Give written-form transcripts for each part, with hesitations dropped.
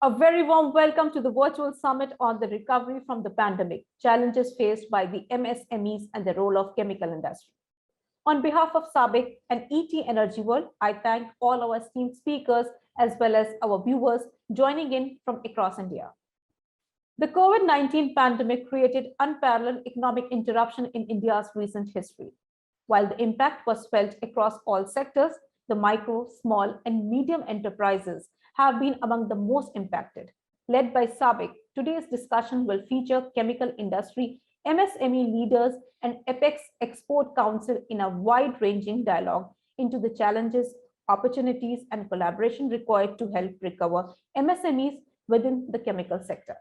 A very warm welcome to the virtual summit on the recovery from the pandemic, challenges faced by the MSMEs and the role of chemical industry. On behalf of SABIC and ET Energy World, I thank all our esteemed speakers as well as our viewers joining in from across India. The COVID-19 pandemic created unparalleled economic interruption in India's recent history. While the impact was felt across all sectors, the micro, small, and medium enterprises have been among the most impacted. Led by SABIC, today's discussion will feature chemical industry, MSME leaders, and Apex Export Council in a wide-ranging dialogue into the challenges, opportunities, and collaboration required to help recover MSMEs within the chemical sector.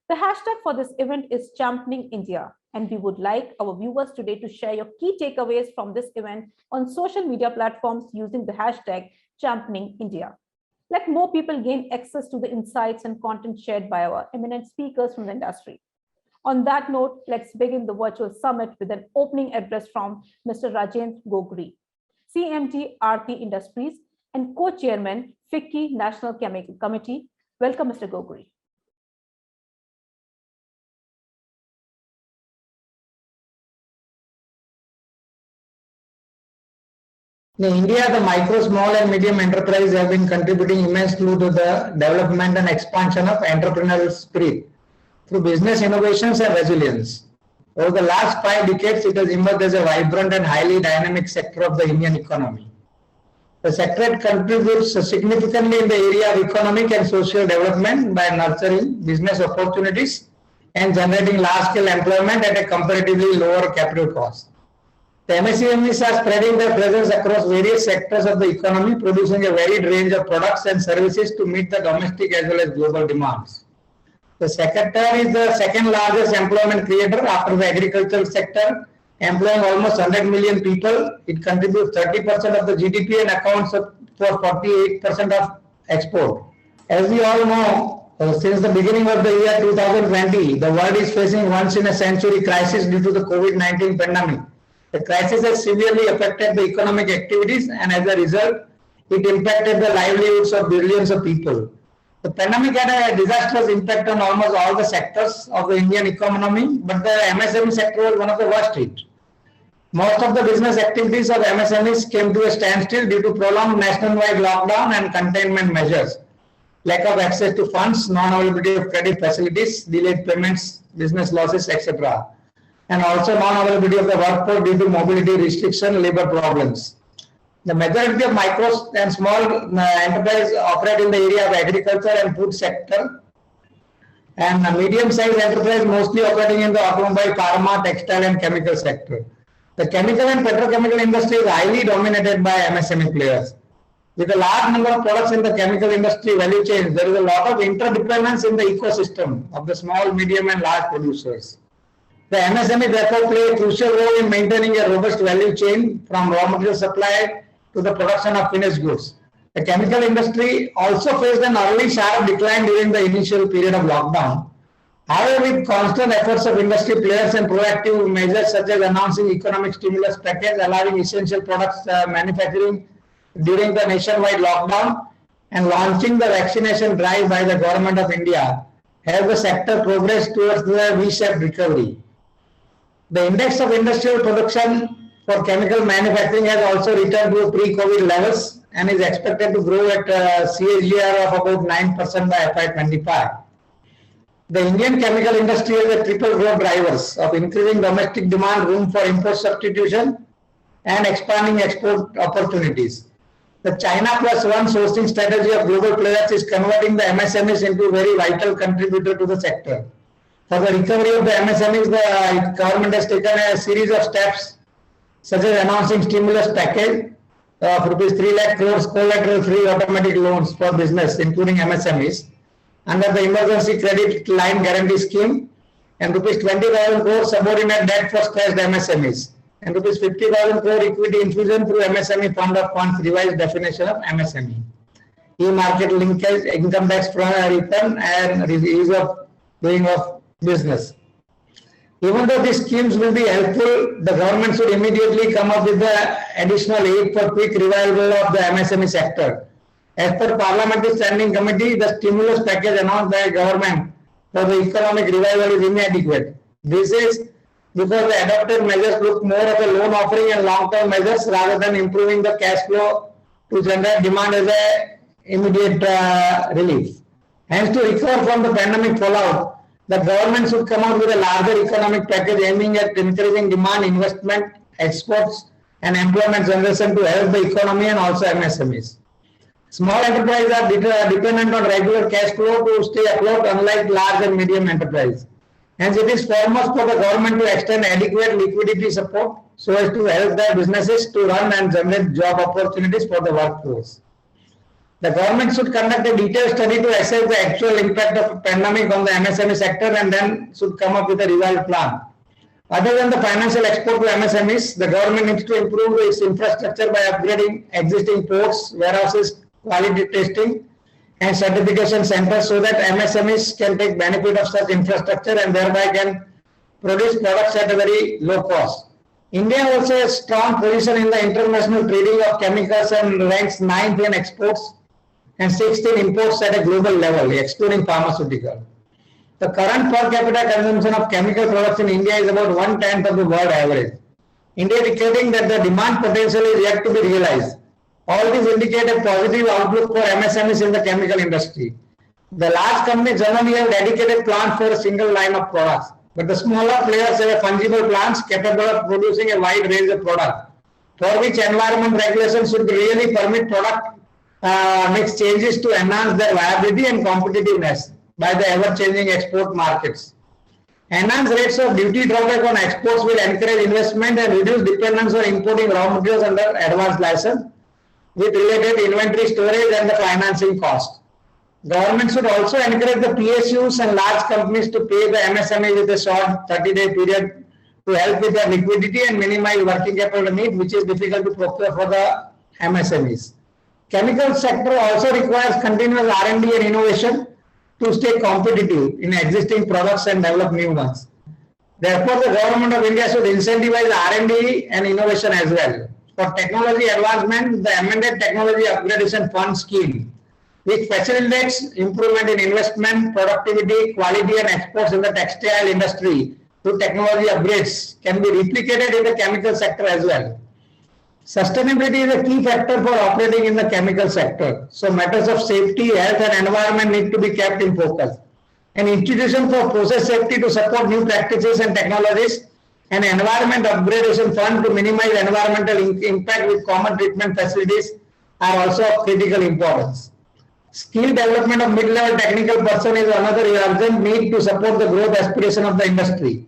The hashtag for this event is Championing India, and we would like our viewers today to share your key takeaways from this event on social media platforms using the hashtag Championing India. Let more people gain access to the insights and content shared by our eminent speakers from the industry. On that note, let's begin the virtual summit with an opening address from Mr. Rajendra Gogri, CMD Aarti Industries and Co-Chairman, FICCI National Chemical Committee. Welcome, Mr. Gogri. In India, the micro, small and medium enterprises have been contributing immensely to the development and expansion of entrepreneurial spirit through business innovations and resilience. Over the last 5 decades, it has emerged as a vibrant and highly dynamic sector of the Indian economy. The sector contributes significantly in the area of economic and social development by nurturing business opportunities and generating large-scale employment at a comparatively lower capital cost. The MSMEs are spreading their presence across various sectors of the economy, producing a varied range of products and services to meet the domestic as well as global demands. The sector is the second largest employment creator after the agricultural sector, employing almost 100 million people. It contributes 30% of the GDP and accounts for 48% of export. As we all know, since the beginning of the year 2020, the world is facing once-in-a-century crisis due to the COVID-19 pandemic. The crisis has severely affected the economic activities, and as a result, it impacted the livelihoods of billions of people. The pandemic had a disastrous impact on almost all the sectors of the Indian economy, but the MSME sector was one of the worst hit. Most of the business activities of MSMEs came to a standstill due to prolonged nationwide lockdown and containment measures, lack of access to funds, non-availability of credit facilities, delayed payments, business losses, etc. And also non-availability of the workforce due to mobility restriction, labor problems. The majority of micro and small enterprises operate in the area of agriculture and food sector, and medium-sized enterprise mostly operating in the automobile, pharma, textile and chemical sector. The chemical and petrochemical industry is highly dominated by MSME players. With a large number of products in the chemical industry value chain, there is a lot of interdependence in the ecosystem of the small, medium and large producers. The MSME therefore play a crucial role in maintaining a robust value chain from raw material supply to the production of finished goods. The chemical industry also faced an early sharp decline during the initial period of lockdown. However, with constant efforts of industry players and proactive measures such as announcing economic stimulus package, allowing essential products manufacturing during the nationwide lockdown, and launching the vaccination drive by the Government of India, has the sector progressed towards the V-shaped recovery. The index of industrial production for chemical manufacturing has also returned to pre-COVID levels and is expected to grow at a CAGR of about 9% by FY25. The Indian chemical industry has a triple growth drivers of increasing domestic demand, room for import substitution, and expanding export opportunities. The China Plus One sourcing strategy of global players is converting the MSMEs into a very vital contributor to the sector. For the recovery of the MSMEs, the government has taken a series of steps, such as announcing stimulus package of rupees 3 lakh crores collateral-free automatic loans for business, including MSMEs, under the emergency credit line guarantee scheme, and rupees 20,000 crores subordinate debt for stressed MSMEs, and rupees 50,000 crore equity infusion through MSME fund of funds, revised definition of MSME, e-market linkage, income tax return, and ease of doing of business. Even though these schemes will be helpful, the government should immediately come up with the additional aid for quick revival of the MSME sector. As per Parliamentary Standing Committee, the stimulus package announced by government for the economic revival is inadequate. This is because the adopted measures look more of a loan offering and long-term measures rather than improving the cash flow to generate demand as a immediate relief. Hence, to recover from the pandemic fallout, the government should come out with a larger economic package aiming at increasing demand, investment, exports, and employment generation to help the economy and also MSMEs. Small enterprises are dependent on regular cash flow to stay afloat, unlike large and medium enterprises. Hence, it is foremost for the government to extend adequate liquidity support so as to help their businesses to run and generate job opportunities for the workforce. The government should conduct a detailed study to assess the actual impact of the pandemic on the MSME sector and then should come up with a revised plan. Other than the financial export to MSMEs, the government needs to improve its infrastructure by upgrading existing ports, warehouses, quality testing, and certification centers so that MSMEs can take benefit of such infrastructure and thereby can produce products at a very low cost. India also has strong position in the international trading of chemicals and ranks 9th in exports and 6th in imports at a global level, excluding pharmaceutical. The current per capita consumption of chemical products in India is about 1/10 of the world average, indicating that the demand potential is yet to be realized. All these indicate a positive outlook for MSMEs in the chemical industry. The large companies generally have dedicated plants for a single line of products, but the smaller players have fungible plants capable of producing a wide range of products, for which environment regulations should really permit product mix changes to enhance their viability and competitiveness by the ever-changing export markets. Enhanced rates of duty drawback on exports will encourage investment and reduce dependence on importing raw materials under advanced license, with related inventory storage and the financing cost. Government should also encourage the PSUs and large companies to pay the MSME with a short 30-day period to help with their liquidity and minimize working capital need, which is difficult to procure for the MSMEs. Chemical sector also requires continuous R&D and innovation to stay competitive in existing products and develop new ones. Therefore, the government of India should incentivize R&D and innovation as well. For technology advancement, the amended Technology Upgradation Fund scheme, which facilitates improvement in investment, productivity, quality, and exports in the textile industry through technology upgrades, can be replicated in the chemical sector as well. Sustainability is a key factor for operating in the chemical sector. So matters of safety, health, and environment need to be kept in focus. An institution for process safety to support new practices and technologies, an environment upgradation fund to minimize environmental impact with common treatment facilities are also of critical importance. Skill development of mid-level technical person is another urgent need to support the growth aspiration of the industry.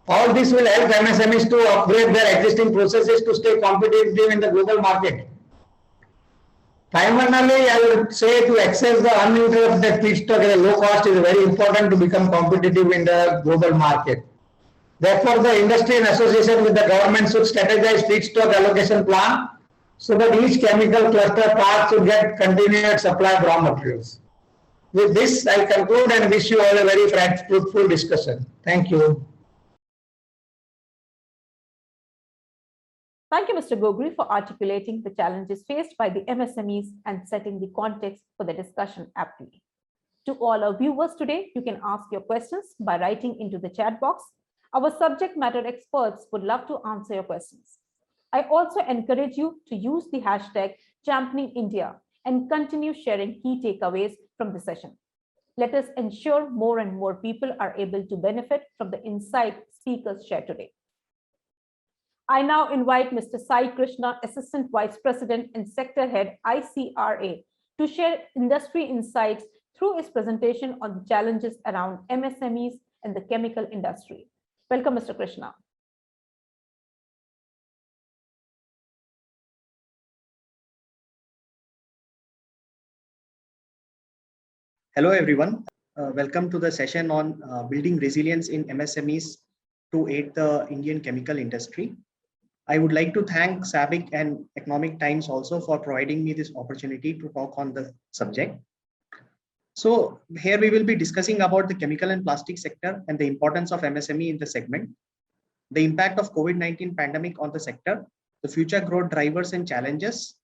All this will help MSMEs to upgrade their existing processes to stay competitive in the global market. Finally, I would say to access the uninterrupted feedstock at a low cost is very important to become competitive in the global market. Therefore, the industry in association with the government should strategize feedstock allocation plan so that each chemical cluster part should get continued supply of raw materials. With this, I conclude and wish you all a very fruitful discussion. Thank you. Thank you, Mr. Gogri, for articulating the challenges faced by the MSMEs and setting the context for the discussion aptly. To all our viewers today, you can ask your questions by writing into the chat box. Our subject matter experts would love to answer your questions. I also encourage you to use the hashtag Championing India and continue sharing key takeaways from the session. Let us ensure more and more people are able to benefit from the insight speakers share today. I now invite Mr. Sai Krishna, Assistant Vice President and Sector Head, ICRA, to share industry insights through his presentation on the challenges around MSMEs and the chemical industry. Welcome, Mr. Krishna. Hello, everyone. Welcome to the session on building resilience in MSMEs to aid the Indian chemical industry. I would like to thank SABIC and Economic Times also for providing me this opportunity to talk on the subject. So here we will be discussing about the chemical and plastic sector and the importance of MSME in the segment, the impact of COVID-19 pandemic on the sector, the future growth drivers and challenges,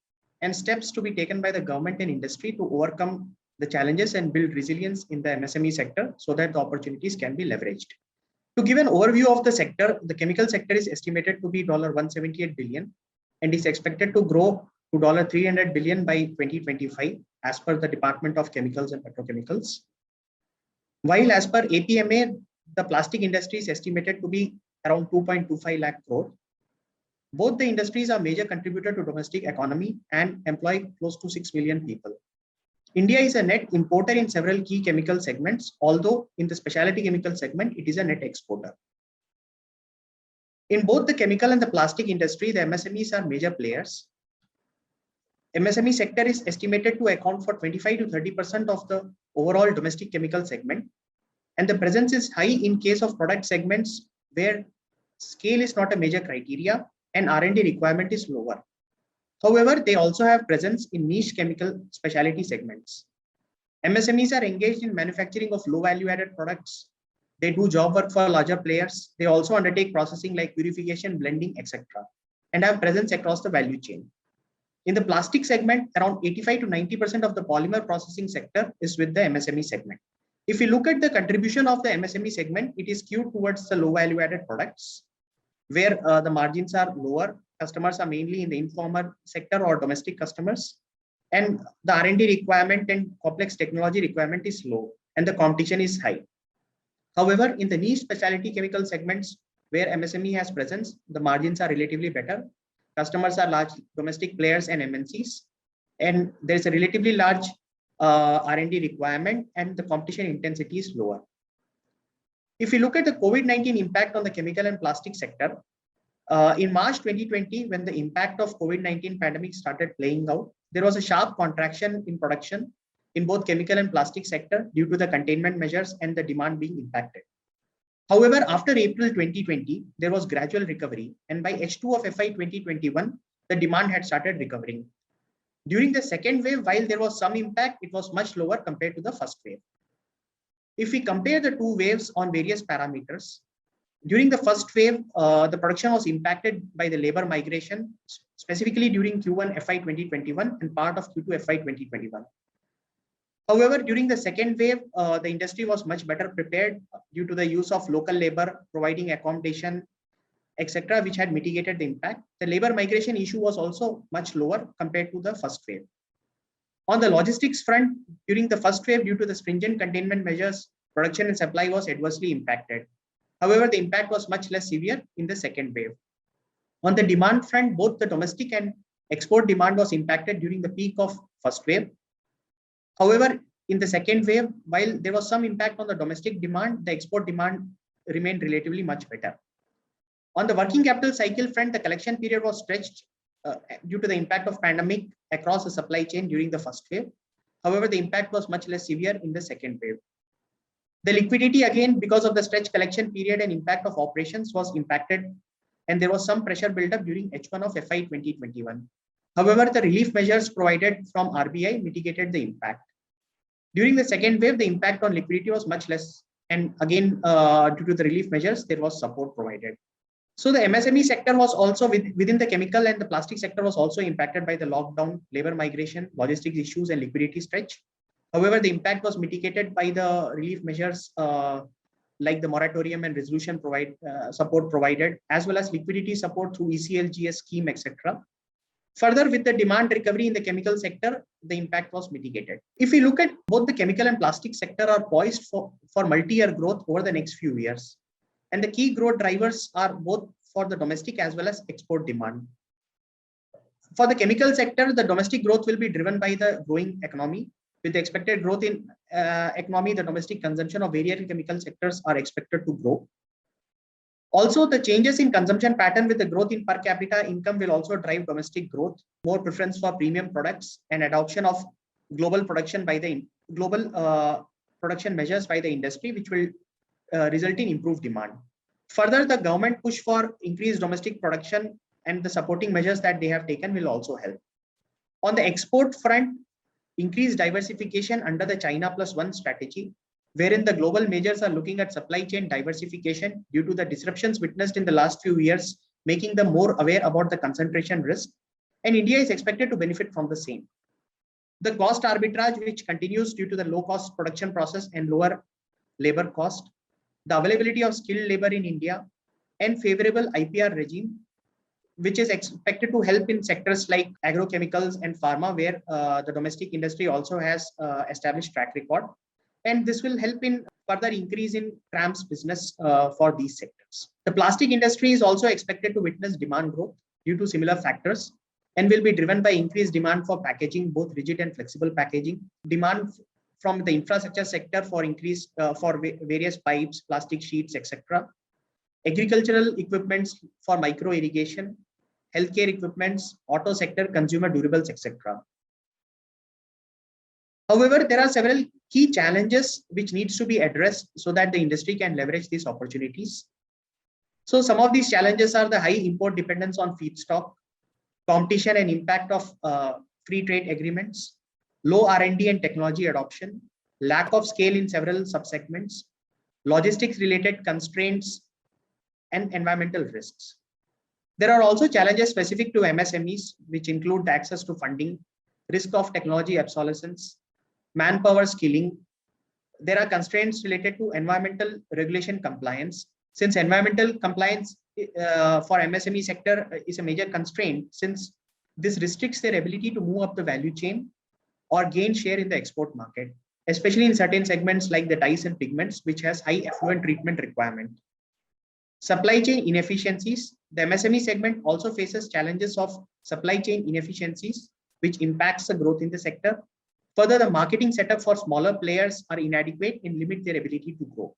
and steps to be taken by the government and industry to overcome the challenges and build resilience in the MSME sector so that the opportunities can be leveraged. To give an overview of the sector, the chemical sector is estimated to be $178 billion and is expected to grow to $300 billion by 2025 as per the Department of Chemicals and Petrochemicals. While as per APMA, the plastic industry is estimated to be around 2.25 lakh crore. Both the industries are major contributor to domestic economy and employ close to 6 million people. India is a net importer in several key chemical segments, although in the specialty chemical segment, it is a net exporter. In both the chemical and the plastic industry, the MSMEs are major players. MSME sector is estimated to account for 25 to 30% of the overall domestic chemical segment. And the presence is high in case of product segments where scale is not a major criteria and R&D requirement is lower. However, they also have presence in niche chemical specialty segments. MSMEs are engaged in manufacturing of low value added products. They do job work for larger players. They also undertake processing like purification, blending, etc. and have presence across the value chain. In the plastic segment, around 85 to 90% of the polymer processing sector is with the MSME segment. If we look at the contribution of the MSME segment, it is skewed towards the low value added products where the margins are lower. Customers are mainly in the informal sector or domestic customers, and the R&D requirement and complex technology requirement is low and the competition is high. However, in the niche specialty chemical segments where MSME has presence, the margins are relatively better. Customers are large domestic players and MNCs, and there is a relatively large R&D requirement and the competition intensity is lower. If we look at the COVID-19 impact on the chemical and plastic sector, in March 2020, when the impact of COVID-19 pandemic started playing out, there was a sharp contraction in production in both chemical and plastic sector due to the containment measures and the demand being impacted. However, after April 2020, there was gradual recovery, and by H2 of FY 2021, the demand had started recovering. During the second wave, while there was some impact, it was much lower compared to the first wave. If we compare the two waves on various parameters, during the first wave, the production was impacted by the labor migration, specifically during Q1 FY 2021 and part of Q2 FY 2021. However, during the second wave, the industry was much better prepared due to the use of local labor, providing accommodation, etc., which had mitigated the impact. The labor migration issue was also much lower compared to the first wave. On the logistics front, during the first wave, due to the stringent containment measures, production and supply was adversely impacted. However, the impact was much less severe in the second wave. On the demand front, both the domestic and export demand was impacted during the peak of first wave. However, in the second wave, while there was some impact on the domestic demand, the export demand remained relatively much better. On the working capital cycle front, the collection period was stretched due to the impact of pandemic across the supply chain during the first wave. However, the impact was much less severe in the second wave. The liquidity, again, because of the stretched collection period and impact of operations, was impacted, and there was some pressure buildup during H1 of FY 2021. However, the relief measures provided from RBI mitigated the impact. During the second wave, the impact on liquidity was much less, and again, due to the relief measures, there was support provided. So the MSME sector was also within the chemical and the plastic sector was also impacted by the lockdown, labor migration, logistics issues, and liquidity stretch. However, the impact was mitigated by the relief measures like the moratorium and resolution support provided, as well as liquidity support through ECLGS scheme, etc. Further, with the demand recovery in the chemical sector, the impact was mitigated. If we look at both the chemical and plastic sector are poised for multi-year growth over the next few years. And the key growth drivers are both for the domestic as well as export demand. For the chemical sector, the domestic growth will be driven by the growing economy. With the expected growth in economy, the domestic consumption of various chemical sectors are expected to grow. Also, the changes in consumption pattern with the growth in per capita income will also drive domestic growth, more preference for premium products, and adoption of global production by the production measures by the industry, which will result in improved demand. Further, the government push for increased domestic production and the supporting measures that they have taken will also help. On the export front, increased diversification under the China Plus One strategy, wherein the global majors are looking at supply chain diversification due to the disruptions witnessed in the last few years, making them more aware about the concentration risk. and India is expected to benefit from the same. The cost arbitrage, which continues due to the low cost production process and lower labor cost, the availability of skilled labor in India, and favorable IPR regime, which is expected to help in sectors like agrochemicals and pharma, where the domestic industry also has established track record. And this will help in further increase in CRAMS business for these sectors. The plastic industry is also expected to witness demand growth due to similar factors and will be driven by increased demand for packaging, both rigid and flexible packaging, demand from the infrastructure sector for increased for various pipes, plastic sheets, etc. Agricultural equipments for micro irrigation, healthcare equipments, auto sector, consumer durables, etc. However, there are several key challenges which needs to be addressed so that the industry can leverage these opportunities. So some of these challenges are the high import dependence on feedstock, competition and impact of free trade agreements, low R&D and technology adoption, lack of scale in several subsegments, logistics related constraints, and environmental risks. There are also challenges specific to MSMEs, which include access to funding, risk of technology obsolescence, manpower skilling. There are constraints related to environmental regulation compliance. Since environmental compliance for MSME sector is a major constraint, since this restricts their ability to move up the value chain or gain share in the export market, especially in certain segments like the dyes and pigments, which has high effluent treatment requirement. Supply chain inefficiencies. The MSME segment also faces challenges of supply chain inefficiencies, which impacts the growth in the sector. Further, the marketing setup for smaller players are inadequate and limit their ability to grow.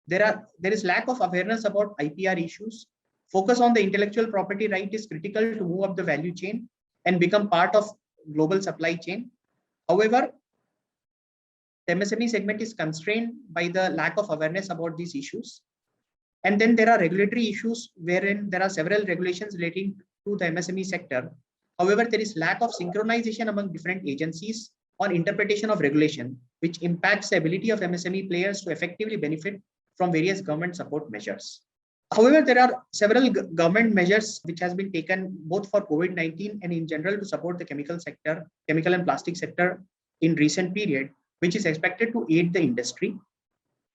There is lack of awareness about IPR issues. Focus on the intellectual property right is critical to move up the value chain and become part of global supply chain. However, the MSME segment is constrained by the lack of awareness about these issues. And then there are regulatory issues wherein there are several regulations relating to the MSME sector. However, there is lack of synchronization among different agencies on interpretation of regulation, which impacts the ability of MSME players to effectively benefit from various government support measures. However, there are several government measures which has been taken both for COVID-19 and in general to support the chemical sector, chemical and plastic sector in recent period, which is expected to aid the industry.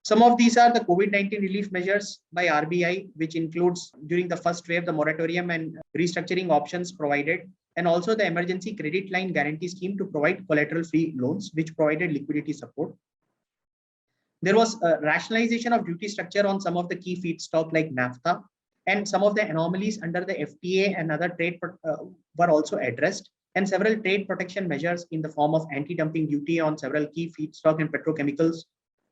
Some of these are the COVID-19 relief measures by RBI, which includes during the first wave, the moratorium and restructuring options provided, and also the emergency credit line guarantee scheme to provide collateral-free loans, which provided liquidity support. There was a rationalization of duty structure on some of the key feedstock like naphtha, and some of the anomalies under the FTA and other trade were also addressed, and several trade protection measures in the form of anti-dumping duty on several key feedstock and petrochemicals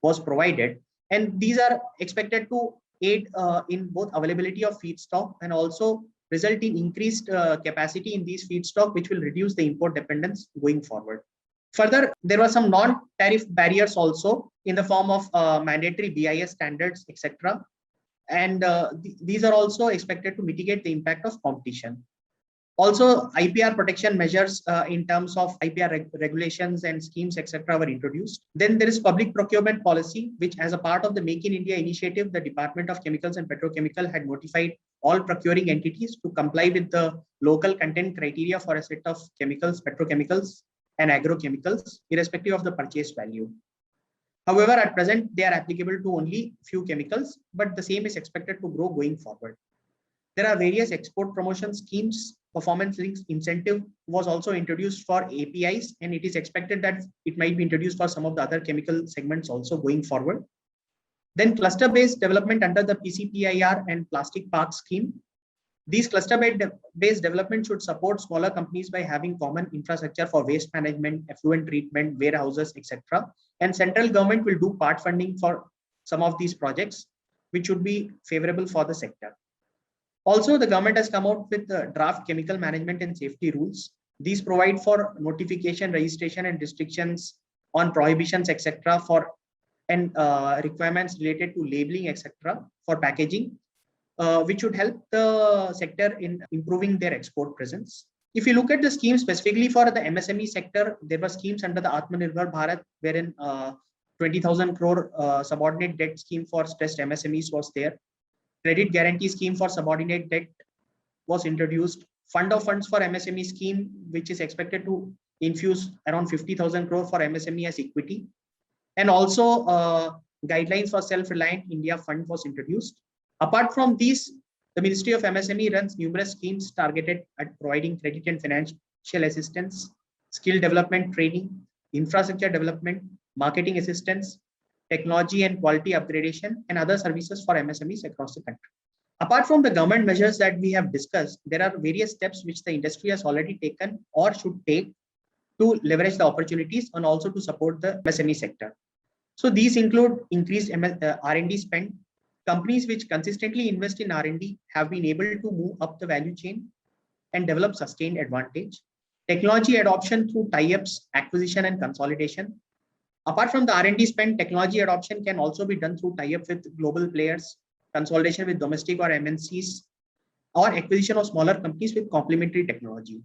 was provided, and these are expected to aid in both availability of feedstock and also result in increased capacity in these feedstock, which will reduce the import dependence going forward. Further, there were some non-tariff barriers also in the form of mandatory BIS standards, etc. And these are also expected to mitigate the impact of competition. Also, IPR protection measures in terms of IPR regulations and schemes, etc. were introduced. Then there is public procurement policy, which as a part of the Make in India initiative, the Department of Chemicals and Petrochemical had notified all procuring entities to comply with the local content criteria for a set of chemicals, petrochemicals, and agrochemicals, irrespective of the purchase value. However, at present, they are applicable to only few chemicals, but the same is expected to grow going forward. There are various export promotion schemes. Performance links incentive was also introduced for APIs, and it is expected that it might be introduced for some of the other chemical segments also going forward. Then cluster-based development under the PCPIR and Plastic Park scheme. These cluster-based development should support smaller companies by having common infrastructure for waste management, effluent treatment, warehouses, etc. And central government will do part funding for some of these projects, which would be favorable for the sector. Also, the government has come out with the draft chemical management and safety rules. These provide for notification, registration, and restrictions on prohibitions, etc. for and requirements related to labeling, etc. for packaging, which would help the sector in improving their export presence. If you look at the scheme specifically for the MSME sector, there were schemes under the Atmanirbhar Bharat, wherein 20,000 crore subordinate debt scheme for stressed MSMEs was there. Credit guarantee scheme for subordinate debt was introduced. fund of funds for MSME scheme, which is expected to infuse around 50,000 crore for MSME as equity. And also guidelines for self-reliant India fund was introduced. Apart from these, the Ministry of MSME runs numerous schemes targeted at providing credit and financial assistance, skill development training, infrastructure development, marketing assistance, technology and quality upgradation, and other services for MSMEs across the country. Apart from the government measures that we have discussed, there are various steps which the industry has already taken or should take to leverage the opportunities and also to support the MSME sector. So these include increased R&D spend. Companies which consistently invest in R&D have been able to move up the value chain and develop sustained advantage. Technology adoption through tie-ups, acquisition, and consolidation. Apart from the R&D spend, technology adoption can also be done through tie-up with global players, consolidation with domestic or MNCs, or acquisition of smaller companies with complementary technology.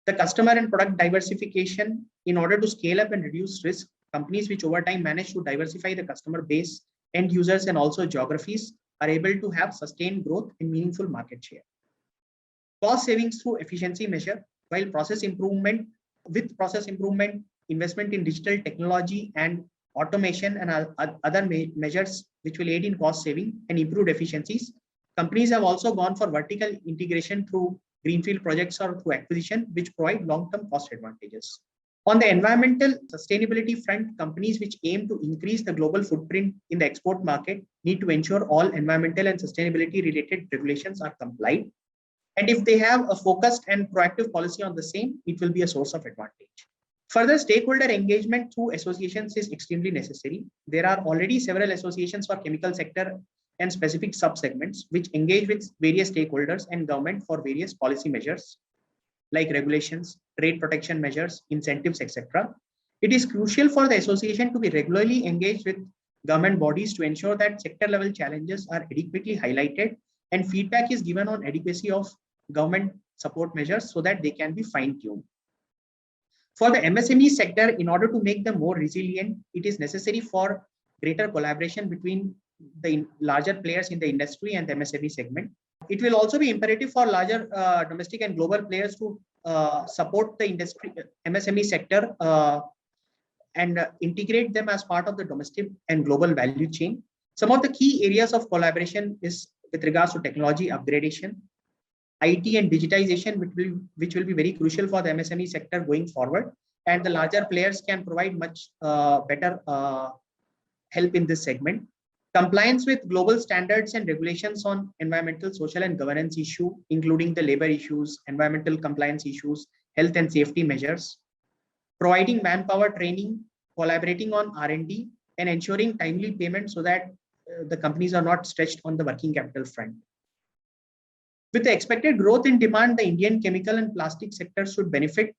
The customer and product diversification. In order to scale up and reduce risk, companies which over time manage to diversify the customer base, end users, and also geographies are able to have sustained growth and meaningful market share. Cost savings through efficiency measure, while process improvement, investment in digital technology and automation and other measures which will aid in cost saving and improved efficiencies. Companies have also gone for vertical integration through greenfield projects or through acquisition, which provide long-term cost advantages. On the environmental sustainability front, companies which aim to increase the global footprint in the export market need to ensure all environmental and sustainability related regulations are complied. And if they have a focused and proactive policy on the same, it will be a source of advantage. Further, stakeholder engagement through associations is extremely necessary. There are already several associations for chemical sector and specific sub-segments which engage with various stakeholders and government for various policy measures like regulations, trade protection measures, incentives, etc. It is crucial for the association to be regularly engaged with government bodies to ensure that sector level challenges are adequately highlighted and feedback is given on adequacy of government support measures so that they can be fine-tuned. For the MSME sector, in order to make them more resilient, it is necessary for greater collaboration between the larger players in the industry and the MSME segment. It will also be imperative for larger domestic and global players to support the industry, MSME sector and integrate them as part of the domestic and global value chain. Some of the key areas of collaboration is with regards to technology upgradation, IT and digitization, which will be very crucial for the MSME sector going forward. And the larger players can provide much better help in this segment. Compliance with global standards and regulations on environmental, social, and governance issue, including the labor issues, environmental compliance issues, health and safety measures. Providing manpower training, collaborating on R&D, and ensuring timely payment so that the companies are not stretched on the working capital front. With the expected growth in demand, the Indian chemical and plastic sector should benefit,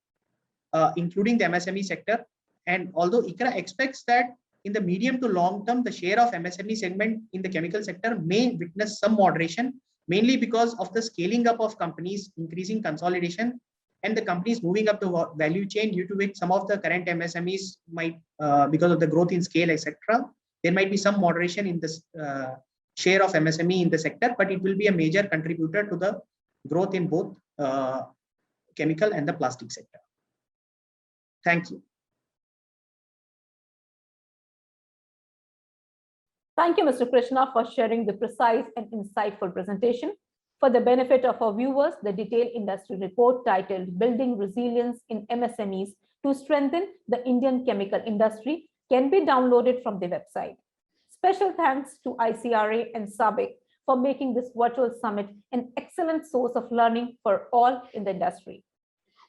including the MSME sector. And although ICRA expects that in the medium to long term, the share of MSME segment in the chemical sector may witness some moderation, mainly because of the scaling up of companies, increasing consolidation, and the companies moving up the value chain, due to which some of the current MSMEs might, because of the growth in scale, etc., there might be some moderation in this share of MSME in the sector, but it will be a major contributor to the growth in both chemical and the plastic sector. Thank you. Thank you, Mr. Krishna, for sharing the precise and insightful presentation. For the benefit of our viewers, the detailed industry report titled Building Resilience in MSMEs to Strengthen the Indian Chemical Industry can be downloaded from the website. Special thanks to ICRA and SABIC for making this virtual summit an excellent source of learning for all in the industry.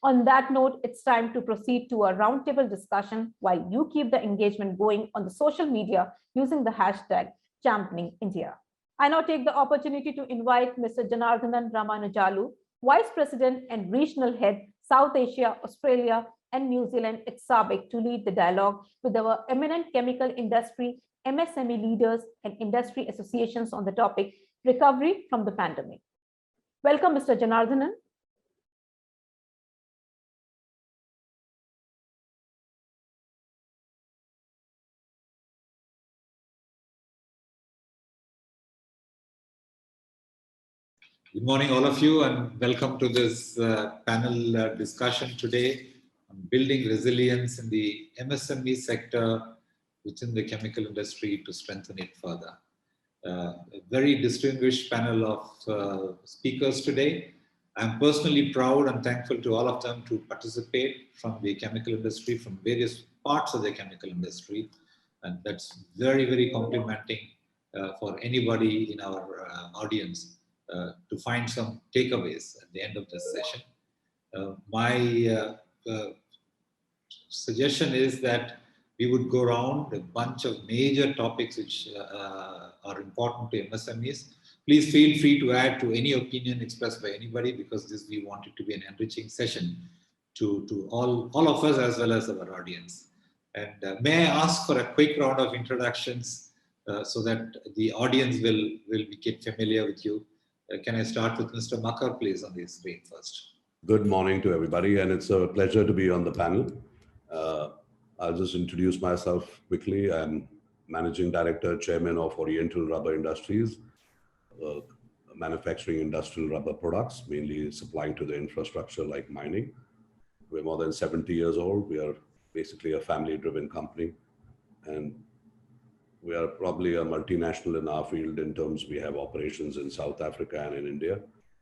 On that note, it's time to proceed to a roundtable discussion while you keep the engagement going on the social media using the hashtag Championing India. I now take the opportunity to invite Mr. Janardhanan Ramanujalu, Vice President and Regional Head, South Asia, Australia, and New Zealand at SABIC, to lead the dialogue with our eminent chemical industry, MSME leaders, and industry associations on the topic recovery from the pandemic. Welcome, Mr. Janardhanan. Good morning, all of you, and welcome to this panel discussion today on building resilience in the MSME sector within the chemical industry to strengthen it further. A very distinguished panel of speakers today. I'm personally proud and thankful to all of them to participate from the chemical industry, from various parts of the chemical industry. And that's very, very complimenting for anybody in our audience to find some takeaways at the end of this session. My suggestion is that we would go around a bunch of major topics which are important to MSMEs. Please feel free to add to any opinion expressed by anybody, because we want it to be an enriching session to all of us as well as our audience. And may I ask for a quick round of introductions so that the audience will get familiar with you. Can I start with Mr. Makar, please, on the screen first? Good morning to everybody, and it's a pleasure to be on the panel. I'll just introduce myself quickly. I'm Managing Director, Chairman of Oriental Rubber Industries, manufacturing industrial rubber products, mainly supplying to the infrastructure like mining. We're more than 70 years old. We are basically a family-driven company, and we are probably a multinational in our field in terms we have operations in South Africa and in India.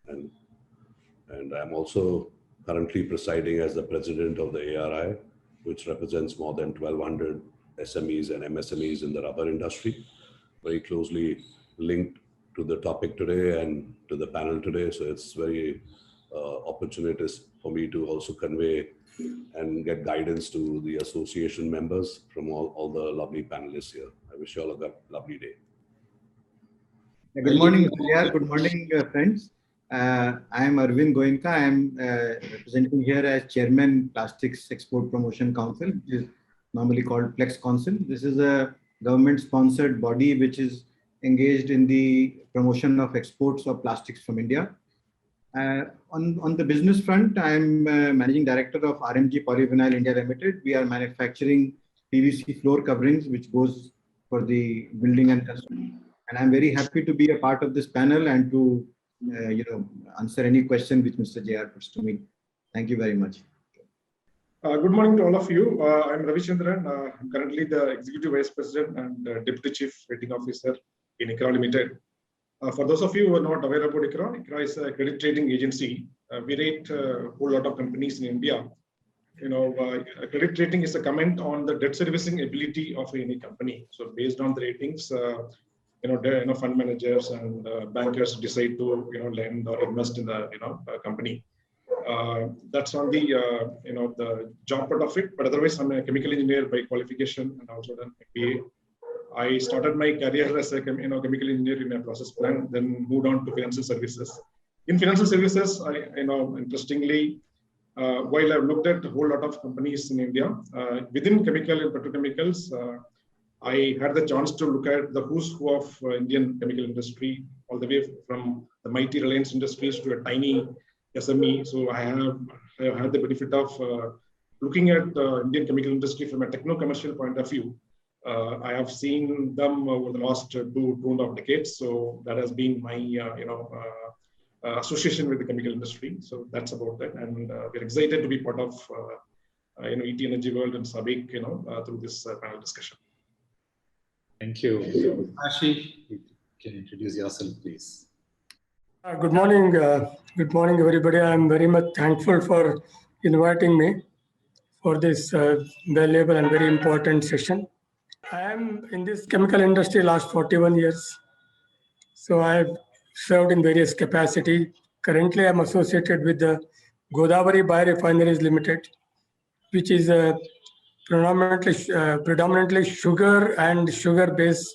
And I'm also currently presiding as the president of the ARI, which represents more than 1,200 SMEs and MSMEs in the rubber industry, very closely linked to the topic today and to the panel today. So it's very opportunitous for me to also convey and get guidance to the association members from all the lovely panelists here. I wish you all a lovely day. Good morning, Julia. Good morning, friends. I am Arvind Goenka. I am representing here as Chairman Plastics Export Promotion Council, which is normally called Flex Council. This is a government-sponsored body which is engaged in the promotion of exports of plastics from India. On the business front, I am Managing Director of RMG Polyvinyl India Limited. We are manufacturing PVC floor coverings, which goes for the building and construction. And I'm very happy to be a part of this panel and to answer any question which Mr. JR puts to me. Thank you very much. Good morning to all of you. I'm Ravi Chandran, currently the Executive Vice President and Deputy Chief Rating Officer in ICRA Limited. For those of you who are not aware about ICRA, ICRA is a credit rating agency. We rate a whole lot of companies in India. A credit rating is a comment on the debt servicing ability of any company. So based on the ratings, fund managers and bankers decide to lend or invest in the company. That's on the the job part of it. But otherwise, I'm a chemical engineer by qualification and also done MBA. I started my career as a chemical engineer in a process plant, then moved on to financial services. In financial services, interestingly, while I've looked at a whole lot of companies in India, within chemical and petrochemicals, I had the chance to look at the who's who of Indian chemical industry, all the way from the mighty Reliance Industries to a tiny SME. So I have had the benefit of looking at the Indian chemical industry from a techno-commercial point of view. I have seen them over the last 2.5 decades. So that has been my association with the chemical industry. So that's about that. And we're excited to be part of ET Energy World and SABIC through this panel discussion. Thank you. Ashi, you can introduce yourself, please. Good morning. Good morning, everybody. I'm very much thankful for inviting me for this valuable and very important session. I am in this chemical industry last 41 years. So I've served in various capacity. Currently, I'm associated with the Godavari Biorefineries Limited, which is a predominantly sugar and sugar-based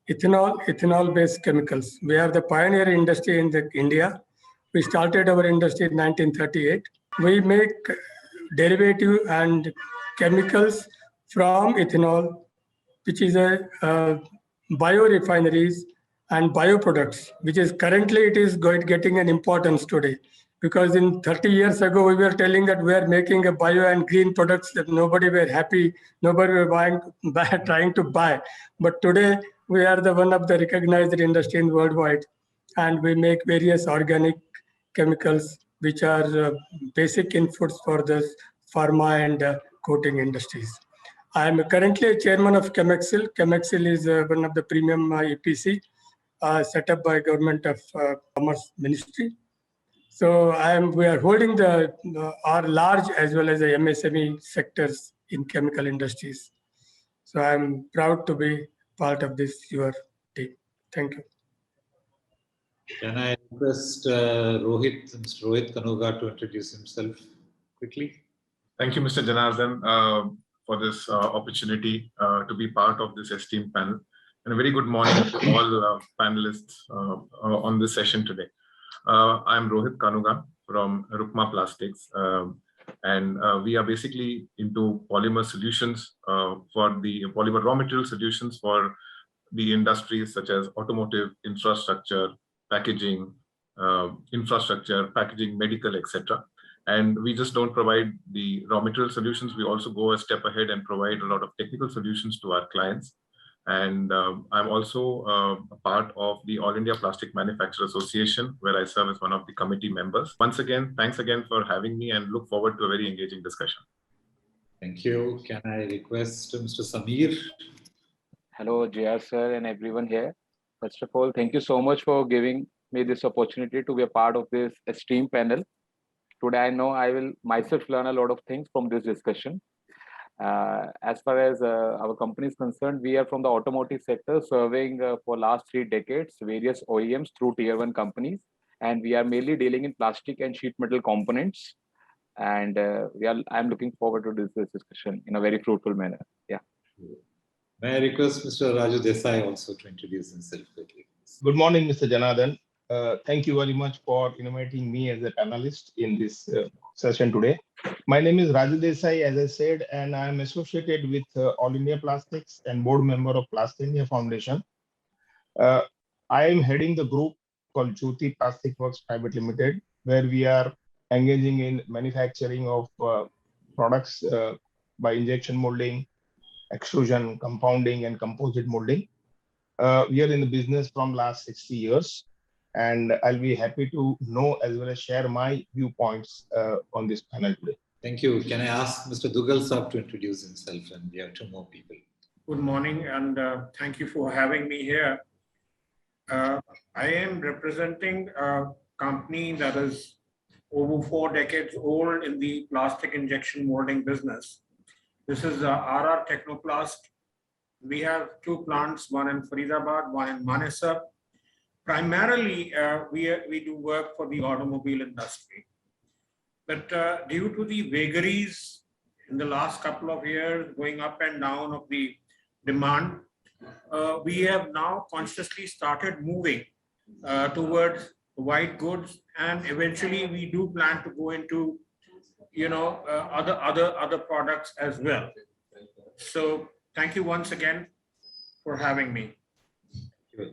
ethanol-based chemicals. We are the pioneer industry in India. We started our industry in 1938. We make derivative and chemicals from ethanol, which is a biorefineries and bioproducts, which is currently it is getting an importance today. Because in 30 years ago, we were telling that we are making a bio and green products that nobody were happy, nobody were trying to buy. But today, we are the one of the recognized industry in worldwide, and we make various organic chemicals, which are basic inputs for the pharma and coating industries. I am currently a chairman of Chemexil. Chemexil is one of the premium EPC set up by Government of Commerce Ministry. So we are holding our large as well as the MSME sectors in chemical industries. So I'm proud to be part of this your team. Thank you. Can I request Mr. Rohit Kanuga to introduce himself quickly? Thank you, Mr. Janardhan, for this opportunity to be part of this esteemed panel. And a very good morning to all panelists on this session today. I'm Rohit Kanuga from Rukma Plastics. And we are basically into polymer solutions for the polymer raw material solutions for the industries such as automotive, infrastructure, packaging, medical, etc. And we just don't provide the raw material solutions. We also go a step ahead and provide a lot of technical solutions to our clients. And I'm also a part of the All India Plastic Manufacturers Association, where I serve as one of the committee members. Once again, thanks again for having me and look forward to a very engaging discussion. Thank you. Can I request Mr. Samir? Hello, JR sir and everyone here. First of all, thank you so much for giving me this opportunity to be a part of this esteemed panel. Today, I know I will myself learn a lot of things from this discussion. As far as our company is concerned, we are from the automotive sector, serving for last 3 decades various OEMs through tier 1 companies, and we are mainly dealing in plastic and sheet metal components. And I'm looking forward to this discussion in a very fruitful manner. Yeah. May I request Mr. Raju Desai also to introduce himself quickly? Good morning, Mr. Janardhan. Thank you very much for inviting me as a panelist in this session today. My name is Raju Desai, as I said, and I am associated with All India Plastics and board member of Plastic India Foundation. I am heading the group called Jyoti Plastic Works Private Limited, where we are engaging in manufacturing of products by injection molding, extrusion, compounding, and composite molding. We are in the business from last 60 years. And I'll be happy to know as well as share my viewpoints on this panel today. Thank you. Can I ask Mr. Dugal Saab to introduce himself? And we have 2 more people. Good morning, and thank you for having me here. I am representing a company that is over 4 decades old in the plastic injection molding business. This is RR Technoplast. We have 2 plants, one in Faridabad, one in Manesar. Primarily, we do work for the automobile industry. But due to the vagaries in the last couple of years, going up and down of the demand, we have now consciously started moving towards white goods, and eventually we do plan to go into, other products as well. So thank you once again for having me.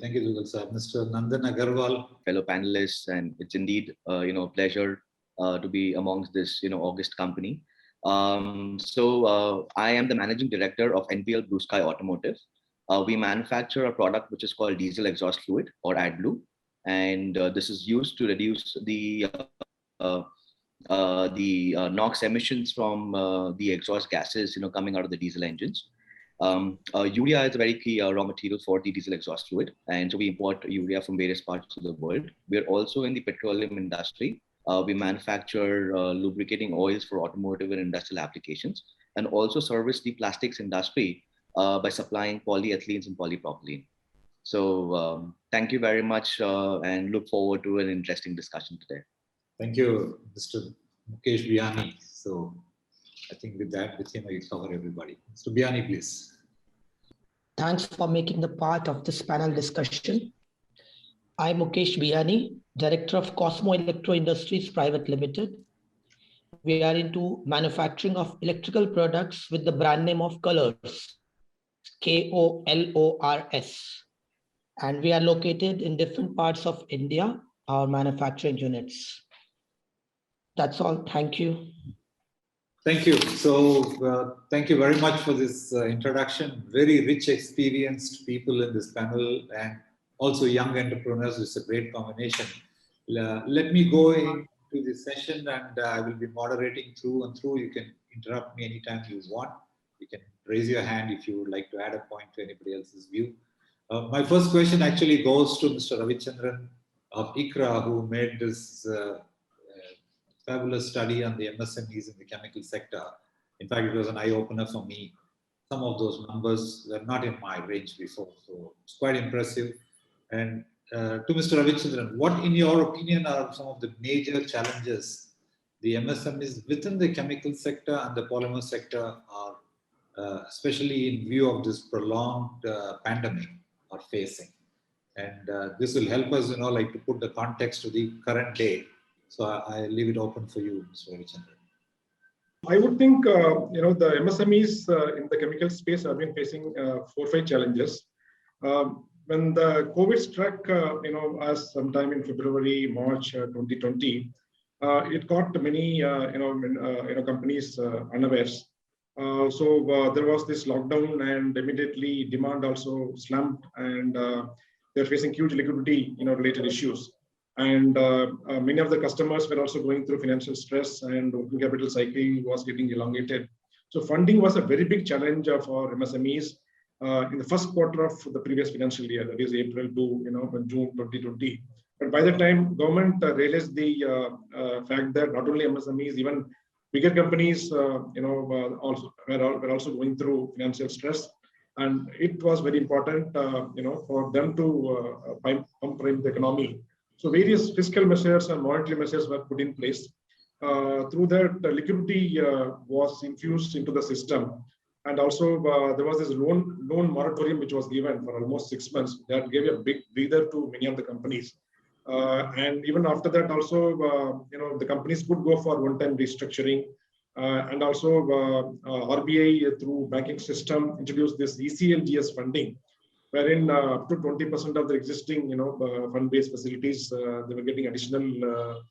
Thank you, Dugal sir. Mr. Nandan Agarwal. Fellow panelists, and it's indeed pleasure to be amongst this august company. I am the managing director of NPL Blue Sky Automotive. We manufacture a product which is called diesel exhaust fluid, or AdBlue, and this is used to reduce the NOx emissions from the exhaust gases coming out of the diesel engines. Urea is a very key raw material for the diesel exhaust fluid, and so we import urea from various parts of the world. We are also in the petroleum industry. We manufacture lubricating oils for automotive and industrial applications, and also service the plastics industry by supplying polyethylenes and polypropylene. So thank you very much, and look forward to an interesting discussion today. Thank you, Mr. Mukesh Biyani. So I think with him, I cover everybody. Mr. Biyani, please. Thanks for making the part of this panel discussion. I'm Mukesh Biyani, Director of Cosmo Electro Industries Private Limited. We are into manufacturing of electrical products with the brand name of Colors, KOLORS. And we are located in different parts of India, our manufacturing units. That's all. Thank you. Thank you. So thank you very much for this introduction. Very rich, experienced people in this panel, and also young entrepreneurs. It's a great combination. Let me go into the session, and I will be moderating through and through. You can interrupt me anytime you want. You can raise your hand if you would like to add a point to anybody else's view. My first question actually goes to Mr. Ravichandran of ICRA, who made this fabulous study on the MSMEs in the chemical sector. In fact, it was an eye-opener for me. Some of those numbers were not in my range before, so it's quite impressive. And to Mr. Ravichandran, what, in your opinion, are some of the major challenges the MSMEs within the chemical sector and the polymer sector are, especially in view of this prolonged pandemic, are facing? And this will help us, to put the context to the current day. So I leave it open for you, Mr. Ravichandran. I would think, the MSMEs in the chemical space have been facing 4 or 5 challenges. When the COVID struck, as sometime in February, March 2020, it caught many, companies unawares. So there was this lockdown, and immediately demand also slumped, and they're facing huge liquidity, related issues. And many of the customers were also going through financial stress, and working capital cycle was getting elongated. So funding was a very big challenge for MSMEs in the first quarter of the previous financial year, that is April to June 2020. But by the time government realized the fact that not only MSMEs, even bigger companies, also were also going through financial stress, and it was very important, for them to pump the economy. So various fiscal measures and monetary measures were put in place. Through that, the liquidity was infused into the system. And also there was this loan moratorium which was given for almost 6 months. That gave a big breather to many of the companies. And even after that also, the companies could go for one-time restructuring. And also RBI through banking system introduced this ECLGS funding, wherein up to 20% of the existing, fund-based facilities, they were getting additional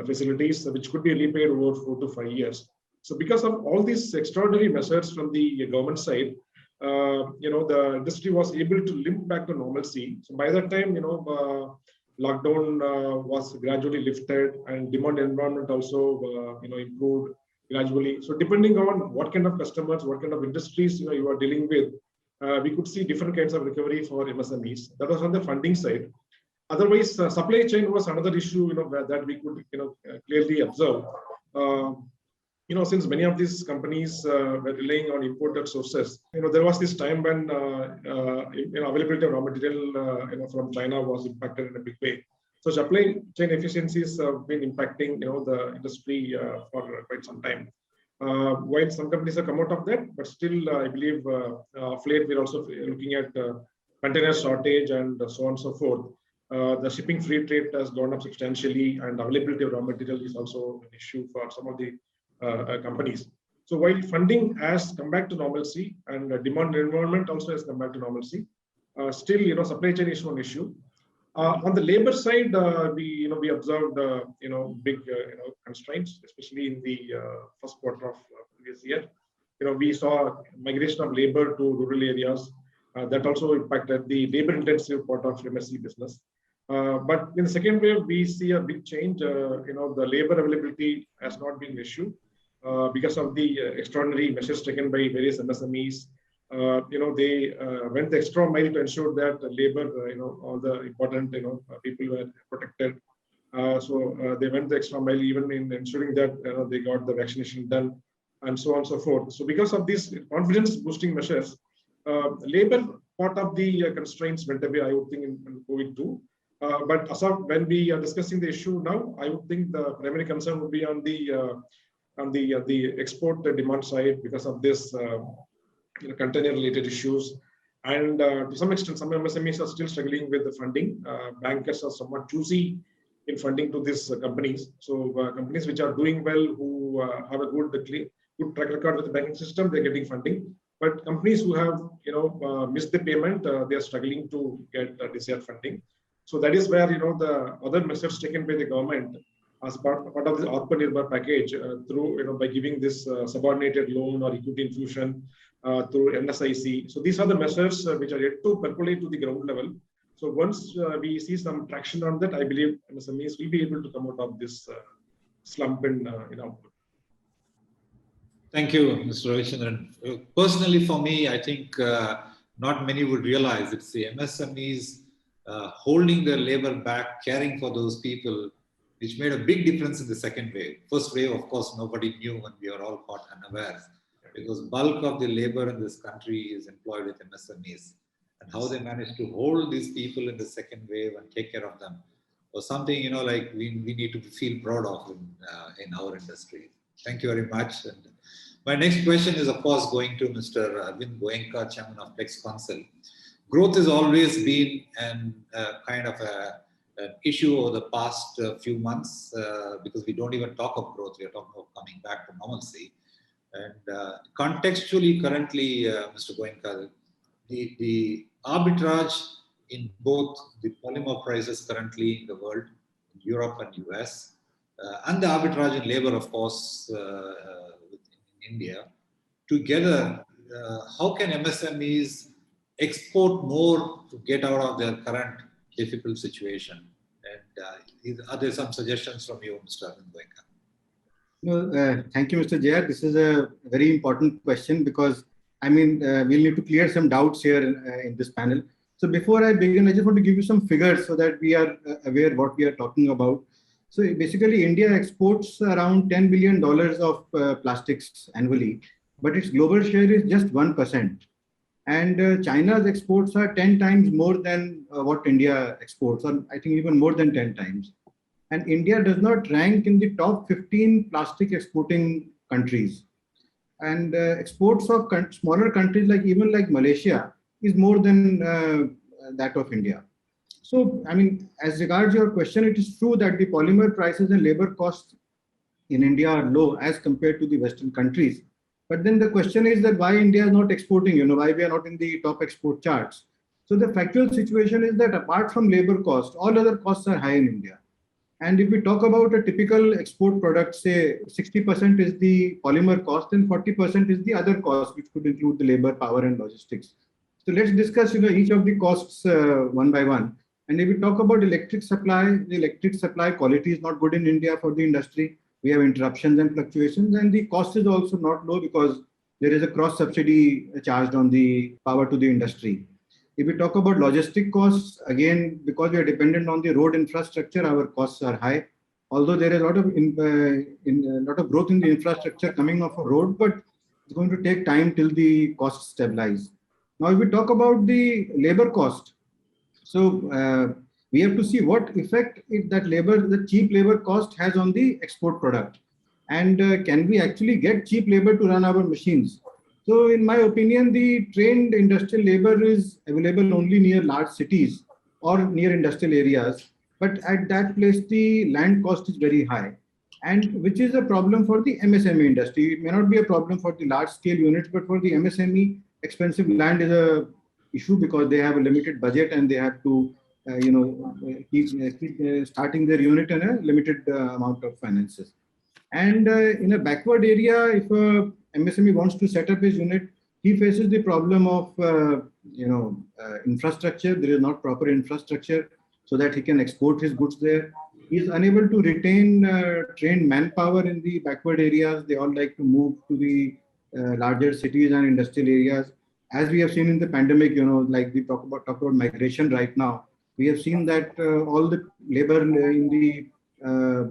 facilities which could be repaid over 4 to 5 years. So because of all these extraordinary measures from the government side, the industry was able to limp back to normalcy. So by that time, lockdown was gradually lifted, and demand environment also, improved gradually. So depending on what kind of customers, what kind of industries, you are dealing with, we could see different kinds of recovery for MSMEs. That was on the funding side. Otherwise, supply chain was another issue, that we could, clearly observe. Since many of these companies were relying on imported sources, there was this time when availability of raw material, from China was impacted in a big way. So supply chain efficiencies have been impacting, the industry for quite some time. While some companies have come out of that, but still, I believe, of late we're also looking at container shortage and so on and so forth. The shipping freight rate has gone up substantially, and availability of raw material is also an issue for some of the companies. So while funding has come back to normalcy, and the demand environment also has come back to normalcy, still, supply chain is one issue. On the labor side, we observed big constraints, especially in the first quarter of previous year. We saw migration of labor to rural areas. That also impacted the labor-intensive part of MSC business. But in the second wave, we see a big change. The labor availability has not been an issue because of the extraordinary measures taken by various MSMEs. They went the extra mile to ensure that the labor, all the important, people were protected. So they went the extra mile even in ensuring that they got the vaccination done, and so on and so forth. So because of these confidence boosting measures, labor part of the constraints went away, I would think, in COVID too. But as of when we are discussing the issue now, I would think the primary concern would be on the export demand side because of this container-related issues. And to some extent, some MSMEs are still struggling with the funding. Bankers are somewhat choosy in funding to these companies. So companies which are doing well, who have a good track record with the banking system, they're getting funding. But companies who have missed the payment, they are struggling to get desired funding. So that is where the other measures taken by the government as part of the Atmanirbhar package through by giving this subordinated loan or equity infusion through NSIC. So these are the measures which are yet to percolate to the ground level. So once we see some traction on that, I believe MSMEs will be able to come out of this slump in output. Thank you, Mr. Ravichandran. Personally, for me, I think not many would realize it's the MSMEs holding their labor back, caring for those people, which made a big difference in the second wave. First wave, of course, nobody knew when we were all caught unawares, because bulk of the labor in this country is employed with MSMEs. And how they managed to hold these people in the second wave and take care of them was something, like we need to feel proud of in our industry. Thank you very much. And my next question is, of course, going to Mr. Arvind Goenka, Chairman of Flex Council. Growth has always been an issue over the past few months because we don't even talk of growth. We are talking of coming back to normalcy. And contextually, currently, Mr. Goenka, the arbitrage in both the polymer prices currently in the world, in Europe and US, and the arbitrage in labor, of course, in India, together, how can MSMEs export more to get out of their current difficult situation? And are there some suggestions from you, Mr. Arvind Goenka? Thank you, Mr. Jayar. This is a very important question because, we'll need to clear some doubts here in this panel. So before I begin, I just want to give you some figures so that we are aware what we are talking about. So basically, India exports around $10 billion of plastics annually, but its global share is just 1%. And China's exports are 10 times more than what India exports, or I think even more than 10 times. And India does not rank in the top 15 plastic exporting countries. And exports of smaller countries like Malaysia is more than that of India. So, as regards your question, it is true that the polymer prices and labor costs in India are low as compared to the Western countries. But then the question is that why India is not exporting, why we are not in the top export charts. So the factual situation is that apart from labor cost, all other costs are high in India. And if we talk about a typical export product, say 60% is the polymer cost and 40% is the other cost, which could include the labor, power, and logistics. So let's discuss each of the costs one by one. And if we talk about electric supply, the electric supply quality is not good in India for the industry. We have interruptions and fluctuations, and the cost is also not low because there is a cross subsidy charged on the power to the industry. If we talk about logistic costs, again, because we are dependent on the road infrastructure, our costs are high. Although there is a lot of growth in the infrastructure coming off a road, but it's going to take time till the costs stabilize. Now, if we talk about the labor cost, so we have to see what effect the cheap labor cost has on the export product. And can we actually get cheap labor to run our machines? So in my opinion, the trained industrial labor is available only near large cities or near industrial areas. But at that place, the land cost is very high, and which is a problem for the MSME industry. It may not be a problem for the large scale units, but for the MSME, expensive land is a issue because they have a limited budget and they have to keep starting their unit in a limited amount of finances. And in a backward area, if a MSME wants to set up his unit, he faces the problem of infrastructure. There is not proper infrastructure so that he can export his goods there. He is unable to retain trained manpower in the backward areas. They all like to move to the larger cities and industrial areas. As we have seen in the pandemic, like we talk about migration right now, we have seen that all the labor in the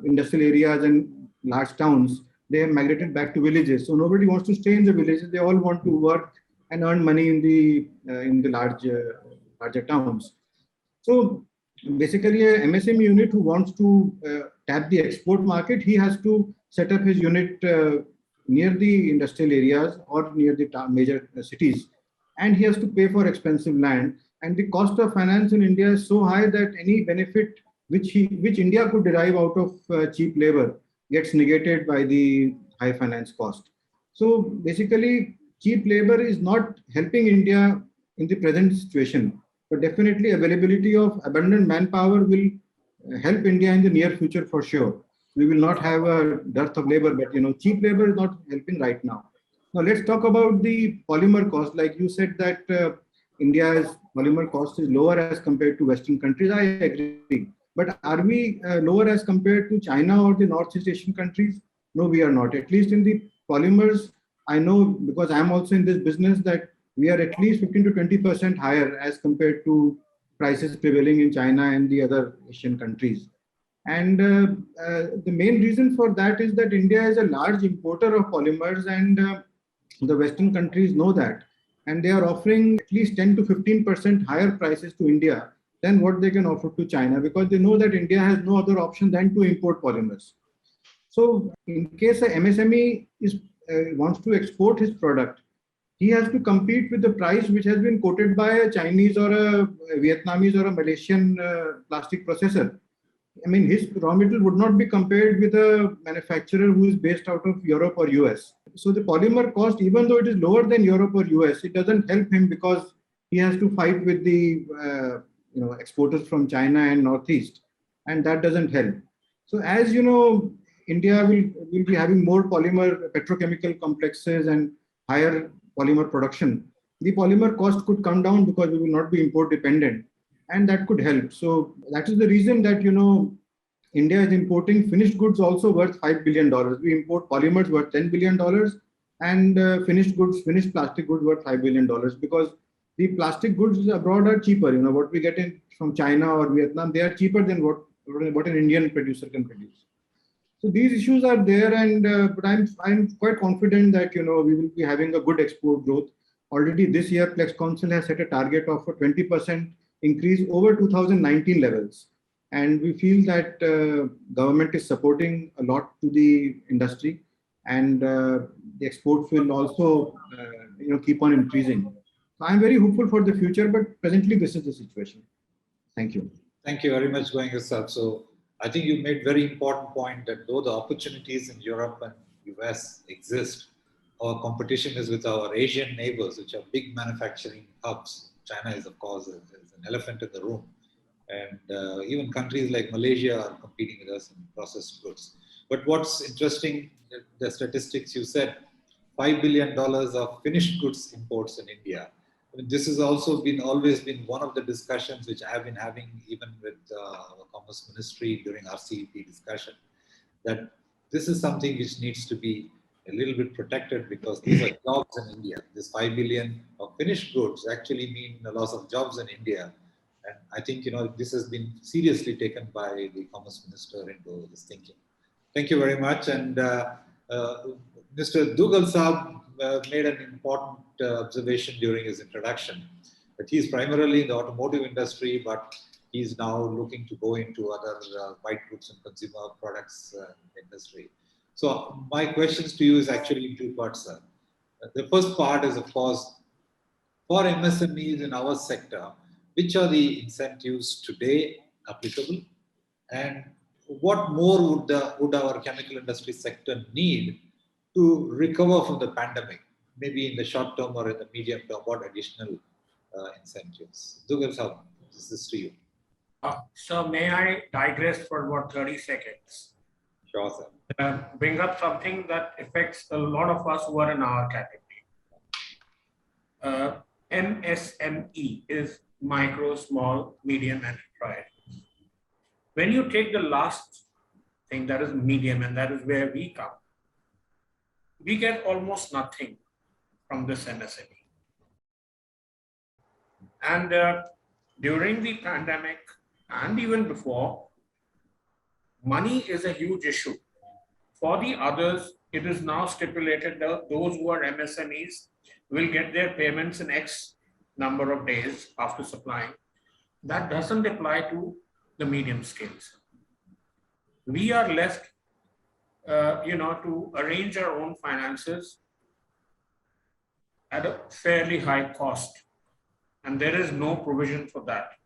industrial areas and large towns, they have migrated back to villages. So nobody wants to stay in the villages. They all want to work and earn money in the larger towns. So basically, a MSME unit who wants to tap the export market, he has to set up his unit near the industrial areas or near the major cities, and he has to pay for expensive land. And the cost of finance in India is so high that any benefit which India could derive out of cheap labor gets negated by the high finance cost. So basically, cheap labor is not helping India in the present situation, but definitely availability of abundant manpower will help India in the near future for sure. We will not have a dearth of labor, but cheap labor is not helping right now. Now let's talk about the polymer cost. Like you said that India is polymer cost is lower as compared to Western countries. I agree. But are we lower as compared to China or the Northeast Asian countries? No, we are not. At least in the polymers, I know because I'm also in this business that we are at least 15 to 20% higher as compared to prices prevailing in China and the other Asian countries. And the main reason for that is that India is a large importer of polymers, and the Western countries know that. And they are offering at least 10 to 15% higher prices to India than what they can offer to China, because they know that India has no other option than to import polymers. So in case a MSME wants to export his product, he has to compete with the price which has been quoted by a Chinese or a Vietnamese or a Malaysian plastic processor. I mean, his raw material would not be compared with a manufacturer who is based out of Europe or US. So the polymer cost, even though it is lower than Europe or US, it doesn't help him because he has to fight with the exporters from China and Northeast, and that doesn't help. So as you know, India will be having more polymer petrochemical complexes and higher polymer production. The polymer cost could come down because we will not be import dependent, and that could help. So that is the reason that India is importing finished goods also worth $5 billion. We import polymers worth $10 billion and finished plastic goods worth $5 billion, because the plastic goods abroad are cheaper. What we get in from China or Vietnam, they are cheaper than what an Indian producer can produce. So these issues are there, and but I'm quite confident that we will be having a good export growth. Already this year, Plex Council has set a target of a 20% increase over 2019 levels, and we feel that government is supporting a lot to the industry, and the exports will also keep on increasing. So I'm very hopeful for the future, but presently this is the situation. Thank you. Thank you very much, Goenka. So I think you made very important point that though the opportunities in Europe and US exist, our competition is with our Asian neighbors, which are big manufacturing hubs. China is, of course, is an elephant in the room. And even countries like Malaysia are competing with us in processed goods. But what's interesting, the statistics you said, $5 billion of finished goods imports in India. I mean, this has also always been one of the discussions which I have been having even with our Commerce Ministry during our CEP discussion, that this is something which needs to be a little bit protected, because these are jobs in India. This 5 billion of finished goods actually mean the loss of jobs in India. And I think, this has been seriously taken by the Commerce Minister into this thinking. Thank you very much. And Mr. Dugal Saab made an important observation during his introduction, that he is primarily in the automotive industry, but he's now looking to go into other white goods and consumer products industry. So my questions to you is actually in two parts, sir. The first part is, of course, for MSMEs in our sector, which are the incentives today applicable, and what more would our chemical industry sector need to recover from the pandemic, maybe in the short term or in the medium term? What additional incentives? Dugal Saab, this is to you. So may I digress for about 30 seconds? Sure, sir. Bring up something that affects a lot of us who are in our category. MSME is micro, small, medium enterprise. When you take the last thing, that is medium, and that is where we come, we get almost nothing from this MSME. And during the pandemic and even before, money is a huge issue. For the others, it is now stipulated that those who are MSMEs will get their payments in X number of days after supplying. That doesn't apply to the medium scales. We are left, to arrange our own finances at a fairly high cost, and there is no provision for that.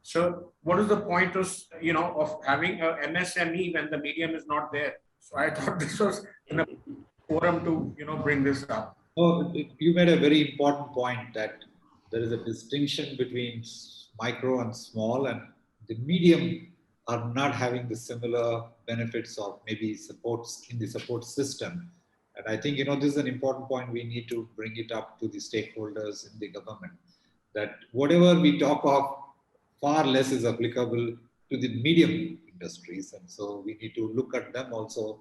So what is the point of having a MSME when the medium is not there? So I thought this was in a forum to bring this up. Oh, you made a very important point that there is a distinction between micro and small, and the medium are not having the similar benefits of maybe supports in the support system And I think, this is an important point. We need to bring it up to the stakeholders in the government, that whatever we talk of, far less is applicable to the medium industries. And so we need to look at them also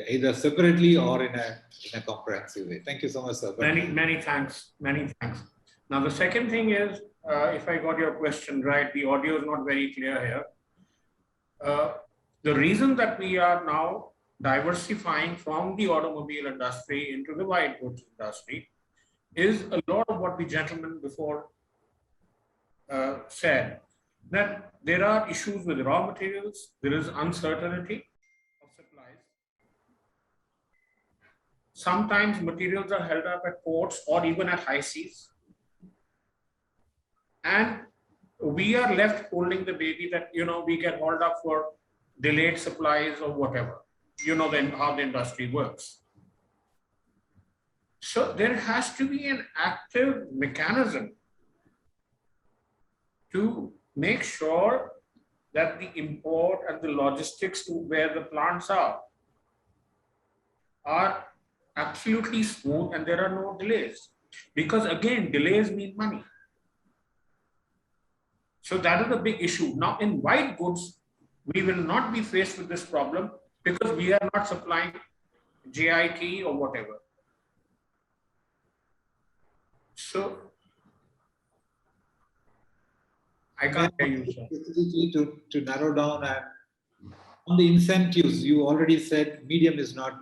either separately or in a comprehensive way. Thank you so much, sir. Many thanks. Many thanks. Now, the second thing is, if I got your question right, the audio is not very clear here. The reason that we are now diversifying from the automobile industry into the white goods industry is a lot of what the gentleman before said, that there are issues with raw materials, there is uncertainty of supplies. Sometimes materials are held up at ports or even at high seas. And we are left holding the baby that, we get hauled up for delayed supplies or whatever. Then how the industry works. So there has to be an active mechanism to make sure that the import and the logistics to where the plants are absolutely smooth and there are no delays. Because again, delays mean money. So that is a big issue. Now in white goods, we will not be faced with this problem because we are not supplying JIT or whatever. So I can't hear you, sir. Specifically to narrow down on the incentives, you already said medium is not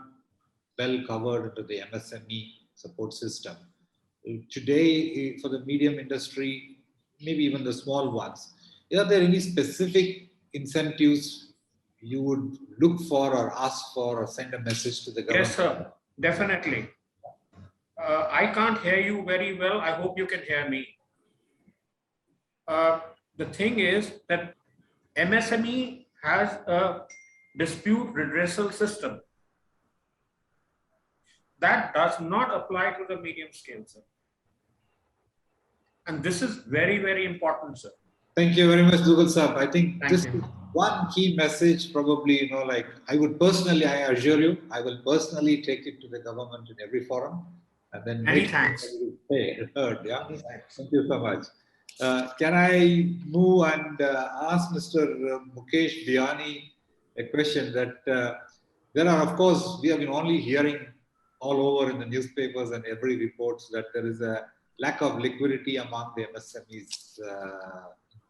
well covered into the MSME support system. Today, for the medium industry, maybe even the small ones, are there any specific incentives you would look for or ask for or send a message to the government? Yes, sir, definitely. I can't hear you very well. I hope you can hear me. The thing is that MSME has a dispute redressal system. That does not apply to the medium scale, sir. And this is very, very important, sir. Thank you very much, Dugal Saab. I think this is one key message, probably, I would personally, I assure you, I will personally take it to the government in every forum. And then many thanks. Heard, yeah? Thank you so much. Can I move and ask Mr. Mukesh Biani a question that there are, of course, we have been only hearing all over in the newspapers and every reports that there is a lack of liquidity among the MSMEs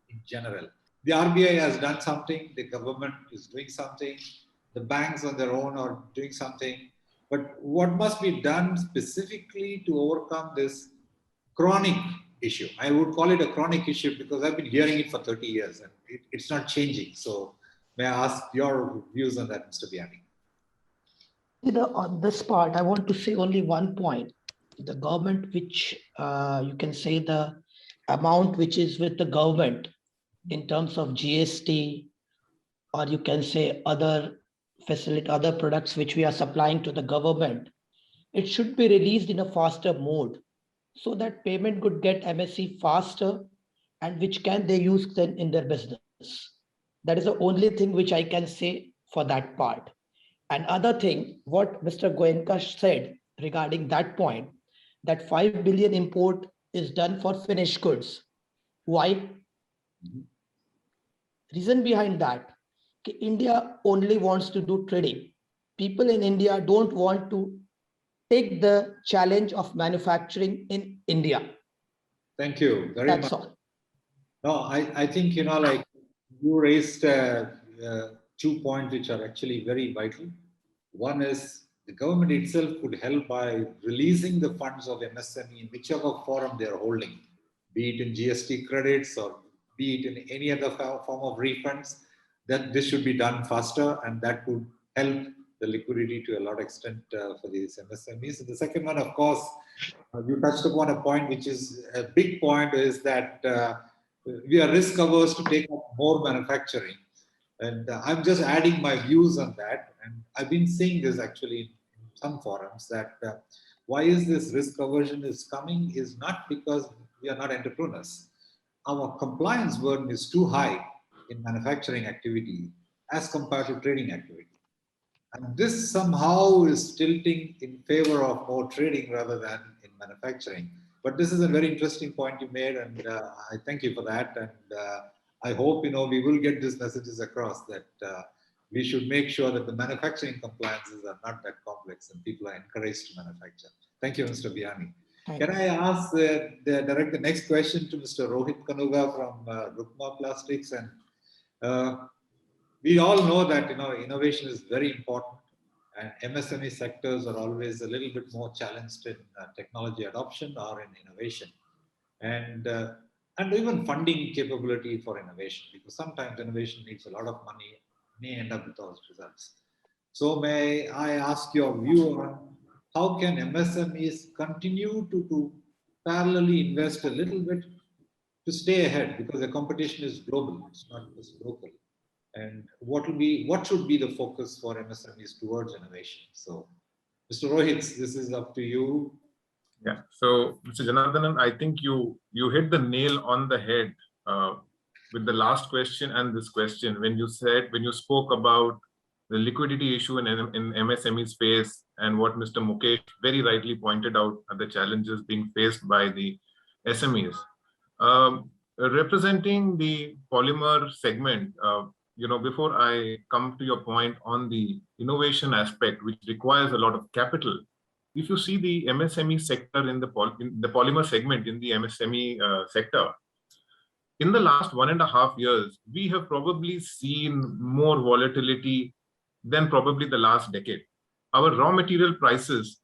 in general. The RBI has done something, the government is doing something, the banks on their own are doing something. But what must be done specifically to overcome this chronic issue? I would call it a chronic issue because I've been hearing it for 30 years and it's not changing. So may I ask your views on that, Mr. Biani? On this part, I want to say only one point. The government, which you can say the amount which is with the government in terms of GST, or you can say other products which we are supplying to the government, it should be released in a faster mode so that payment could get MSE faster and which can they use then in their business. That is the only thing which I can say for that part. And other thing, what Mr. Goenka said regarding that point, that 5 billion import is done for finished goods. Why? Reason behind that, India only wants to do trading. People in India don't want to take the challenge of manufacturing in India. Thank you very much. That's all. No, I think, you raised 2 points which are actually very vital. One is the government itself could help by releasing the funds of MSME in whichever forum they are holding, be it in GST credits or be it in any other form of refunds, that this should be done faster and that would help the liquidity to a lot of extent for these MSMEs. And the second one, of course, you touched upon a point which is a big point, is that we are risk averse to take up more manufacturing. And I'm just adding my views on that. And I've been seeing this actually in some forums, that why is this risk aversion is coming is not because we are not entrepreneurs. Our compliance burden is too high in manufacturing activity as compared to trading activity. And this somehow is tilting in favor of more trading rather than in manufacturing. But this is a very interesting point you made, and I thank you for that. And I hope we will get these messages across that we should make sure that the manufacturing compliances are not that complex and people are encouraged to manufacture. Thank you, Mr. Biyani. Can I ask direct the next question to Mr. Rohit Kanuga from Rukma Plastics? And we all know that innovation is very important, and MSME sectors are always a little bit more challenged in technology adoption or in innovation, and even funding capability for innovation, because sometimes innovation needs a lot of money, may end up with those results. So may I ask your view on how can MSMEs continue to parallelly invest a little bit to stay ahead, because the competition is global, it's not just local. And what should be the focus for MSMEs towards innovation? So, Mr. Rohit, this is up to you. Yeah. So, Mr. Janardhanan, I think you hit the nail on the head with the last question and this question when you spoke about the liquidity issue in MSME space, and what Mr. Mukesh very rightly pointed out are the challenges being faced by the SMEs. Representing the polymer segment, before I come to your point on the innovation aspect, which requires a lot of capital, if you see the MSME sector in the polymer segment in the MSME sector, in the last 1.5 years, we have probably seen more volatility than probably the last decade. Our raw material prices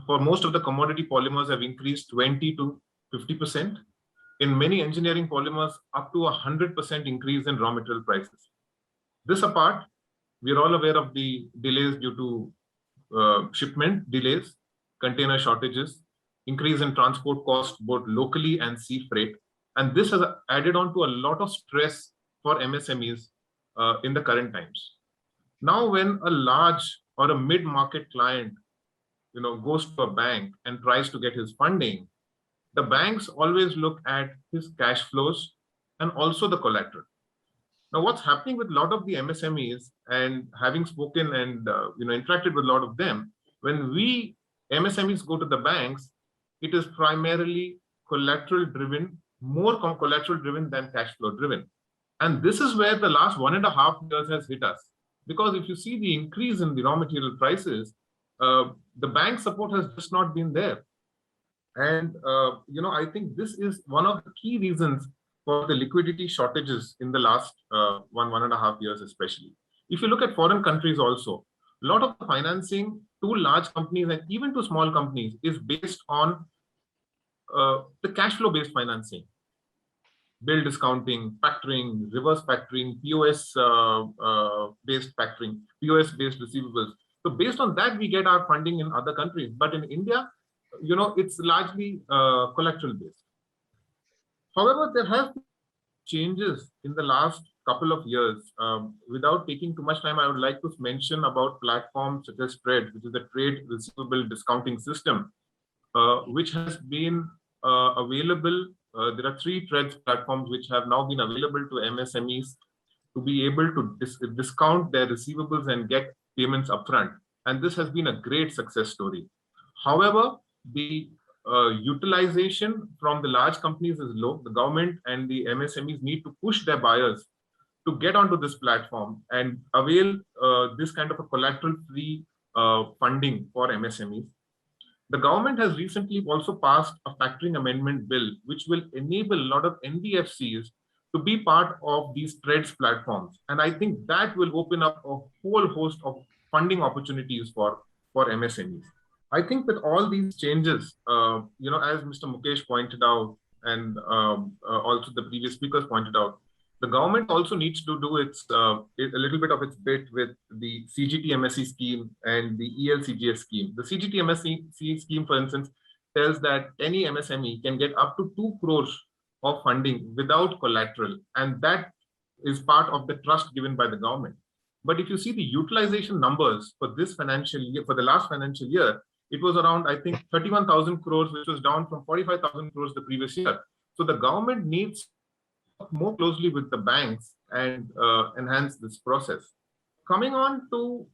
for most of the commodity polymers have increased 20 to 50%. In many engineering polymers, up to 100% increase in raw material prices. This apart, we are all aware of the delays due to shipment delays, container shortages, increase in transport costs, both locally and sea freight. And this has added on to a lot of stress for MSMEs in the current times. Now, when a large or a mid-market client, goes to a bank and tries to get his funding, the banks always look at his cash flows and also the collateral. Now, what's happening with a lot of the MSMEs, and having spoken and interacted with a lot of them, when we MSMEs go to the banks, it is primarily collateral driven, more collateral driven than cash flow driven. And this is where the last 1.5 years has hit us. Because if you see the increase in the raw material prices, the bank support has just not been there. And, I think this is one of the key reasons for the liquidity shortages in the last 1.5 years, especially. If you look at foreign countries also, a lot of the financing to large companies and even to small companies is based on the cash flow based financing, bill discounting, factoring, reverse factoring, POS based factoring, POS based receivables. So based on that, we get our funding in other countries. But in India, it's largely collateral based. However, there have been changes in the last couple of years. Without taking too much time, I would like to mention about platforms such as TRADE, which is the Trade Receivable Discounting System, which has been available. There are 3 TRADE platforms which have now been available to MSMEs to be able to discount their receivables and get payments upfront. And this has been a great success story. However, the utilization from the large companies is low. The government and the MSMEs need to push their buyers to get onto this platform and avail this kind of a collateral-free funding for MSMEs. The government has recently also passed a factoring amendment bill, which will enable a lot of NBFCs to be part of these TRADES platforms. And I think that will open up a whole host of funding opportunities for MSMEs. I think with all these changes, as Mr. Mukesh pointed out, and also the previous speakers pointed out, the government also needs to do a little bit of its bit with the CGT-MSE scheme and the ELCGS scheme. The CGT-MSE scheme, for instance, tells that any MSME can get up to 2 crores of funding without collateral, and that is part of the trust given by the government. But if you see the utilization numbers for this financial year, for the last financial year, it was around, I think, 31,000 crores, which was down from 45,000 crores the previous year. So the government needs to work more closely with the banks and enhance this process. Coming on to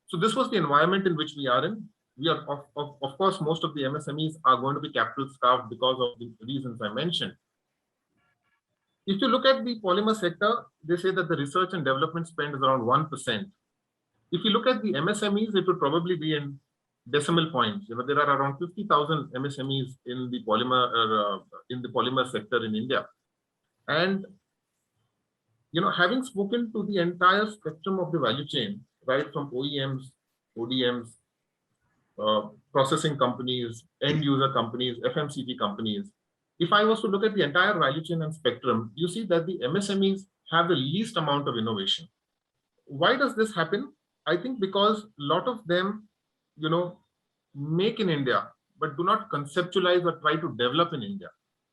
So this was the environment in which we are in. We are, of course, most of the MSMEs are going to be capital starved because of the reasons I mentioned. If you look at the polymer sector, they say that the research and development spend is around 1%. If you look at the MSMEs, it would probably be in decimal points. You know, there are around 50,000 MSMEs in the polymer sector in India. And you know, having spoken to the entire spectrum of the value chain, right from OEMs, ODMs, processing companies, end user companies, FMCG companies, if I was to look at the entire value chain and spectrum, you see that the MSMEs have the least amount of innovation. Why does this happen? I think because a lot of them, you know, make in India, but do not conceptualize or try to develop in India.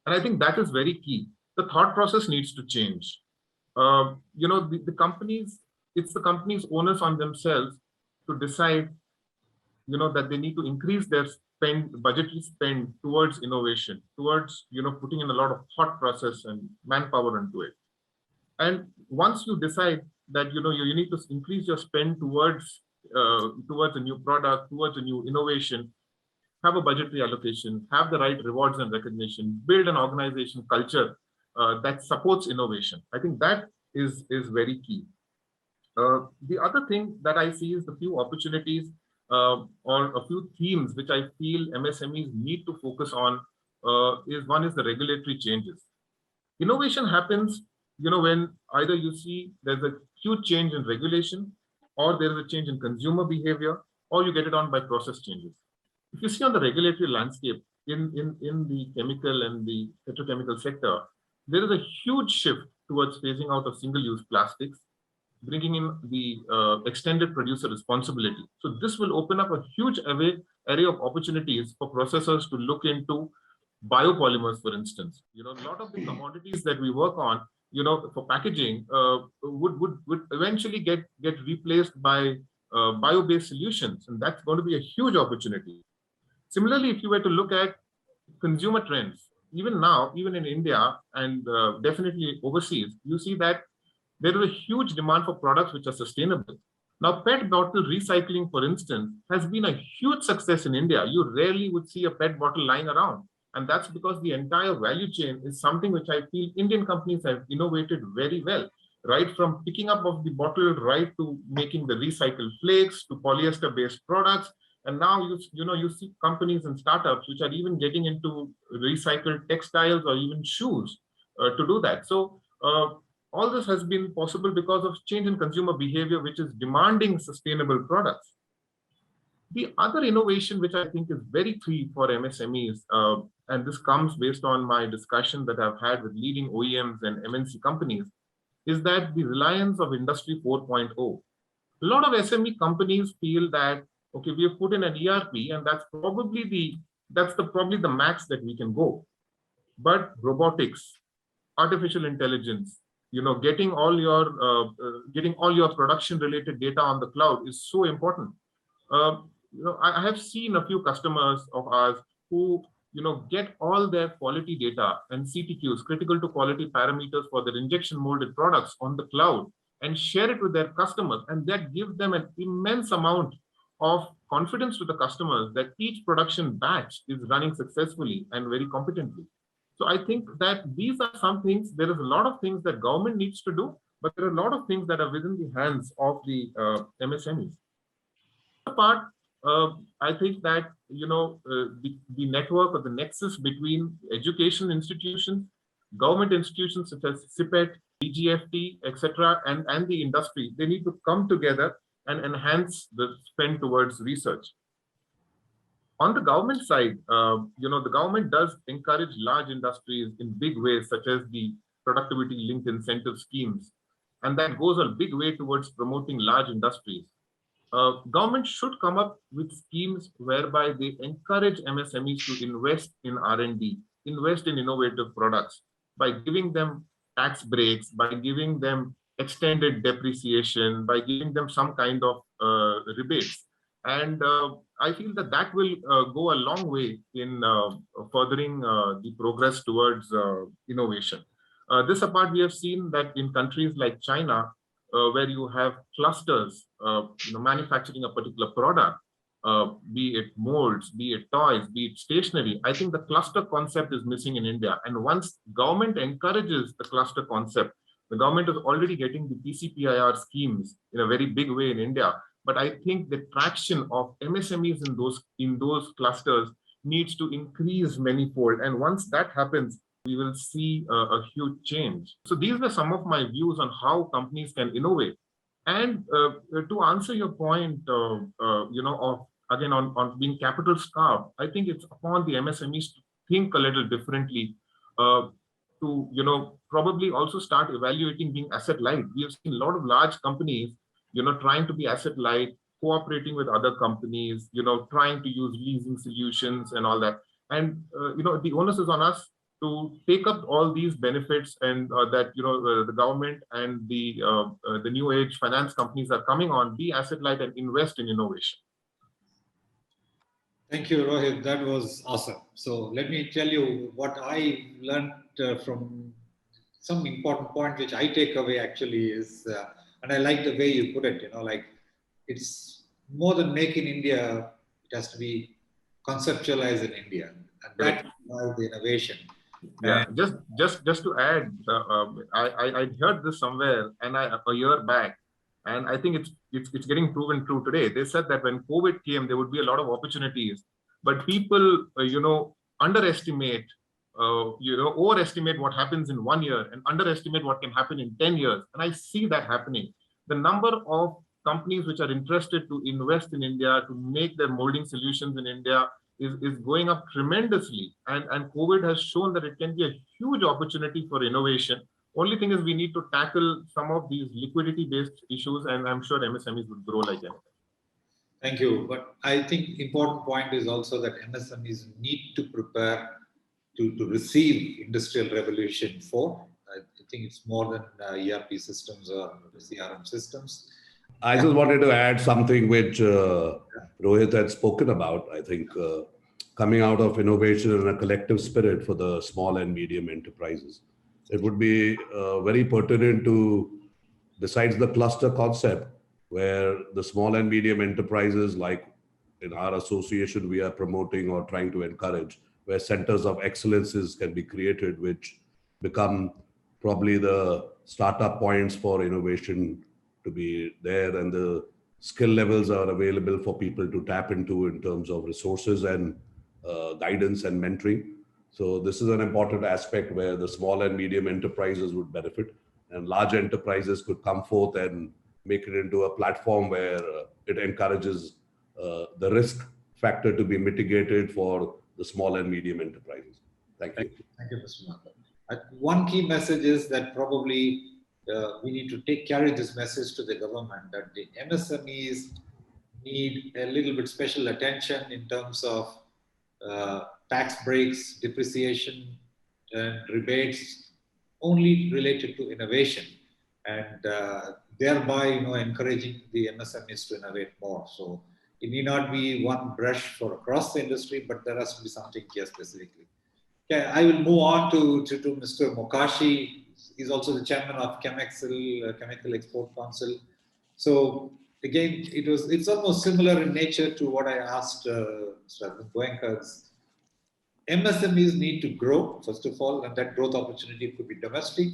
And I think that is very key. The thought process needs to change. You know, the companies, it's the companies' onus on themselves to decide, you know, that they need to increase their budgetary spend towards innovation, towards, you know, putting in a lot of thought process and manpower into it. And once you decide that, you know, you need to increase your spend towards a new product, towards a new innovation, have a budgetary allocation, have the right rewards and recognition, build an organization culture that supports innovation. I think that is very key. The other thing that I see is the few opportunities or a few themes which I feel MSMEs need to focus on. One is the regulatory changes. Innovation happens, you know, when either you see there's a huge change in regulation, or there is a change in consumer behavior, or you get it on by process changes. If you see on the regulatory landscape in the chemical and the petrochemical sector, there is a huge shift towards phasing out of single-use plastics, bringing in the extended producer responsibility. So this will open up a huge array of opportunities for processors to look into biopolymers, for instance. You know, a lot of the commodities that we work on, you know, for packaging would eventually get replaced by bio-based solutions, and that's going to be a huge opportunity. Similarly, if you were to look at consumer trends, even now, even in India and definitely overseas, you see that there is a huge demand for products which are sustainable. Now, PET bottle recycling, for instance, has been a huge success in India. You rarely would see a PET bottle lying around. And that's because the entire value chain is something which I feel Indian companies have innovated very well, right from picking up of the bottle, right to making the recycled flakes, to polyester-based products. And now you see companies and startups which are even getting into recycled textiles or even shoes to do that. So all this has been possible because of change in consumer behavior, which is demanding sustainable products. The other innovation, which I think is very key for MSMEs, and this comes based on my discussion that I've had with leading OEMs and MNC companies, is that the reliance of Industry 4.0. A lot of SME companies feel that, okay, we have put in an ERP, and that's probably the max that we can go. But robotics, artificial intelligence, you know, getting all your production-related data on the cloud is so important. You know, I have seen a few customers of ours who, you know, get all their quality data and CTQs, critical to quality parameters for their injection molded products on the cloud and share it with their customers. And that gives them an immense amount of confidence to the customers that each production batch is running successfully and very competently. So I think that these are some things, there is a lot of things that government needs to do, but there are a lot of things that are within the hands of the MSMEs. Part, I think that, you know, the network or the nexus between education institutions, government institutions such as CPET, DGFT, etc., and the industry, they need to come together and enhance the spend towards research. On the government side, you know, the government does encourage large industries in big ways, such as the productivity-linked incentive schemes, and that goes a big way towards promoting large industries. Government should come up with schemes whereby they encourage MSMEs to invest in R&D, invest in innovative products by giving them tax breaks, by giving them extended depreciation, by giving them some kind of rebates. And I feel that that will go a long way in furthering the progress towards innovation. This apart, we have seen that in countries like China, where you have clusters, manufacturing a particular product, be it molds, be it toys, be it stationery. I think the cluster concept is missing in India. And once government encourages the cluster concept, the government is already getting the PCPIR schemes in a very big way in India. But I think the traction of MSMEs in those clusters needs to increase manyfold. And once that happens, we will see a huge change. So these were some of my views on how companies can innovate. And to answer your point, again on being capital starved, I think it's upon the MSMEs to think a little differently, to probably also start evaluating being asset light. We have seen a lot of large companies, trying to be asset light, cooperating with other companies, trying to use leasing solutions and all that. And the onus is on us to take up all these benefits, and that the government and the new age finance companies are coming on, be asset light and invest in innovation. Thank you, Rohit. That was awesome. So let me tell you what I learned from some important point which I take away actually is, and I like the way you put it, like it's more than make in India, it has to be conceptualized in India, and that's why the innovation. Yeah, just to add, I heard this somewhere and a year back, and I think it's getting proven true today. They said that when COVID came, there would be a lot of opportunities, but people underestimate, overestimate what happens in 1 year and underestimate what can happen in 10 years. And I see that happening. The number of companies which are interested to invest in India, to make their molding solutions in India, is going up tremendously. And COVID has shown that it can be a huge opportunity for innovation. Only thing is we need to tackle some of these liquidity-based issues, and I'm sure MSMEs would grow like anything. Thank you. But I think important point is also that MSMEs need to prepare to receive Industrial Revolution 4. I think it's more than ERP systems or CRM systems. I just wanted to add something which Rohit had spoken about. I think coming out of innovation and a collective spirit for the small and medium enterprises, it would be very pertinent to, besides the cluster concept, where the small and medium enterprises, like in our association, we are promoting or trying to encourage, where centers of excellences can be created, which become probably the startup points for innovation to be there, and the skill levels are available for people to tap into in terms of resources and guidance and mentoring. So this is an important aspect where the small and medium enterprises would benefit, and large enterprises could come forth and make it into a platform where it encourages the risk factor to be mitigated for the small and medium enterprises. Thank you. Thank you, Mr. Martha. One key message is that probably we need to carry this message to the government, that the MSMEs need a little bit special attention in terms of tax breaks, depreciation, and rebates only related to innovation, and thereby encouraging the MSMEs to innovate more. So it need not be one brush for across the industry, but there has to be something here specifically. Okay, I will move on to Mr. Mokashi. He's also the chairman of ChemExcel, Chemical Export Council. So again, it's almost similar in nature to what I asked Mr. Goenka's. MSMEs need to grow, first of all, and that growth opportunity could be domestic,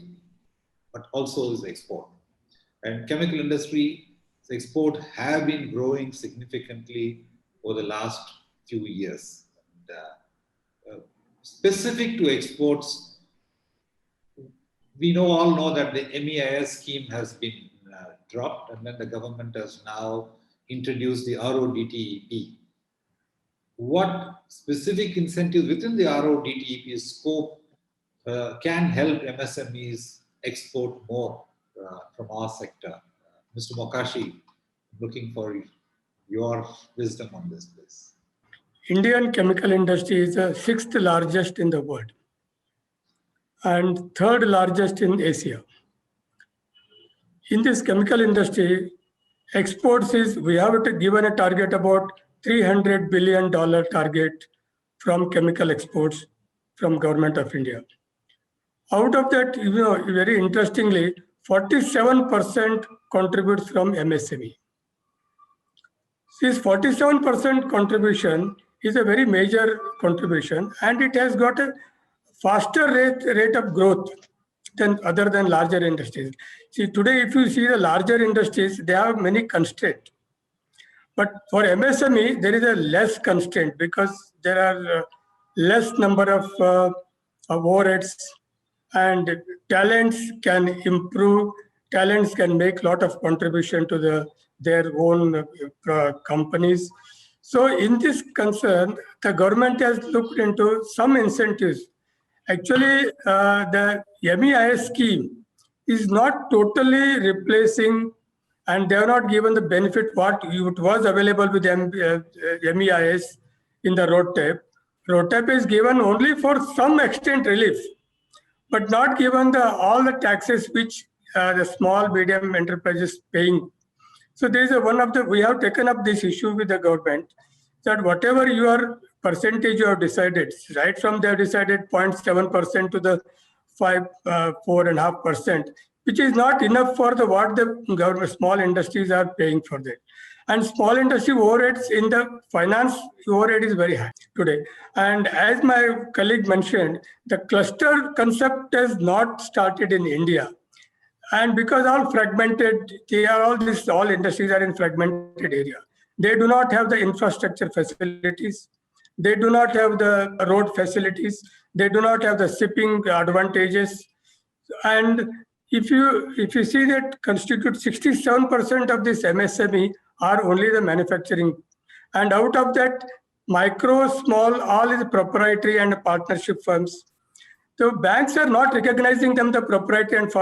but also is export. And chemical industry export have been growing significantly over the last few years. And, specific to exports, we all know that the MEIS scheme has been dropped, and then the government has now introduced the RODTEP. What specific incentives within the RODTEP scope can help MSMEs export more from our sector? Mr. Mokashi, looking for your wisdom on this, please. Indian chemical industry is the 6th largest in the world and 3rd largest in Asia. In this chemical industry, exports we have given a target about $300 billion target from chemical exports from Government of India. Out of that, very interestingly, 47% contributes from MSME. This 47% contribution is a very major contribution, and it has got a faster rate of growth than other than larger industries. See, today, if you see the larger industries, they have many constraints. But for MSME, there is a less constraint because there are less number of overheads, and talents can improve. Talents can make a lot of contribution to their own companies. So in this concern, the government has looked into some incentives. Actually, the MEIS scheme is not totally replacing, and they are not given the benefit what it was available with MEIS in the road tape. Road tape is given only for some extent relief, but not given all the taxes which the small medium enterprises paying. So there is we have taken up this issue with the government that whatever your percentage you have decided, right from they have decided 0.7% to the 4.5%, which is not enough for what the government small industries are paying for that. And small industry overheads in the finance overhead is very high today. And as my colleague mentioned, the cluster concept has not started in India. And because all fragmented, all industries are in fragmented area. They do not have the infrastructure facilities. They do not have the road facilities. They do not have the shipping advantages. And if you see that constitute 67% of this MSME are only the manufacturing. And out of that, micro, small, all is proprietary and partnership firms. So banks are not recognizing them the proprietary and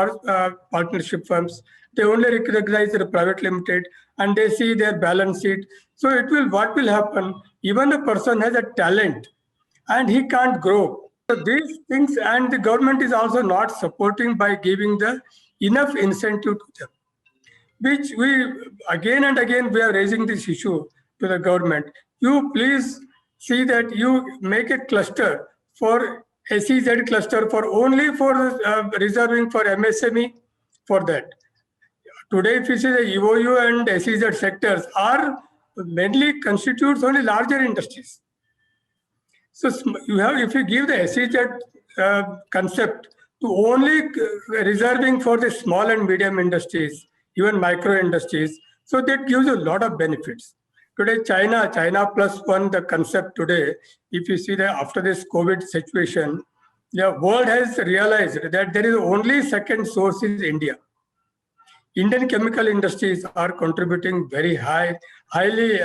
partnership firms. They only recognize the private limited, and they see their balance sheet. So what will happen? Even a person has a talent and he can't grow. So these things, and the government is also not supporting by giving the enough incentive to them, which we again and again we are raising this issue to the government. You please see that you make a cluster for SEZ cluster for reserving for MSME for that. Today, if you see the EOU and SEZ sectors are mainly constitutes only larger industries. So if you give the SEZ concept to only reserving for the small and medium industries, even micro industries, so that gives a lot of benefits. Today, China +1, the concept today, if you see that after this COVID situation, the world has realized that there is only second source is India. Indian chemical industries are contributing very highly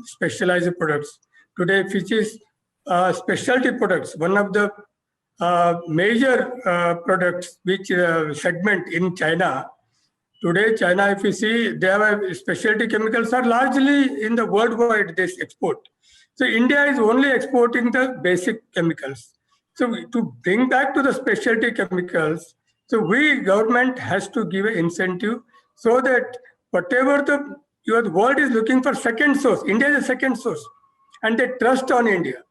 specialized products. Today, which is specialty products, one of the major products which segment in China. Today, China, if you see, they have specialty chemicals are largely in the worldwide this export. So India is only exporting the basic chemicals. So to bring back to the specialty chemicals, so government has to give an incentive so that whatever the world is looking for second source, India is a second source, and they trust on India.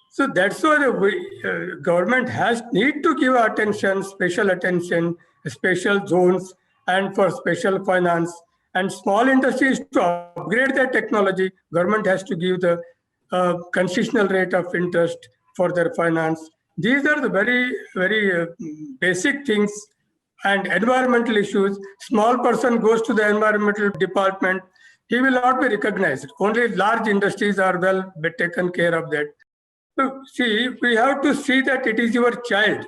So that's why the government need to give attention, special zones, and for special finance, and small industries to upgrade their technology. Government has to give the concessional rate of interest for their finance. These are the very basic things. And environmental issues. Small person goes to the environmental department, he will not be recognized. Only large industries are taken care of that. So see, we have to see that it is your child.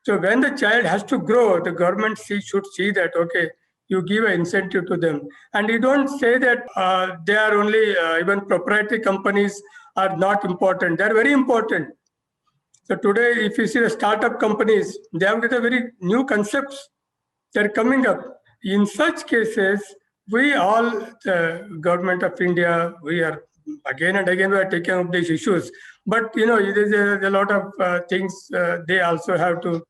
So when the child has to grow, the government should see that, okay, you give an incentive to them. And you don't say that they are only, even proprietary companies are not important. They're very important. So today, if you see the startup companies, they have got a very new concepts. They're coming up. In such cases, we all, the government of India, we are again and again, we are taking up these issues. But, there's a lot of things they also have to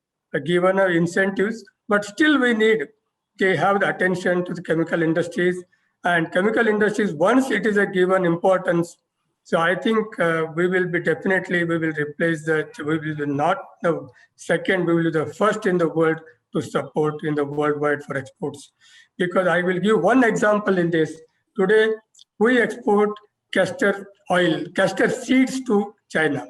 give incentives. But still they have the attention to the chemical industries. And chemical industries, once it is a given importance, so I think we will replace that. We will not the second, we will be the first in the world to support in the worldwide for exports. Because I will give one example in this. Today, we export castor oil, castor seeds to China.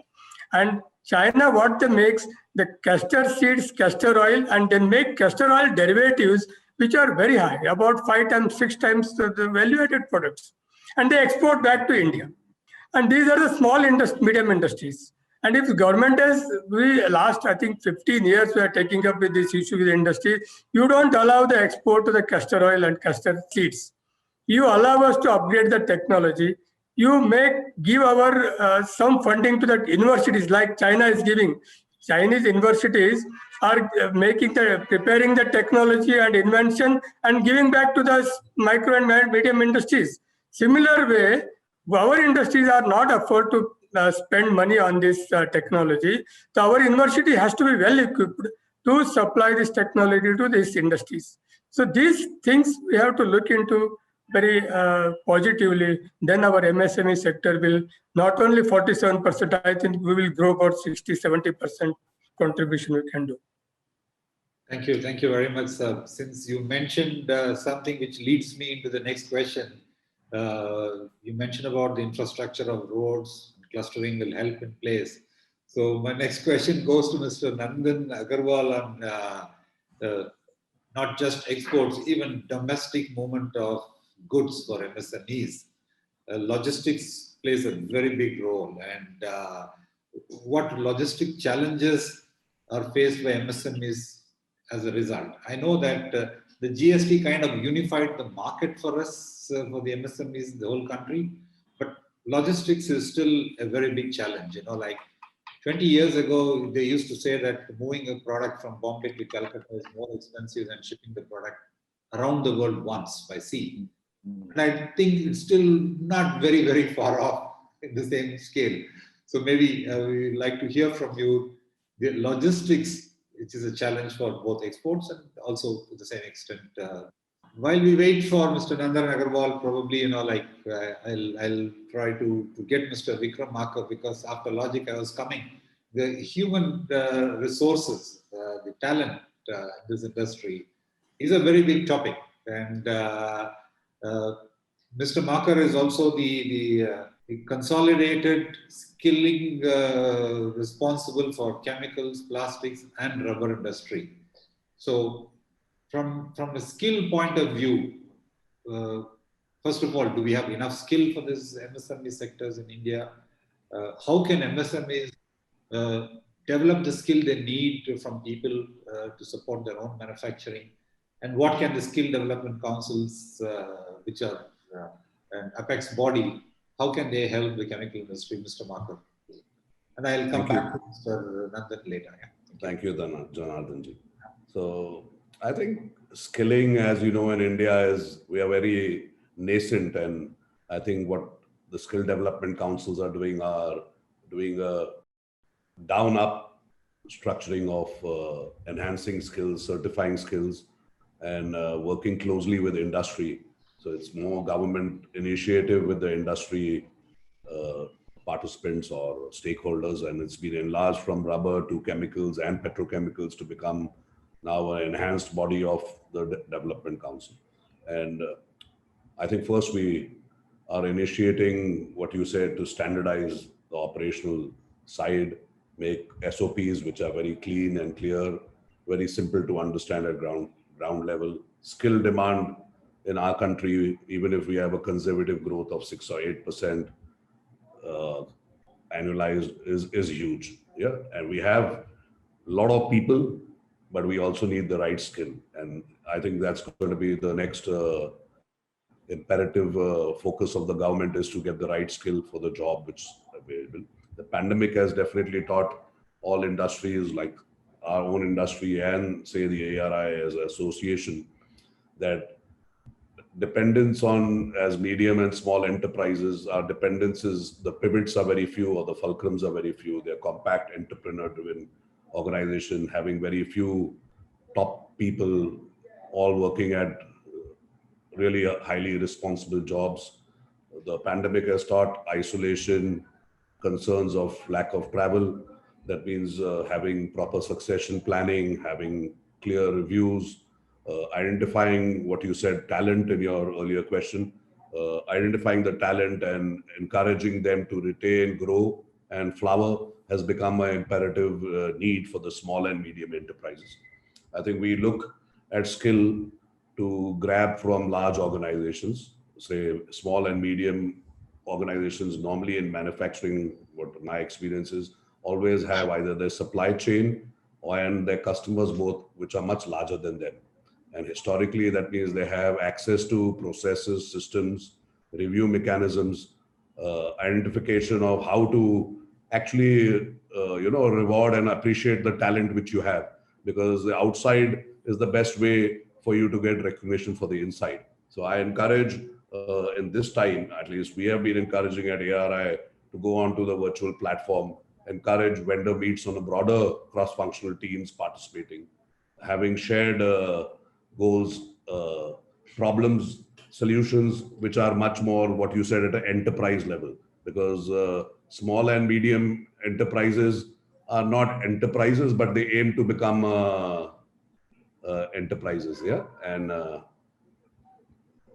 And China, what they makes, the castor seeds, castor oil, and then make castor oil derivatives, which are very high, about 5 times, 6 times the value-added products. And they export back to India. And these are the small medium industries. And if government has, we last, I think 15 years, we are taking up with this issue with the industry, you don't allow the export to the castor oil and castor seeds. You allow us to upgrade the technology. You give our some funding to the universities like China is giving. Chinese universities are preparing the technology and invention and giving back to the micro and medium industries. Similar way, our industries are not afford to spend money on this technology. So our university has to be well equipped to supply this technology to these industries. So these things we have to look into very positively. Then our MSME sector will not only 47%, I think we will grow about 60-70% contribution we can do. Thank you very much, sir. Since you mentioned something which leads me into the next question, you mentioned about the infrastructure of roads, clustering will help in place. So my next question goes to Mr. Nandan Agarwal on not just exports, even domestic movement of goods for MSMEs. Logistics plays a very big role, and what logistic challenges are faced by MSMEs as a result? I know that the GST kind of unified the market for us, for the MSMEs in the whole country, but logistics is still a very big challenge. You know, like 20 years ago, they used to say that moving a product from Bombay to Calcutta is more expensive than shipping the product around the world once by sea. And I think it's still not very, very far off in the same scale. So maybe we'd like to hear from you the logistics, which is a challenge for both exports and also to the same extent. While we wait for Mr. Nandan Agarwal, probably, you know, like I'll try to get Mr. Vikram Makar, because after logic I was coming. The human resources, the talent in this industry is a very big topic. And Mr. Makar is also the consolidated skilling responsible for chemicals, plastics, and rubber industry. So from a skill point of view, first of all, do we have enough skill for this MSME sectors in India? How can MSMEs develop the skill they need from people to support their own manufacturing? And what can the skill development councils, which are an apex body, how can they help the chemical industry, Mr. Makar? And I'll come back to Mr. Nandan later. Thank you, Janardhanji. So I think skilling, as you know, in India we are very nascent, and I think what the skill development councils are doing a down-up structuring of enhancing skills, certifying skills, and working closely with industry. So it's more government initiative with the industry participants or stakeholders, and it's been enlarged from rubber to chemicals and petrochemicals to become now an enhanced body of the Development Council. And I think first we are initiating what you said to standardize the operational side, make SOPs which are very clean and clear, very simple to understand at ground level. Skill demand in our country, even if we have a conservative growth of 6 or 8% annualized, is huge. Yeah, and we have a lot of people, but we also need the right skill, and I think that's going to be the next imperative focus of the government, is to get the right skill for the job which is available. The pandemic has definitely taught all industries, like our own industry and say the ARI as an association, that dependence on, as medium and small enterprises, our dependencies, the pivots are very few or the fulcrums are very few. They're compact, entrepreneur-driven organization, having very few top people, all working at really highly responsible jobs. The pandemic has taught isolation, concerns of lack of travel. That means having proper succession planning, having clear reviews, identifying what you said, talent in your earlier question, identifying the talent and encouraging them to retain, grow, and flower has become an imperative need for the small and medium enterprises. I think we look at skill to grab from large organizations, say small and medium organizations normally in manufacturing, what my experience is, always have either their supply chain and their customers both, which are much larger than them. And historically, that means they have access to processes, systems, review mechanisms, identification of how to actually, reward and appreciate the talent which you have, because the outside is the best way for you to get recognition for the inside. So I encourage, in this time, at least we have been encouraging at ARI to go onto the virtual platform, encourage vendor meets on a broader cross-functional teams participating, having shared goals, problems, solutions, which are much more what you said at an enterprise level, because small and medium enterprises are not enterprises, but they aim to become enterprises. Yeah. And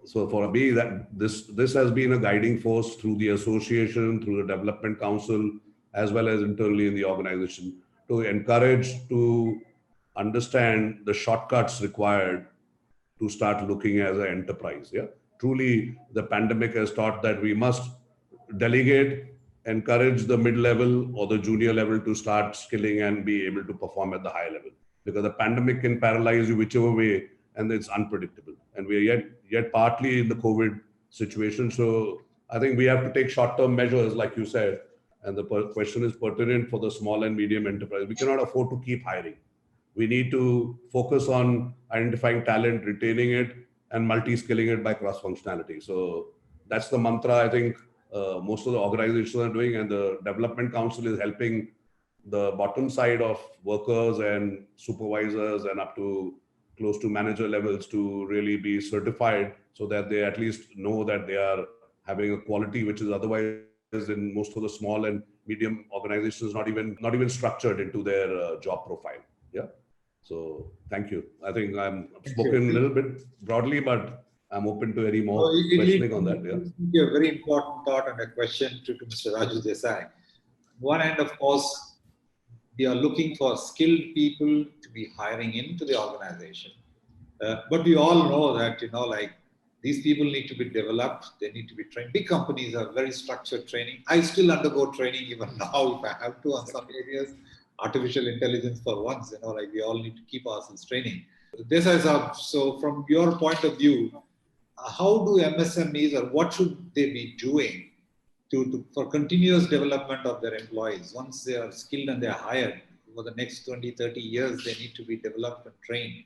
so for me, that this has been a guiding force through the association, through the development council, as well as internally in the organization, to encourage, to understand the shortcuts required to start looking as an enterprise. Yeah, truly, the pandemic has taught that we must delegate, encourage the mid-level or the junior level to start skilling and be able to perform at the high level, because the pandemic can paralyze you whichever way, and it's unpredictable. And we are yet partly in the COVID situation. So I think we have to take short-term measures, like you said, and the question is pertinent for the small and medium enterprise. We cannot afford to keep hiring. We need to focus on identifying talent, retaining it, and multi-skilling it by cross-functionality. So that's the mantra I think most of the organizations are doing, and the development council is helping the bottom side of workers and supervisors and up to close to manager levels to really be certified, so that they at least know that they are having a quality which is otherwise in most of the small and medium organizations not even structured into their job profile. Yeah. So thank you. I think I've spoken a little bit broadly, but I'm open to any more questioning on that. Yeah. A very important thought and a question to Mr. Raju Desai. On one hand, of course, we are looking for skilled people to be hiring into the organization. But we all know that, these people need to be developed. They need to be trained. Big companies have very structured training. I still undergo training even now if I have to on some areas. Artificial intelligence for once, we all need to keep ourselves training. So from your point of view, how do MSMEs, or what should they be doing for continuous development of their employees? Once they are skilled and they are hired, for the next 20, 30 years, they need to be developed and trained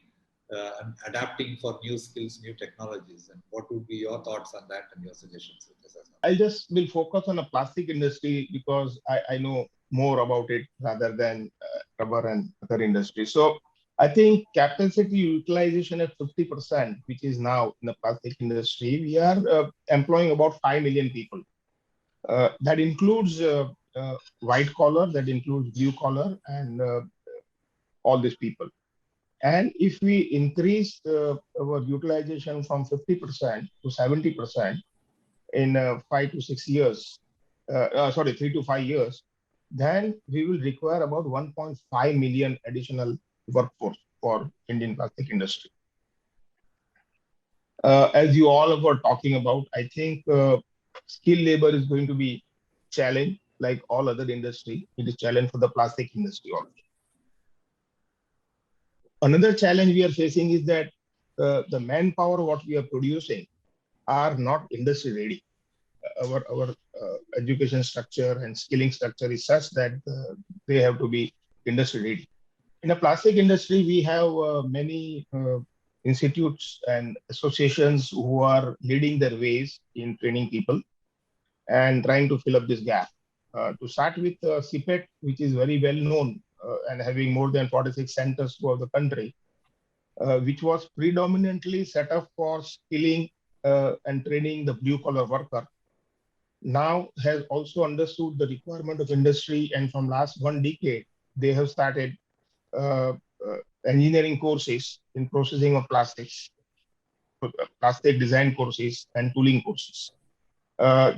and adapting for new skills, new technologies. And what would be your thoughts on that and your suggestions? I just will focus on the plastic industry because I know more about it rather than rubber and other industries. So I think capacity utilization at 50%, which is now in the plastic industry, we are employing about 5 million people. That includes white collar, that includes blue collar, and all these people. And if we increase our utilization from 50% to 70% in 3 to 5 years, then we will require about 1.5 million additional workforce for Indian plastic industry. As you all were talking about, I think skilled labor is going to be challenged like all other industry. It is challenge for the plastic industry also. Another challenge we are facing is that the manpower what we are producing are not industry ready. Our education structure and skilling structure is such that they have to be industry ready. In the plastic industry, we have many institutes and associations who are leading their ways in training people and trying to fill up this gap. To start with CPET, which is very well known and having more than 46 centers throughout the country, which was predominantly set up for skilling and training the blue collar worker, now has also understood the requirement of industry, and from last 1 decade, they have started engineering courses in processing of plastics, plastic design courses, and tooling courses.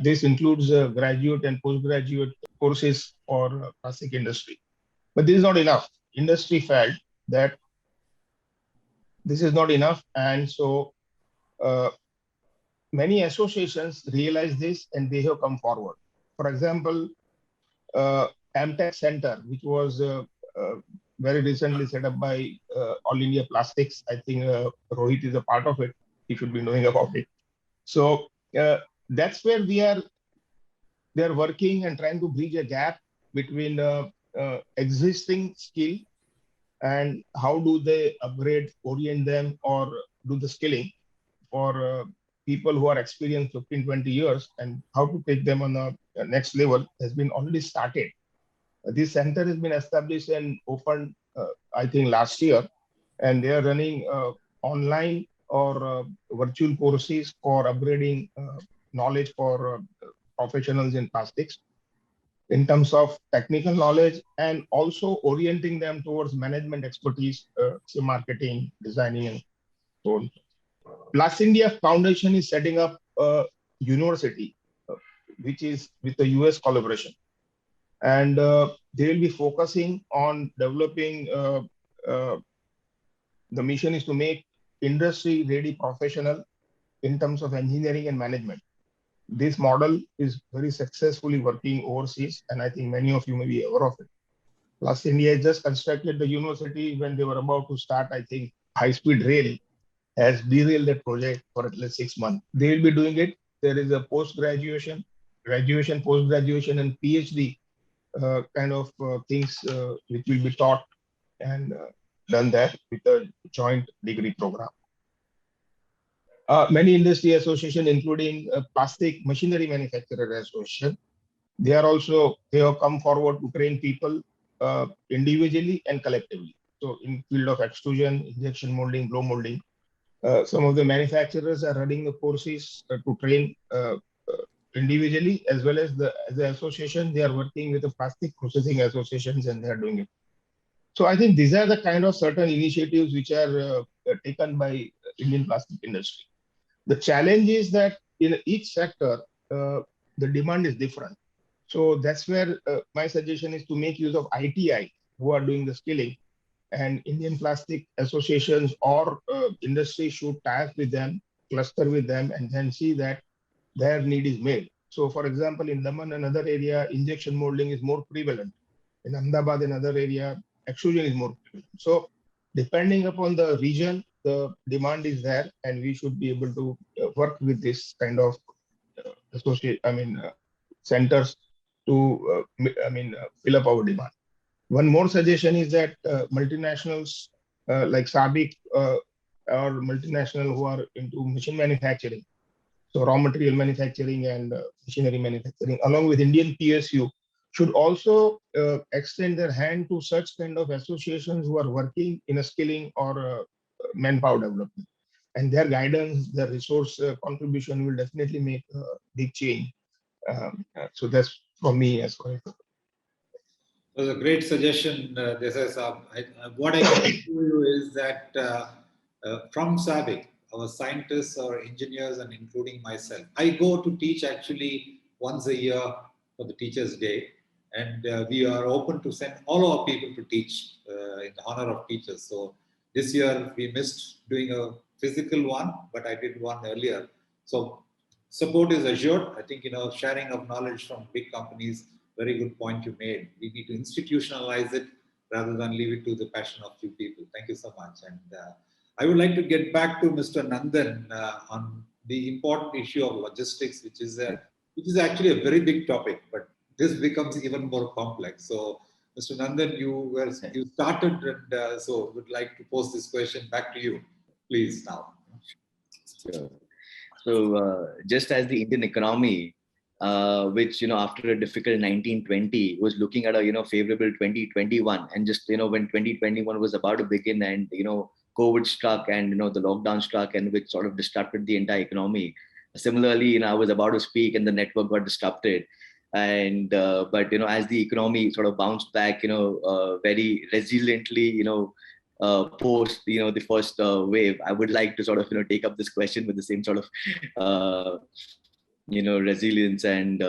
This includes graduate and postgraduate courses for plastic industry. But this is not enough. Industry felt that this is not enough, and so many associations realize this and they have come forward. For example, AmTech Center, which was very recently set up by All India Plastics. I think Rohit is a part of it. He should be knowing about it. So that's where they are working and trying to bridge a gap between existing skill and how do they upgrade, orient them, or do the skilling for people who are experienced 15, 20 years, and how to take them on a next level has been already started. This center has been established and opened, I think, last year, and they are running online or virtual courses for upgrading knowledge for professionals in plastics in terms of technical knowledge and also orienting them towards management expertise, marketing, designing, and so on. Plus India Foundation is setting up a university, which is with the US collaboration. And they will be focusing on developing, the mission is to make industry-ready professional in terms of engineering and management. This model is very successfully working overseas, and I think many of you may be aware of it. Plus India just constructed the university when they were about to start, I think, high-speed rail has derailed that project for at least 6 months. They will be doing it. There is a post-graduation, graduation, post-graduation, and PhD kind of things which will be taught and done there with a joint degree program. Many industry associations, including Plastic Machinery Manufacturer Association, they have come forward to train people individually and collectively. So in field of extrusion, injection molding, blow molding, some of the manufacturers are running the courses to train individually, as well as the association. They are working with the plastic processing associations and they are doing it. So I think these are the kind of certain initiatives which are taken by Indian plastic industry. The challenge is that in each sector, the demand is different. So that's where my suggestion is to make use of ITI, who are doing the skilling, and Indian plastic associations or industry should tie up with them, cluster with them, and then see that their need is made. So for example, in Daman, another area, injection molding is more prevalent. In Ahmedabad, another area, extrusion is more prevalent. So depending upon the region, the demand is there, and we should be able to work with this kind of centers to fill up our demand. One more suggestion is that multinationals like SABIC or multinational who are into machine manufacturing, so raw material manufacturing and machinery manufacturing, along with Indian PSU, should also extend their hand to such kind of associations who are working in a skilling or manpower development. And their guidance, their resource contribution will definitely make a big change. So that's from me as well. It was a great suggestion, Desai Saab. What I can tell you is that from SABIC, our scientists, our engineers, and including myself, I go to teach actually once a year for the Teachers' Day, and we are open to send all our people to teach in honor of teachers. So this year we missed doing a physical one, but I did one earlier. So support is assured. I think, sharing of knowledge from big companies, very good point you made. We need to institutionalize it rather than leave it to the passion of few people. Thank you so much. And I would like to get back to Mr. Nandan on the important issue of logistics, which is actually a very big topic, but this becomes even more complex. So, Mr. Nandan, you started, and so would like to pose this question back to you, please now. Sure. So, just as the Indian economy, which after a difficult 1920 was looking at a favorable 2021, and just when 2021 was about to begin and COVID struck and the lockdown struck, and which sort of disrupted the entire economy. Similarly, I was about to speak and the network got disrupted, and but as the economy sort of bounced back, very resiliently, post the first wave. I would like to sort of take up this question with the same sort of resilience. And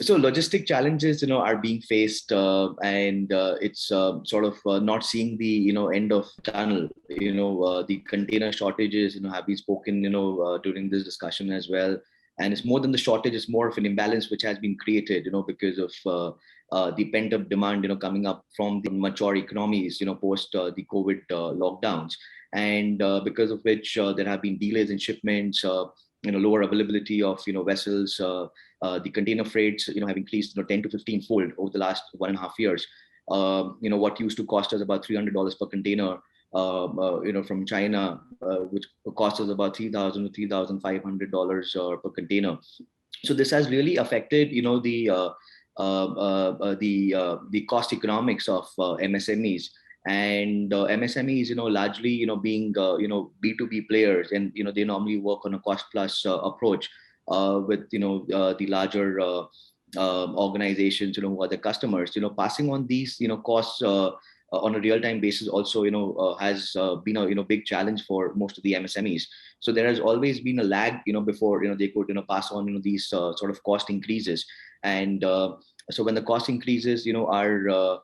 so logistic challenges are being faced, and it's sort of not seeing the end of tunnel. The container shortages have been spoken during this discussion as well. And it's more than the shortage, it's more of an imbalance which has been created because of the pent-up demand coming up from the mature economies post the COVID lockdowns, and because of which there have been delays in shipments, lower availability of vessels. The container freights have increased 10 to 15 fold over the last 1.5 years. What used to cost us about $300 per container from China, which costs us about $3,000 to $3,500 per container. So this has really affected the cost economics of MSMEs. And MSMEs largely being B2B players, and they normally work on a cost plus approach with the larger organizations who are the customers. Passing on these costs on a real-time basis also has been a big challenge for most of the MSMEs. So there has always been a lag before they could pass on these sort of cost increases. And so when the cost increases are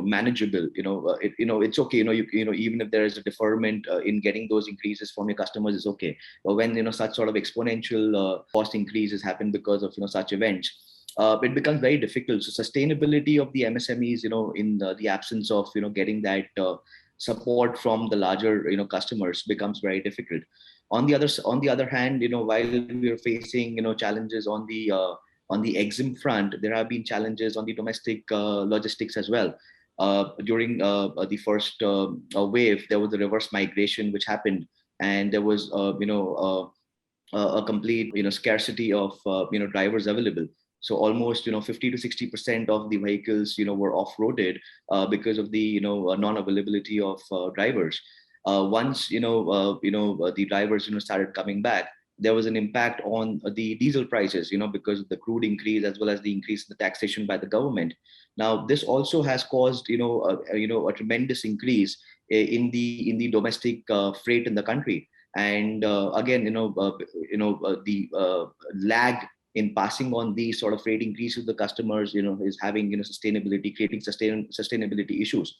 manageable, it's okay, even if there is a deferment in getting those increases from your customers is okay. But when such sort of exponential cost increases happen because of such events, it becomes very difficult. So sustainability of the MSMEs in the absence of getting that support from the larger customers becomes very difficult. On the other hand, while we are facing challenges on the EXIM front, there have been challenges on the domestic logistics as well. During the first wave, there was a reverse migration which happened, and there was a complete scarcity of drivers available. So almost 50 to 60% of the vehicles were off-roaded because of the non-availability of drivers. Once the drivers started coming back, there was an impact on the diesel prices, because of the crude increase as well as the increase in the taxation by the government. Now, this also has caused, a tremendous increase in the domestic freight in the country. And again, the lag in passing on these sort of freight increases to the customers, is having, creating sustainability issues.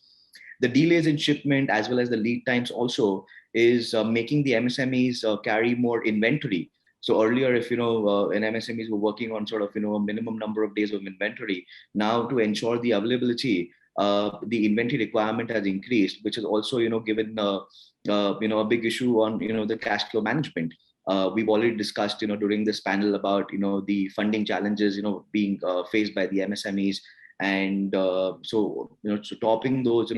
The delays in shipment as well as the lead times also is making the MSMEs carry more inventory. So earlier, if an MSMEs were working on sort of a minimum number of days of inventory, now to ensure the availability, the inventory requirement has increased, which has also given a big issue on the cash flow management. We've already discussed during this panel about the funding challenges being faced by the MSMEs. And so topping those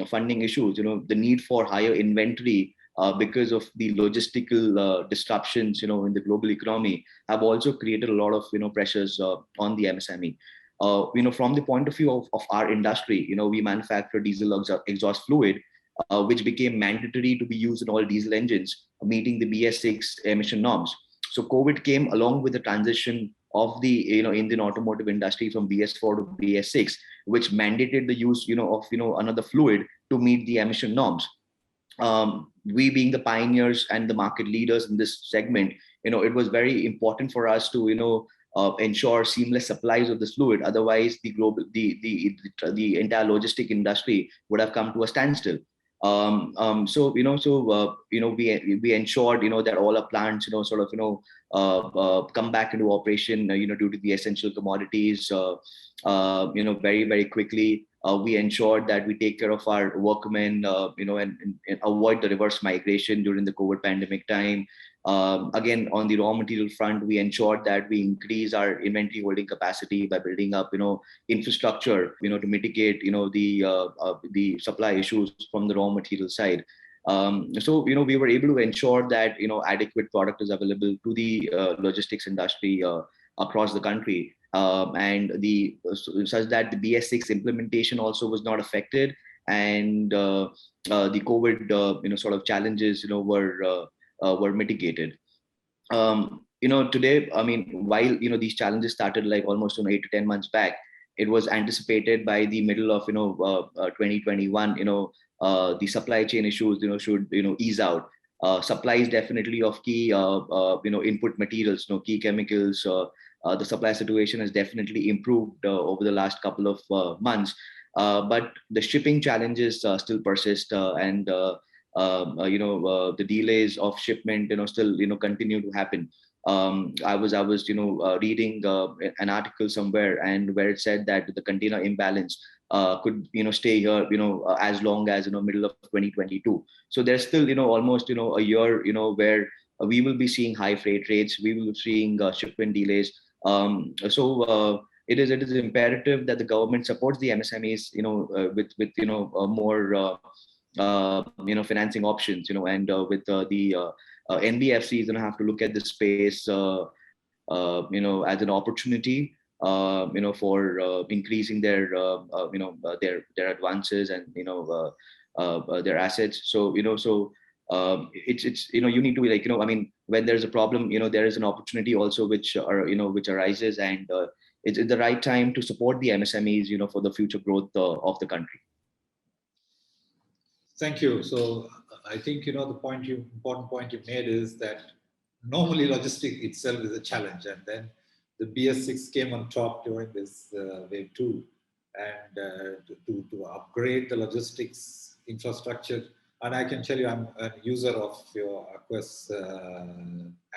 funding issues, the need for higher inventory because of the logistical disruptions in the global economy have also created a lot of pressures on the MSME. From the point of view of our industry, we manufacture diesel exhaust fluid, which became mandatory to be used in all diesel engines, meeting the BS6 emission norms. So COVID came along with the transition of the Indian automotive industry from BS4 to BS6, which mandated the use of another fluid to meet the emission norms. We being the pioneers and the market leaders in this segment, it was very important for us to ensure seamless supplies of this fluid. Otherwise, the entire logistic industry would have come to a standstill. So we ensured that all our plants come back into operation due to the essential commodities very, very quickly. We ensured that we take care of our workmen and avoid the reverse migration during the COVID pandemic time. Again, on the raw material front, we ensured that we increase our inventory holding capacity by building up infrastructure to mitigate the supply issues from the raw material side. So we were able to ensure that adequate product is available to the logistics industry across the country, and such that the BS6 implementation also was not affected, and the COVID sort of challenges were mitigated. Today, I mean, while these challenges started like almost 8 to 10 months back, it was anticipated by the middle of 2021. The supply chain issues should ease out. Supplies definitely of key input materials, key chemicals. The supply situation has definitely improved over the last couple of months, but the shipping challenges still persist, and the delays of shipment still continue to happen. I was reading an article somewhere, and where it said that the container imbalance could stay here as long as middle of 2022. So there's still almost a year where we will be seeing high freight rates, we will be seeing shipment delays. It is imperative that the government supports the MSMEs with more financing options, and with the NBFCs have to look at this space as an opportunity for increasing their their advances and their assets. So it's you need to be like I mean, when there's a problem, there is an opportunity also which arises, and it's the right time to support the MSMEs for the future growth of the country. Thank you. So I think the important point you made is that normally logistics itself is a challenge, and then the BS6 came on top during this wave 2, and to upgrade the logistics infrastructure. And I can tell you, I'm a user of your Aquas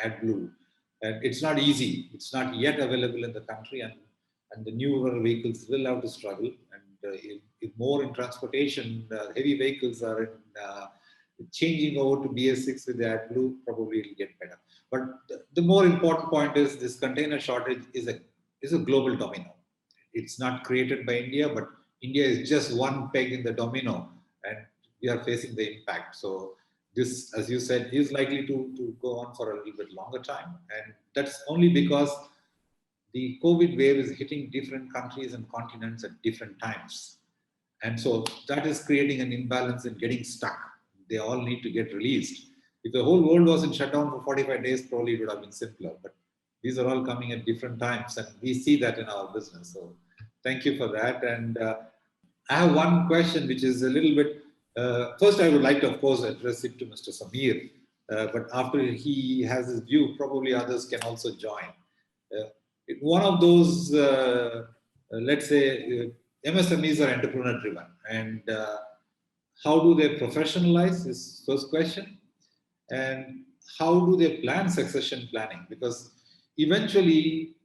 AdBlue, and it's not easy. It's not yet available in the country, and the newer vehicles will have to struggle. And if more in transportation, heavy vehicles are changing over to BS6 with the AdBlue, probably it'll get better. But the more important point is this container shortage is a global domino. It's not created by India, but India is just one peg in the domino, and we are facing the impact. So this, as you said, is likely to go on for a little bit longer time. And that's only because the COVID wave is hitting different countries and continents at different times. And so that is creating an imbalance and getting stuck. They all need to get released. If the whole world was in shutdown for 45 days, probably it would have been simpler. But these are all coming at different times, and we see that in our business. So thank you for that. And I have one question, which is a little bit, first I would like to, of course, address it to Mr. Samir. But after he has his view, probably others can also join. One of those, let's say, MSMEs are entrepreneur driven, and how do they professionalize is first question, and how do they plan succession planning? Because eventually,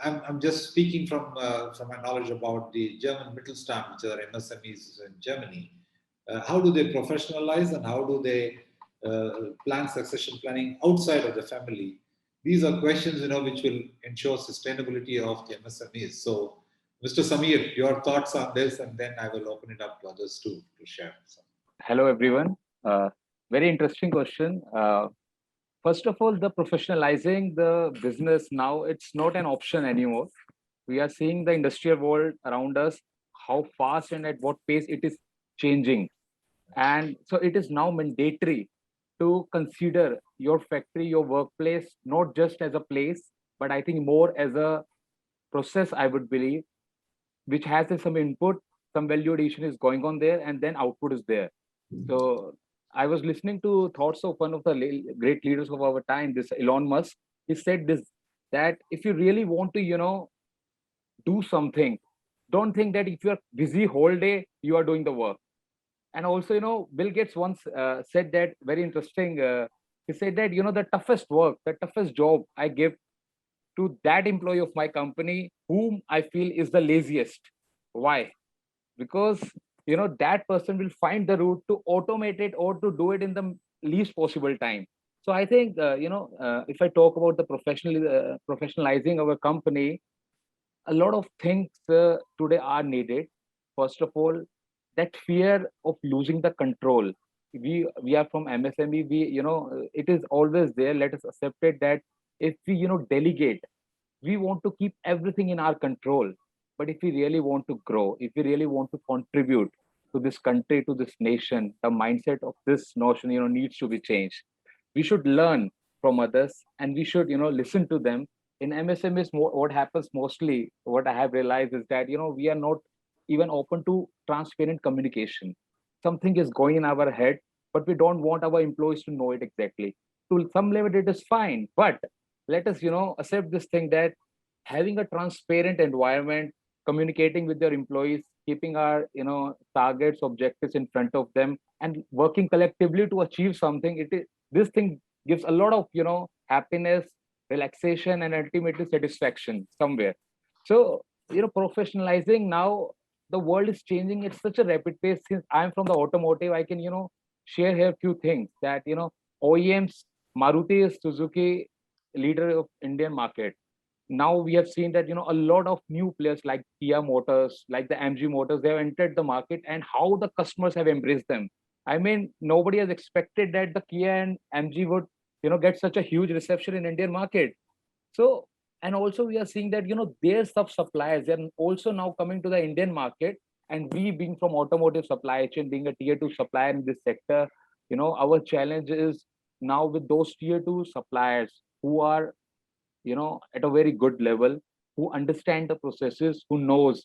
I'm just speaking from my knowledge about the German Mittelstand, which are MSMEs in Germany. How do they professionalize, and how do they plan succession planning outside of the family? These are questions which will ensure sustainability of the MSMEs. So, Mr. Samir, your thoughts on this, and then I will open it up to others to share. Hello, everyone. Very interesting question. First of all, the professionalizing the business now, it's not an option anymore. We are seeing the industrial world around us, how fast and at what pace it is changing. And so it is now mandatory to consider your factory, your workplace, not just as a place, but I think more as a process, I would believe, which has some input, some value addition is going on there, and then output is there. So I was listening to thoughts of one of the great leaders of our time, this Elon Musk. He said this, that if you really want to, do something, don't think that if you are busy whole day, you are doing the work. And also, Bill Gates once said that, very interesting. He said that, the toughest work, the toughest job I give to that employee of my company, whom I feel is the laziest. Why? Because, that person will find the route to automate it or to do it in the least possible time. So I think, if I talk about the professionalizing our company, a lot of things today are needed. First of all, that fear of losing the control. We are from MSME. It is always there. Let us accept it that if we delegate, we want to keep everything in our control. But if we really want to grow, if we really want to contribute to this country, to this nation, the mindset of this notion needs to be changed. We should learn from others, and we should listen to them in MSMEs, what happens mostly, what I have realized is that, we are not even open to transparent communication. Something is going in our head, but we don't want our employees to know it exactly. To some level, it is fine, but let us, accept this thing that having a transparent environment, communicating with your employees, keeping our, targets, objectives in front of them, and working collectively to achieve something. This thing gives a lot of, happiness, relaxation, and ultimately satisfaction somewhere. So, professionalizing now, the world is changing at such a rapid pace. Since I'm from the automotive, I can, share here a few things that, OEMs, Maruti is Suzuki leader of Indian market. Now we have seen that, a lot of new players like Kia Motors, like the MG Motors, they have entered the market, and how the customers have embraced them. I mean, nobody has expected that the Kia and MG would, get such a huge reception in Indian market. So, and also we are seeing that, their sub-suppliers, they're also now coming to the Indian market, and we being from automotive supply chain, being a tier 2 supplier in this sector, our challenge is now with those tier 2 suppliers who are, at a very good level, who understand the processes, who knows,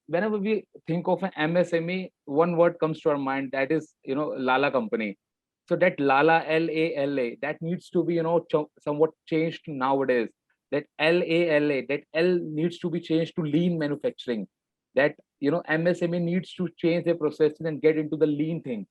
whenever we think of an MSME, one word comes to our mind, that is, Lala company. So that Lala, Lala, that needs to be, somewhat changed nowadays. That Lala, that L needs to be changed to lean manufacturing. That, MSME needs to change their processes and get into the lean things.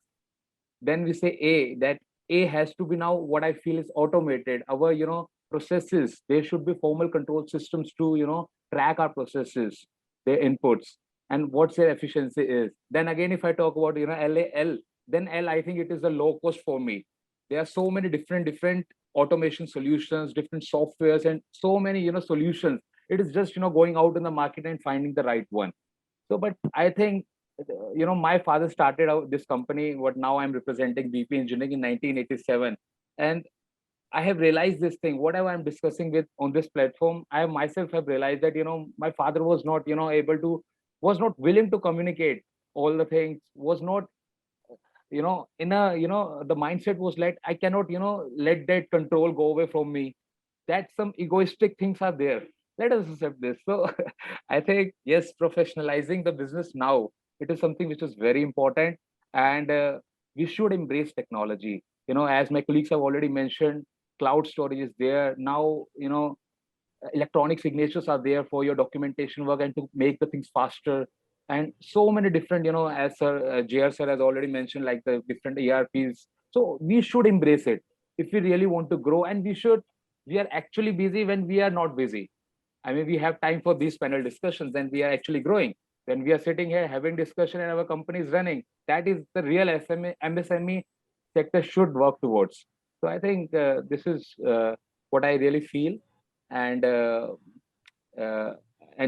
Then we say A, that A has to be now what I feel is automated. Our, processes, there should be formal control systems to, track our processes, their inputs, and what's their efficiency is. Then again, if I talk about, LAL, then L, I think it is the low cost for me. There are so many different automation solutions, different softwares, and so many, solutions. It is just, going out in the market and finding the right one. So, but I think, my father started out this company, what now I'm representing, BP Engineering, in 1987. And I have realized this thing, whatever I'm discussing with on this platform, I myself have realized that, my father was not, was not willing to communicate all the things, was not, in a, the mindset was like, I cannot, let that control go away from me. That some egoistic things are there. Let us accept this. So I think, yes, professionalizing the business now, it is something which is very important, and we should embrace technology. As my colleagues have already mentioned, cloud storage is there now. Electronic signatures are there for your documentation work and to make the things faster. And so many different, as Sir JR sir has already mentioned, like the different ERPs. So we should embrace it if we really want to grow, and we are actually busy when we are not busy. I mean, we have time for these panel discussions and we are actually growing. When we are sitting here having discussion and our company is running, that is the real MSME sector should work towards. So I think this is what I really feel. And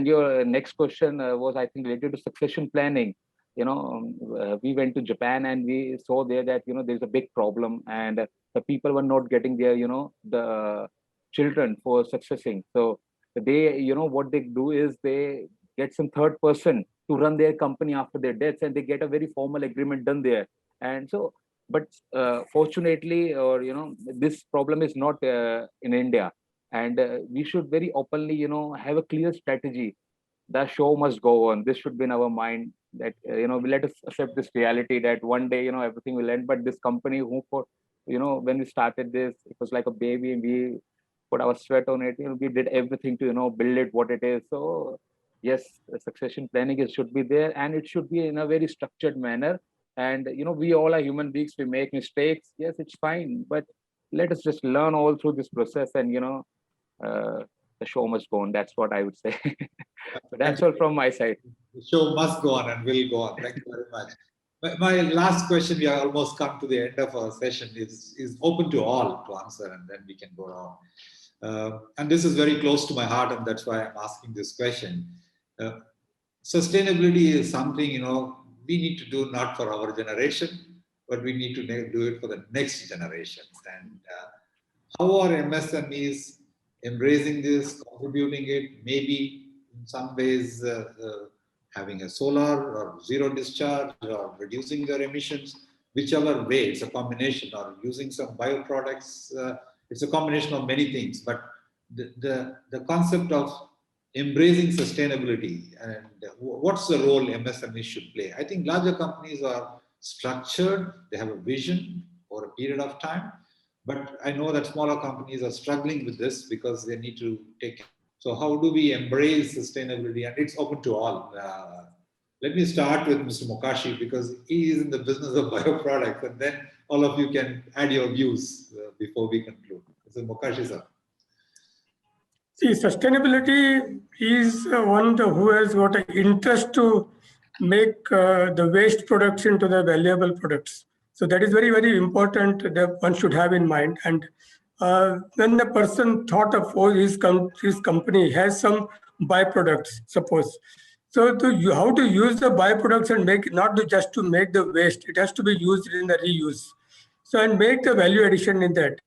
your next question was, I think, related to succession planning. We went to Japan and we saw there that, there's a big problem, and the people were not getting their, the children for successing. So they, what they do is they get some third person to run their company after their deaths, and they get a very formal agreement done there. And so, but fortunately, or, this problem is not in India. And we should very openly, have a clear strategy. The show must go on. This should be in our mind that, let us accept this reality that one day, everything will end. But this company, when we started this, it was like a baby, and we put our sweat on it. We did everything to, build it what it is. So yes, succession planning should be there, and it should be in a very structured manner. And, we all are human beings. We make mistakes. Yes, it's fine. But let us just learn all through this process, and, the show must go on. That's what I would say. So that's all from my side. The show must go on and will go on. Thank you very much. My last question, we have almost come to the end of our session, is open to all to answer, and then we can go on. And this is very close to my heart, and that's why I'm asking this question. Sustainability is something, we need to do not for our generation, but we need to do it for the next generations. And how are MSMEs embracing this, contributing it, maybe in some ways having a solar or zero discharge or reducing their emissions, whichever way, it's a combination, or using some bioproducts. It's a combination of many things, but the concept of embracing sustainability and what's the role MSMEs should play. I think larger companies are structured, they have a vision for a period of time, but I know that smaller companies are struggling with this because they need to take. So how do we embrace sustainability? And it's open to all. Let me start with Mr. Mokashi because he is in the business of bioproducts, and then all of you can add your views before we conclude. Mr. Mokashi, sir. See, sustainability is one who has got an interest to make the waste products into the valuable products. So that is very, very important that one should have in mind. And when the person thought of his company has some byproducts, suppose. So how to use the byproducts and make not just to make the waste, it has to be used in the reuse. So and make the value addition in that.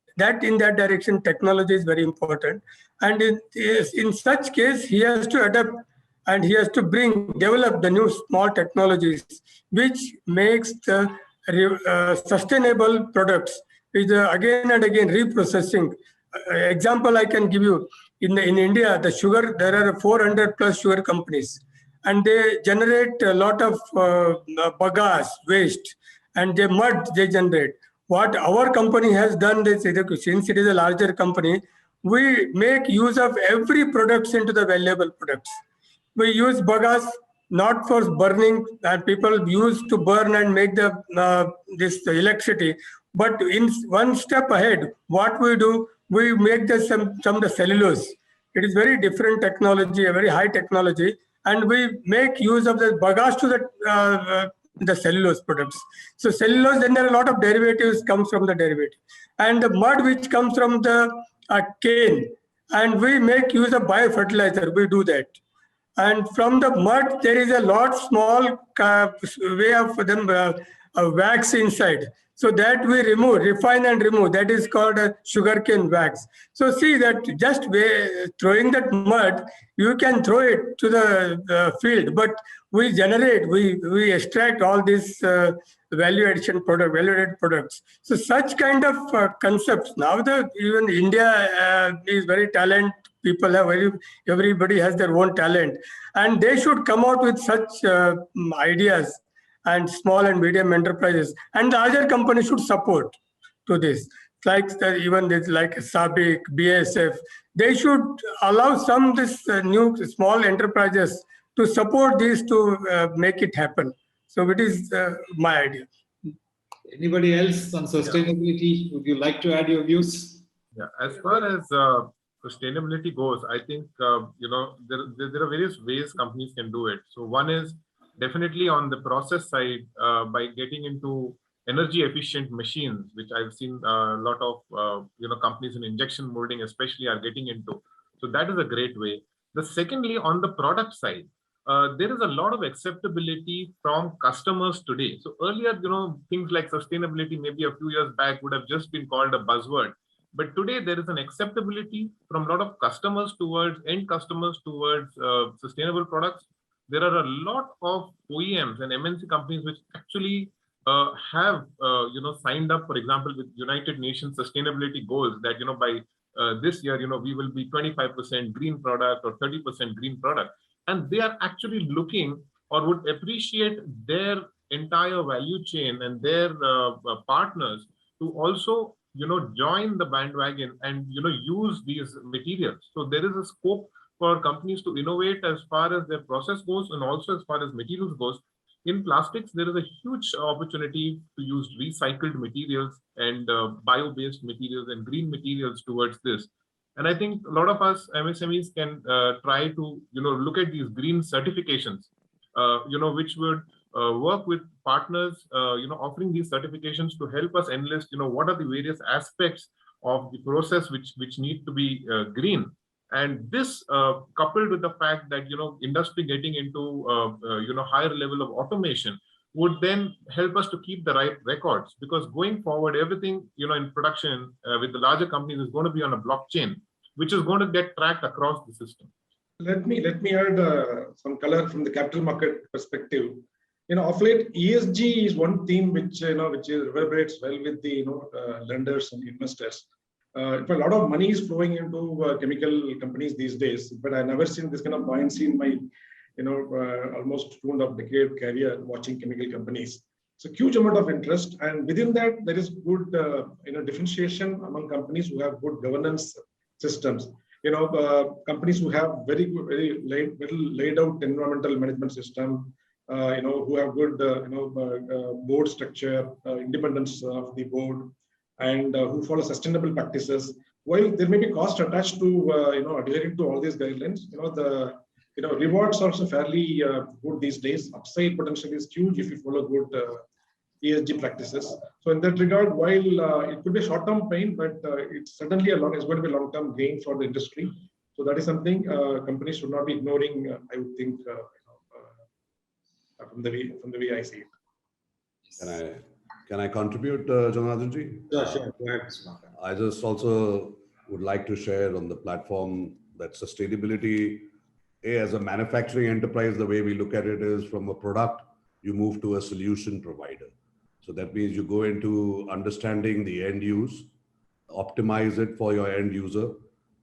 In that direction, technology is very important. And in such case, he has to adapt and he has to develop the new small technologies, which makes the sustainable products with again and again reprocessing. Example I can give you, in India, the sugar, there are 400 plus sugar companies, and they generate a lot of bagasse, waste, and the mud they generate. What our company has done, since it is a larger company, we make use of every products into the valuable products. We use bagasse not for burning, and people used to burn and make the this electricity. But in one step ahead, what we do, we make some of the cellulose. It is very different technology, a very high technology, and we make use of the bagasse to the cellulose products. So cellulose, then there are a lot of derivatives comes from the derivative, and the mud which comes from the cane, and we make use of biofertilizer. We do that. And from the mud, there is a small way of them wax inside. So that we refine and remove. That is called a sugarcane wax. So see that just throwing that mud, you can throw it to the field, but we extract all these value-added products. So such kind of concepts. Now even India is very talented. People everybody has their own talent, and they should come out with such ideas, and small and medium enterprises and the larger companies should support to this. Like even this, like SABIC, BASF, they should allow new small enterprises to support this to make it happen. So it is my idea. Anybody else on sustainability? Would you like to add your views? Yeah, as far as sustainability goes, I think there are various ways companies can do it. So one is definitely on the process side by getting into energy efficient machines, which I've seen a lot of companies in injection molding especially are getting into. So that is a great way. The secondly, on the product side, there is a lot of acceptability from customers today. So earlier, things like sustainability maybe a few years back would have just been called a buzzword. But today there is an acceptability from a lot of customers towards end customers towards sustainable products. There are a lot of OEMs and MNC companies which actually have signed up, for example, with United Nations sustainability goals that by this year we will be 25% green product or 30% green product, and they are actually looking or would appreciate their entire value chain and their partners to also join the bandwagon and use these materials. So there is a scope for companies to innovate as far as their process goes and also as far as materials goes. In plastics, there is a huge opportunity to use recycled materials and bio-based materials and green materials towards this. And I think a lot of us MSMEs can try to look at these green certifications, which would work with partners, offering these certifications to help us enlist, what are the various aspects of the process which need to be green. And this coupled with the fact that, industry getting into, higher level of automation would then help us to keep the right records, because going forward, everything, in production with the larger companies is going to be on a blockchain, which is going to get tracked across the system. Let me add some color from the capital market perspective. Of late, ESG is one theme which reverberates well with the lenders and investors. a lot of money is flowing into chemical companies these days, but I never seen this kind of buoyancy in my, almost 2.5-decade career watching chemical companies. So huge amount of interest, and within that there is good, differentiation among companies who have good governance systems. Companies who have very well laid out environmental management system, who have good, board structure, independence of the board, and who follow sustainable practices. While there may be cost attached to, adhering to all these guidelines, the rewards are also fairly good these days. Upside potential is huge if you follow good ESG practices. So in that regard, while it could be short-term pain, but it's certainly it's going to be long-term gain for the industry. So that is something companies should not be ignoring. I would think from the way I see it. Can I contribute, Janardhanji? Sure. Go ahead, Mr. Maka. I just also would like to share on the platform that sustainability, as a manufacturing enterprise, the way we look at it is from a product, you move to a solution provider. So that means you go into understanding the end use, optimize it for your end user.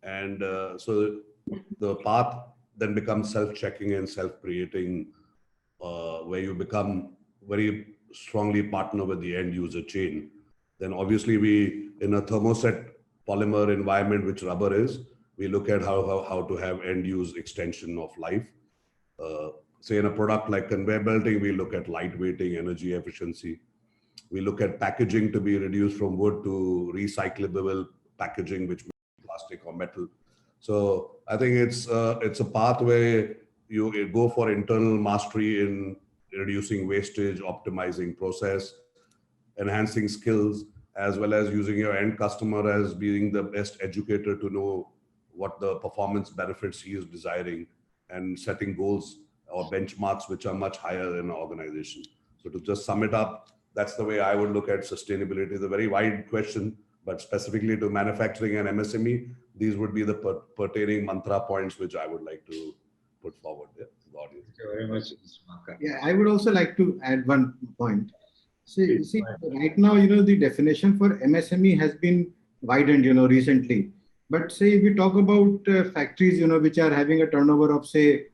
And so the path then becomes self-checking and self-creating, where you become very strongly partner with the end user chain. Then obviously we, in a thermoset polymer environment, which rubber is, we look at how to have end use extension of life. Say in a product like conveyor belting, we look at lightweighting, energy efficiency. We look at packaging to be reduced from wood to recyclable packaging, which may be plastic or metal. So I think it's a path where you go for internal mastery in reducing wastage, optimizing process, enhancing skills, as well as using your end customer as being the best educator to know what the performance benefits he is desiring, and setting goals or benchmarks which are much higher in an organization. So to just sum it up, that's the way I would look at sustainability. It's a very wide question, but specifically to manufacturing and MSME, these would be the pertaining mantra points which I would like to put forward to the audience. Thank you very much, Mr. Maka. Yeah, I would also like to add one point. See, right now, the definition for MSME has been widened, recently. But say if we talk about factories, which are having a turnover of say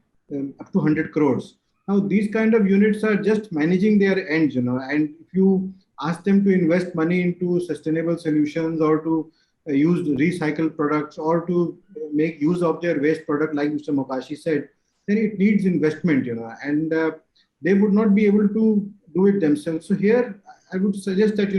up to 100 crores. Now these kind of units are just managing their ends, and if you ask them to invest money into sustainable solutions or to use recycled products or to make use of their waste product, like Mr. Mokashi said, then it needs investment, and they would not be able to do it themselves. So here I would suggest that,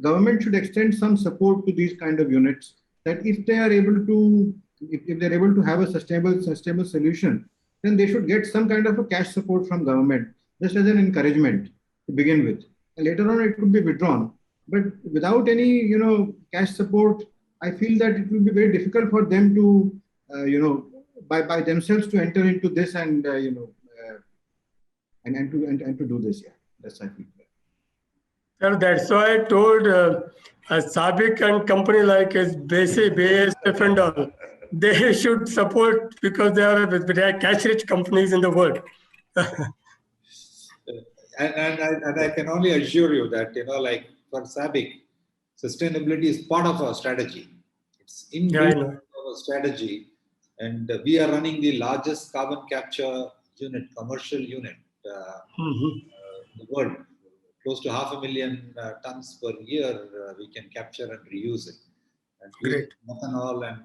government should extend some support to these kind of units, that if they are able to, if they're able to have a sustainable solution, then they should get some kind of a cash support from government, just as an encouragement to begin with. And later on, it could be withdrawn. But without any, cash support, I feel that it will be very difficult for them to, by themselves to enter into this and, and to do this. Yeah, that's I think. Sir, that's why I told SABIC and company like BASF and all, they should support, because they are cash-rich companies in the world. and I can only assure you that, like for SABIC, sustainability is part of our strategy. It's inbuilt into our strategy. And we are running the largest carbon capture unit, commercial unit in the world. Close to 500,000 tons per year we can capture and reuse it. And Great. Methanol and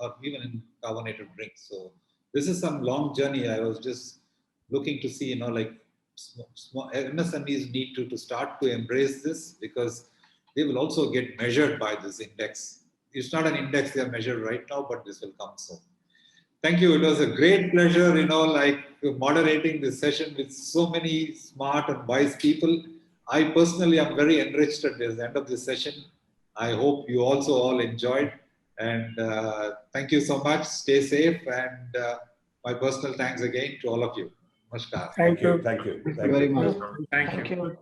or even in carbonated drinks. So this is some long journey. I was just looking to see, like small MSMEs need to start to embrace this, because they will also get measured by this index. It's not an index they are measured right now, but this will come soon. Thank you. It was a great pleasure, moderating this session with so many smart and wise people. I personally am very enriched at the end of this session. I hope you also all enjoyed. And thank you so much. Stay safe. And my personal thanks again to all of you. Namaskar. Thank you. Thank you. Thank you very much. Thank you.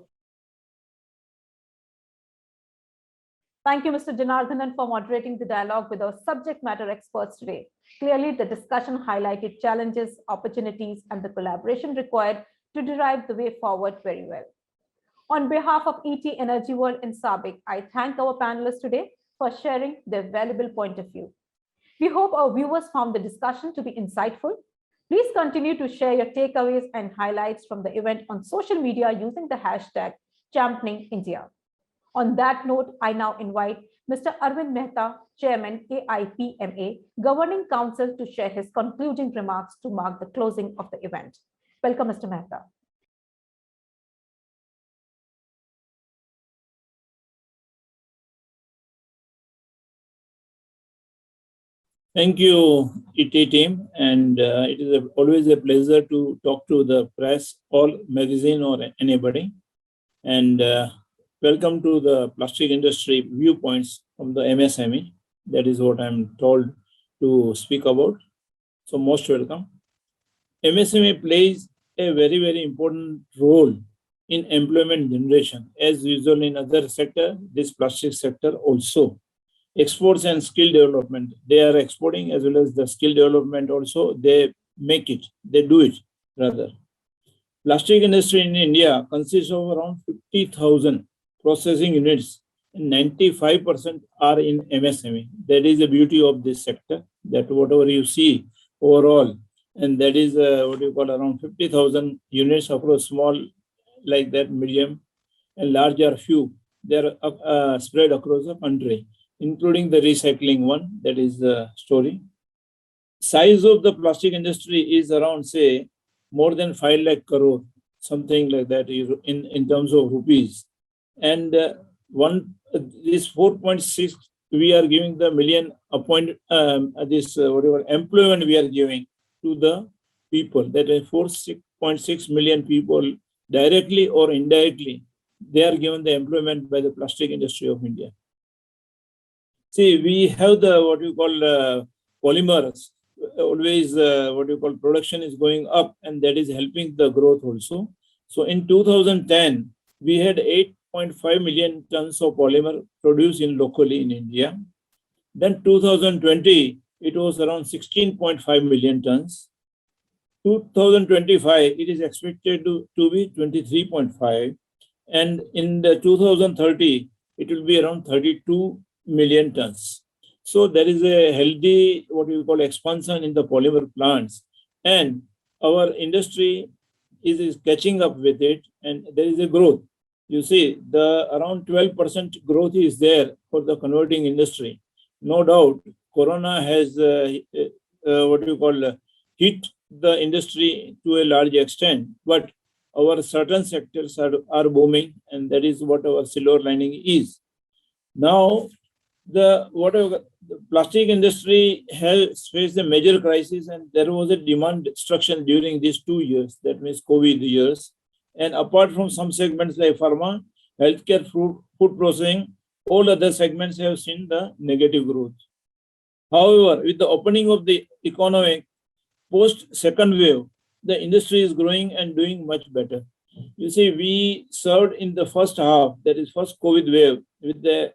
Thank you, Mr. Janardhanan, for moderating the dialogue with our subject matter experts today. Clearly, the discussion highlighted challenges, opportunities, and the collaboration required to derive the way forward very well. On behalf of ET Energy World and SABIC, I thank our panelists today for sharing their valuable point of view. We hope our viewers found the discussion to be insightful. Please continue to share your takeaways and highlights from the event on social media using the hashtag #ChampioningIndia. On that note, I now invite Mr. Arvind Mehta, Chairman, AIPMA, Governing Council, to share his concluding remarks to mark the closing of the event. Welcome, Mr. Mehta. Thank you, ET team, and it is always a pleasure to talk to the press, or magazine, or anybody. And welcome to the plastic industry viewpoints from the MSME. That is what I'm told to speak about. So most welcome. MSME plays a very, very important role in employment generation. As usual in other sector, this plastic sector also. Exports and skill development, they are exporting as well as the skill development also, they make it, they do it rather. Plastic industry in India consists of around 50,000 processing units and 95% are in MSME. That is the beauty of this sector, that whatever you see overall, and that is what you call around 50,000 units across small like that, medium and larger few, they are spread across the country, including the recycling one, that is the story. Size of the plastic industry is around, say, more than 5 lakh crore, something like that in terms of rupees. And this 4.6, we are giving the million employment we are giving to the people. That is 4.6 million people directly or indirectly, they are given the employment by the plastic industry of India. See, we have the what you call polymers. Always what you call production is going up, and that is helping the growth also. So in 2010, we had 8.5 million tons of polymer produced locally in India. Then 2020, it was around 16.5 million tons. 2025, it is expected to be 23.5. And in the 2030, it will be around 32 million tons. So there is a healthy, what we call, expansion in the polymer plants, and our industry is catching up with it, and there is a growth. You see, the around 12% growth is there for the converting industry. No doubt, Corona has hit the industry to a large extent, but our certain sectors are booming, and that is what our silver lining is. Now, the plastic industry has faced a major crisis, and there was a demand destruction during these 2 years, that means COVID years. And apart from some segments like pharma, healthcare, food processing, all other segments have seen the negative growth. However, with the opening of the economy post second wave, the industry is growing and doing much better. You see, we served in the first half, that is first COVID wave, with the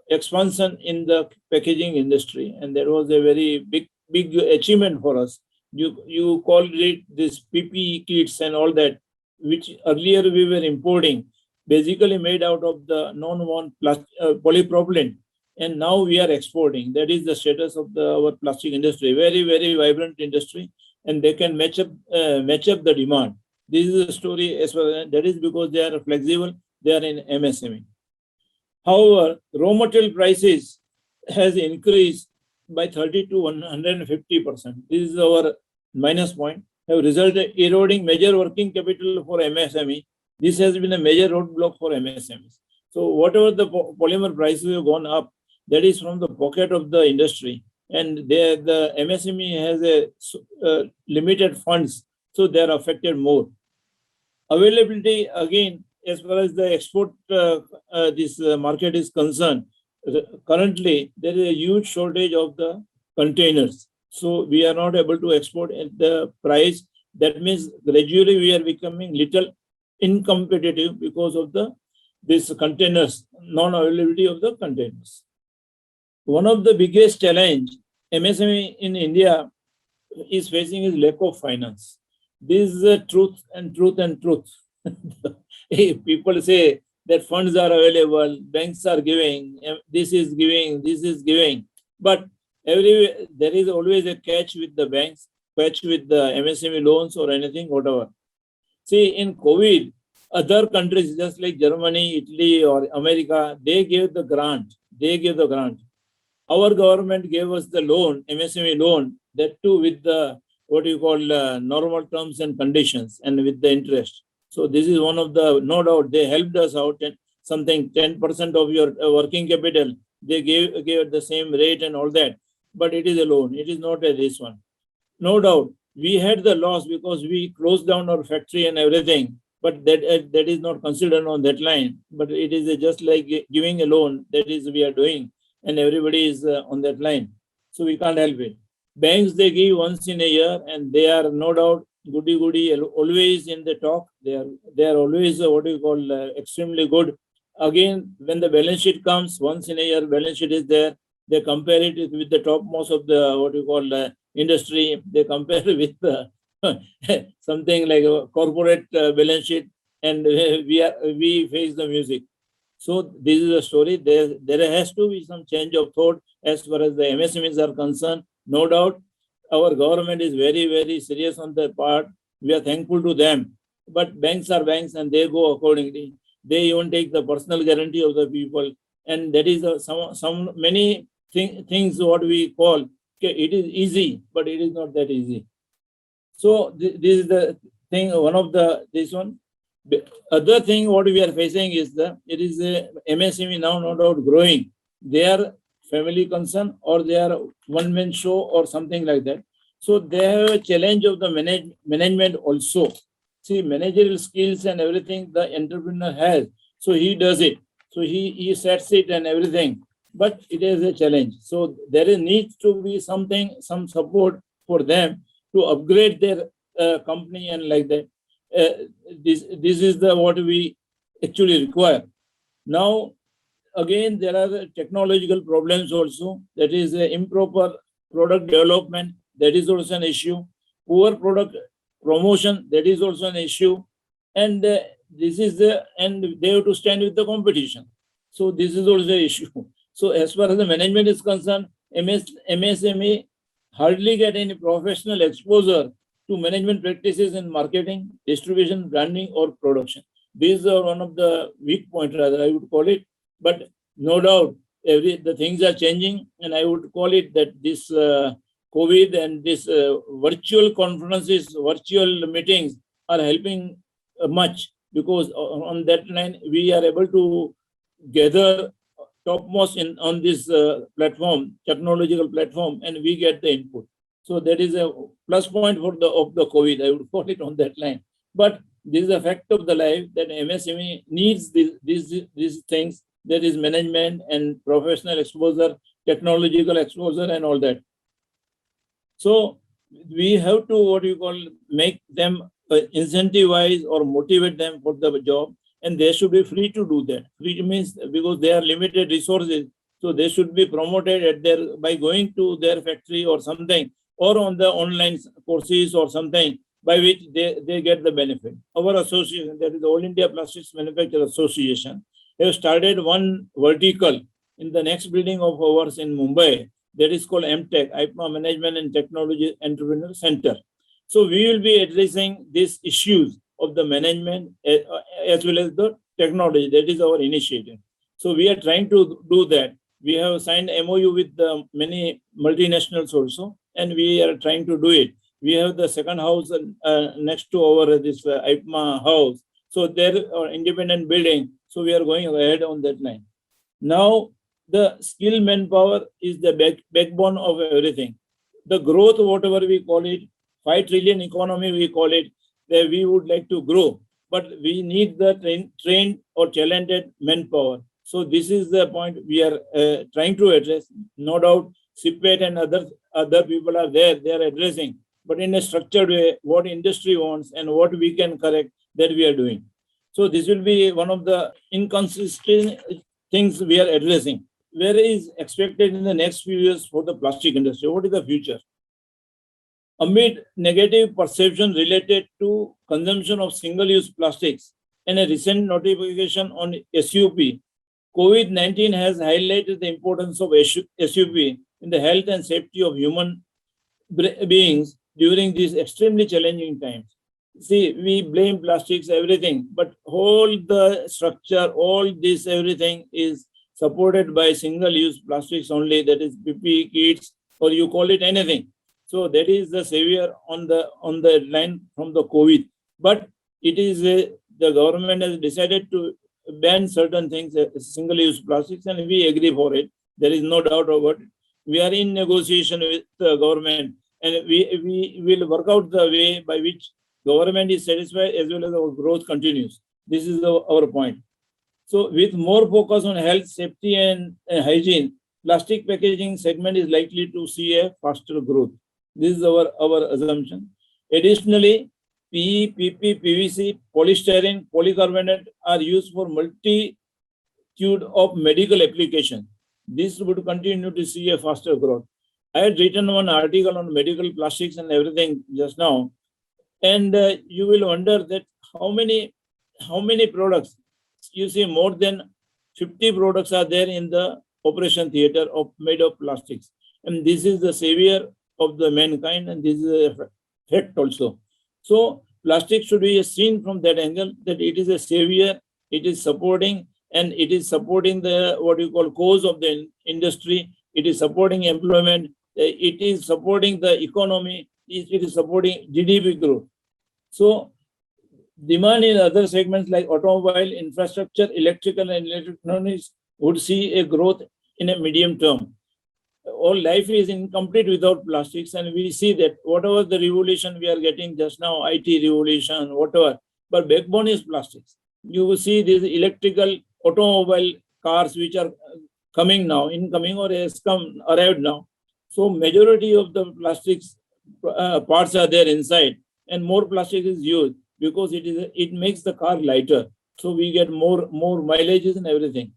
expansion in the packaging industry, and that was a very big achievement for us. You called it this PPE kits and all that, which earlier we were importing, basically made out of the non-woven polypropylene, and now we are exporting. That is the status of our plastic industry. Very, very vibrant industry, and they can match up the demand. This is the story as well. That is because they are flexible. They are in MSME. However, raw material prices has increased by 30 to 150%. This is our minus point. Have resulted eroding major working capital for MSME. This has been a major roadblock for MSMEs. So whatever the polymer prices have gone up, that is from the pocket of the industry, and the MSME has a limited funds, so they are affected more. Availability, again, as far as the export this market is concerned, currently there is a huge shortage of the containers. So we are not able to export at the price. That means gradually we are becoming little uncompetitive because of this containers, non-availability of the containers. One of the biggest challenge MSME in India is facing is lack of finance. This is a truth and truth and truth. People say that funds are available, banks are giving, this is giving. But there is always a catch with the banks, catch with the MSME loans or anything, whatever. See, in COVID, other countries just like Germany, Italy, or America, they gave the grant. Our government gave us the loan, MSME loan, that too with the what you call normal terms and conditions and with the interest. So this is one of the, no doubt, they helped us out and something 10% of your working capital, they gave at the same rate and all that. But it is a loan, it is not a this one. No doubt, we had the loss because we closed down our factory and everything, but that is not considered on that line. But it is just like giving a loan, that is we are doing, and everybody is on that line. So we can't help it. Banks, they give once in a year, and they are no doubt goody, always in the talk. They are always what you call extremely good. Again, when the balance sheet comes, once in a year, balance sheet is there. They compare it with the topmost of the what you call industry. They compare with something like a corporate balance sheet, and we face the music. So this is a story. There has to be some change of thought as far as the MSMEs are concerned. No doubt, our government is very, very serious on that part. We are thankful to them. But banks are banks, and they go accordingly. They even take the personal guarantee of the people, and that is some many things what we call. Okay, it is easy, but it is not that easy. So this is the thing. One of this one. Other thing what we are facing is it is a MSME now no doubt growing. They are family concern or they are one-man show or something like that. So they have a challenge of the management also. See, managerial skills and everything the entrepreneur has. So he does it. So he sets it and everything. But it is a challenge. So there needs to be some support for them to upgrade their company and like that. This is what we actually require. Now, again, there are the technological problems also. That is improper product development. That is also an issue. Poor product promotion. That is also an issue. And and they have to stand with the competition. So this is also an issue. So as far as the management is concerned, MSME hardly get any professional exposure to management practices in marketing, distribution, branding, or production. These are one of the weak points, rather, I would call it. But no doubt, the things are changing, and I would call it that this COVID and this virtual conferences, virtual meetings are helping much, because on that line, we are able to gather topmost on this platform, technological platform, and we get the input. So that is a plus point of the COVID, I would call it on that line. But this is a fact of the life that MSME needs these things. There is management and professional exposure, technological exposure, and all that. So we have to make them incentivize or motivate them for the job, and they should be free to do that. Free means because they are limited resources, so they should be promoted by going to their factory or something, or on the online courses or something by which they get the benefit. Our association, that is the All India Plastics Manufacturers Association, have started one vertical in the next building of ours in Mumbai that is called MTech, IPMA Management and Technology Entrepreneur Center. So we will be addressing these issues of the management as well as the technology. That is our initiative. So we are trying to do that. We have signed MOU with many multinationals also, and we are trying to do it. We have the second house next to our this IPMA house. So there are independent building. So we are going ahead on that line. Now, the skilled manpower is the backbone of everything. The growth, whatever we call it, 5 trillion economy we call it, that we would like to grow, but we need the trained or talented manpower. So this is the point we are trying to address. No doubt, CPET and other people are there, they are addressing, but in a structured way, what industry wants and what we can correct, that we are doing. So this will be one of the inconsistent things we are addressing. Where is expected in the next few years for the plastic industry? What is the future? Amid negative perception related to consumption of single-use plastics, and a recent notification on SUP, COVID-19 has highlighted the importance of SUP in the health and safety of human beings during these extremely challenging times. See, we blame plastics, everything, but all the structure, all this, everything is supported by single-use plastics only, that is PPE kits, or you call it anything. So that is the savior on the line from the COVID. But it is the government has decided to ban certain things, single-use plastics, and we agree for it. There is no doubt about it. We are in negotiation with the government, and we will work out the way by which government is satisfied as well as our growth continues. This is our point. So with more focus on health, safety, and hygiene, plastic packaging segment is likely to see a faster growth. This is our assumption. Additionally, PE, PP, PVC, polystyrene, polycarbonate are used for multitude of medical applications. This would continue to see a faster growth. I had written one article on medical plastics and everything just now, and you will wonder that how many products, you see more than 50 products are there in the operation theater made of plastics, and this is the savior of the mankind, and this is a fact also. So plastic should be seen from that angle, that it is a savior, it is supporting, and it is supporting the what you call cause of the industry, it is supporting employment, it is supporting the economy, it is supporting GDP growth. So demand in other segments like automobile, infrastructure, electrical and electronics would see a growth in a medium term. All life is incomplete without plastics, and we see that whatever the revolution we are getting just now, IT revolution, whatever, but backbone is plastics. You will see these electrical automobile cars which are coming now, incoming or has arrived now. So majority of the plastics parts are there inside, and more plastic is used because it makes the car lighter. So we get more mileages and everything.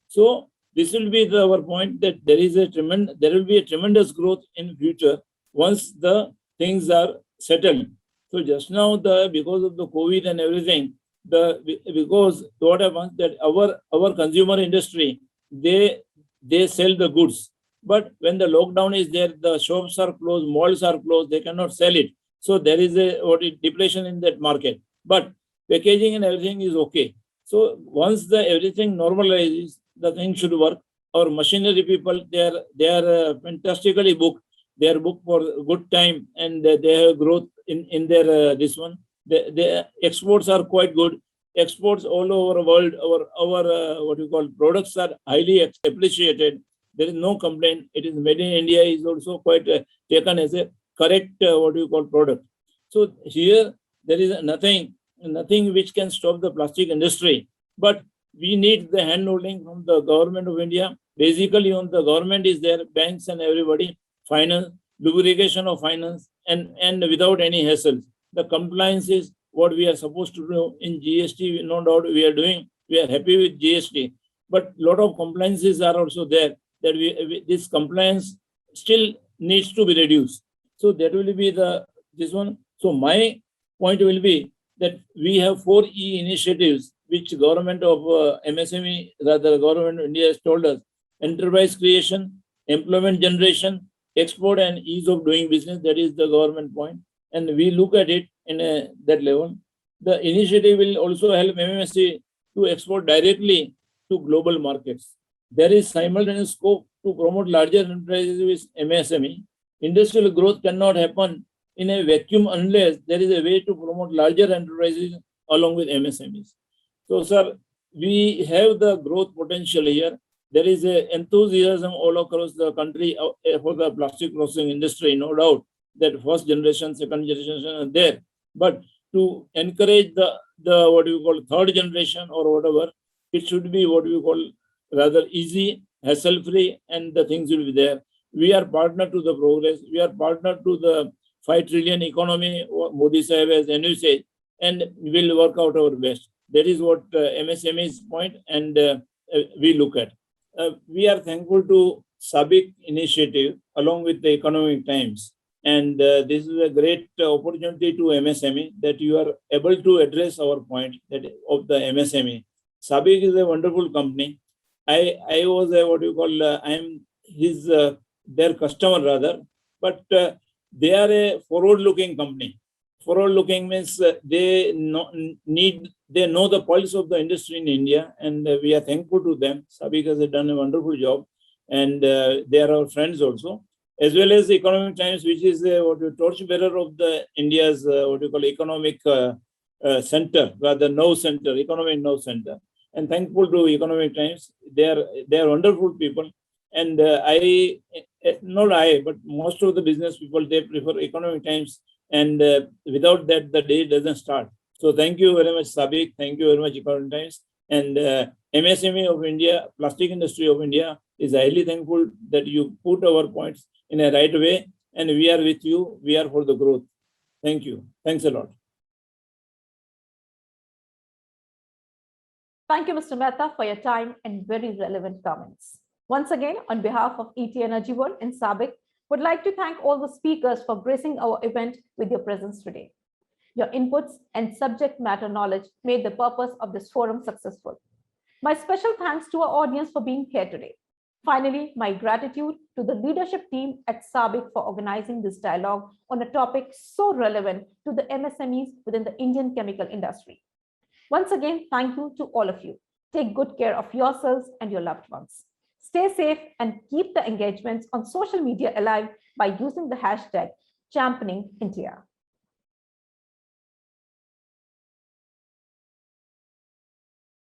So this will be our point, that there will be a tremendous growth in future once the things are settled. So just now, because of the COVID and everything, because what happens that our consumer industry, they sell the goods, but when the lockdown is there, the shops are closed, malls are closed, they cannot sell it. So there is a depression in that market. But packaging and everything is okay. So once everything normalizes, the thing should work. Our machinery people, they are fantastically booked. They are booked for a good time, and they have growth in their this one. The exports are quite good. Exports all over the world, our what you call products are highly appreciated. There is no complaint. It is made in India is also quite taken as a correct what you call product. So here there is nothing which can stop the plastic industry. But we need the handholding from the government of India. Basically, on the government is there, banks and everybody, finance, lubrication of finance, and without any hassles. The compliance is what we are supposed to do in GST. No doubt we are doing. We are happy with GST, but lot of compliances are also there. That this compliance still needs to be reduced. So that will be this one. So my point will be that we have 4 E initiatives which government of MSME, rather government of India has told us: enterprise creation, employment generation, export, and ease of doing business. That is the government point, and we look at it in that level. The initiative will also help MMSE to export directly to global markets. There is simultaneous scope to promote larger enterprises with MSME. Industrial growth cannot happen in a vacuum unless there is a way to promote larger enterprises along with MSMEs. So, sir, we have the growth potential here. There is enthusiasm all across the country for the plastic processing industry, no doubt that first generation, second generation are there. But to encourage the what you call third generation or whatever, it should be what we call rather easy, hassle-free, and the things will be there. We are partner to the progress. We are partner to the 5 trillion economy Modi Sahib has envisaged, and we will work out our best. That is what MSME's point, and we look at. We are thankful to SABIC initiative along with the Economic Times And this is a great opportunity to MSME that you are able to address our point that of the MSME. SABIC is a wonderful company. I was a, what you call, I am his their customer rather, but they are a forward-looking company. Forward-looking means they know the pulse of the industry in India, and we are thankful to them. SABIC has done a wonderful job, and they are our friends also, as well as the Economic Times, which is what you torchbearer of the India's what you call economic center, rather no center, economic no center. And thankful to Economic Times, they are wonderful people. And not I, but most of the business people, they prefer Economic Times, and without that, the day doesn't start. So thank you very much, SABIC. Thank you very much, Economic Times. And MSME of India, plastic industry of India, is highly thankful that you put our points in a right way, and we are with you. We are for the growth. Thank you. Thanks a lot. Thank you, Mr. Mehta, for your time and very relevant comments. Once again, on behalf of ET Energy World and SABIC, would like to thank all the speakers for gracing our event with your presence today. Your inputs and subject matter knowledge made the purpose of this forum successful. My special thanks to our audience for being here today. Finally, my gratitude to the leadership team at SABIC for organizing this dialogue on a topic so relevant to the MSMEs within the Indian chemical industry. Once again, thank you to all of you. Take good care of yourselves and your loved ones. Stay safe and keep the engagements on social media alive by using the hashtag championing India.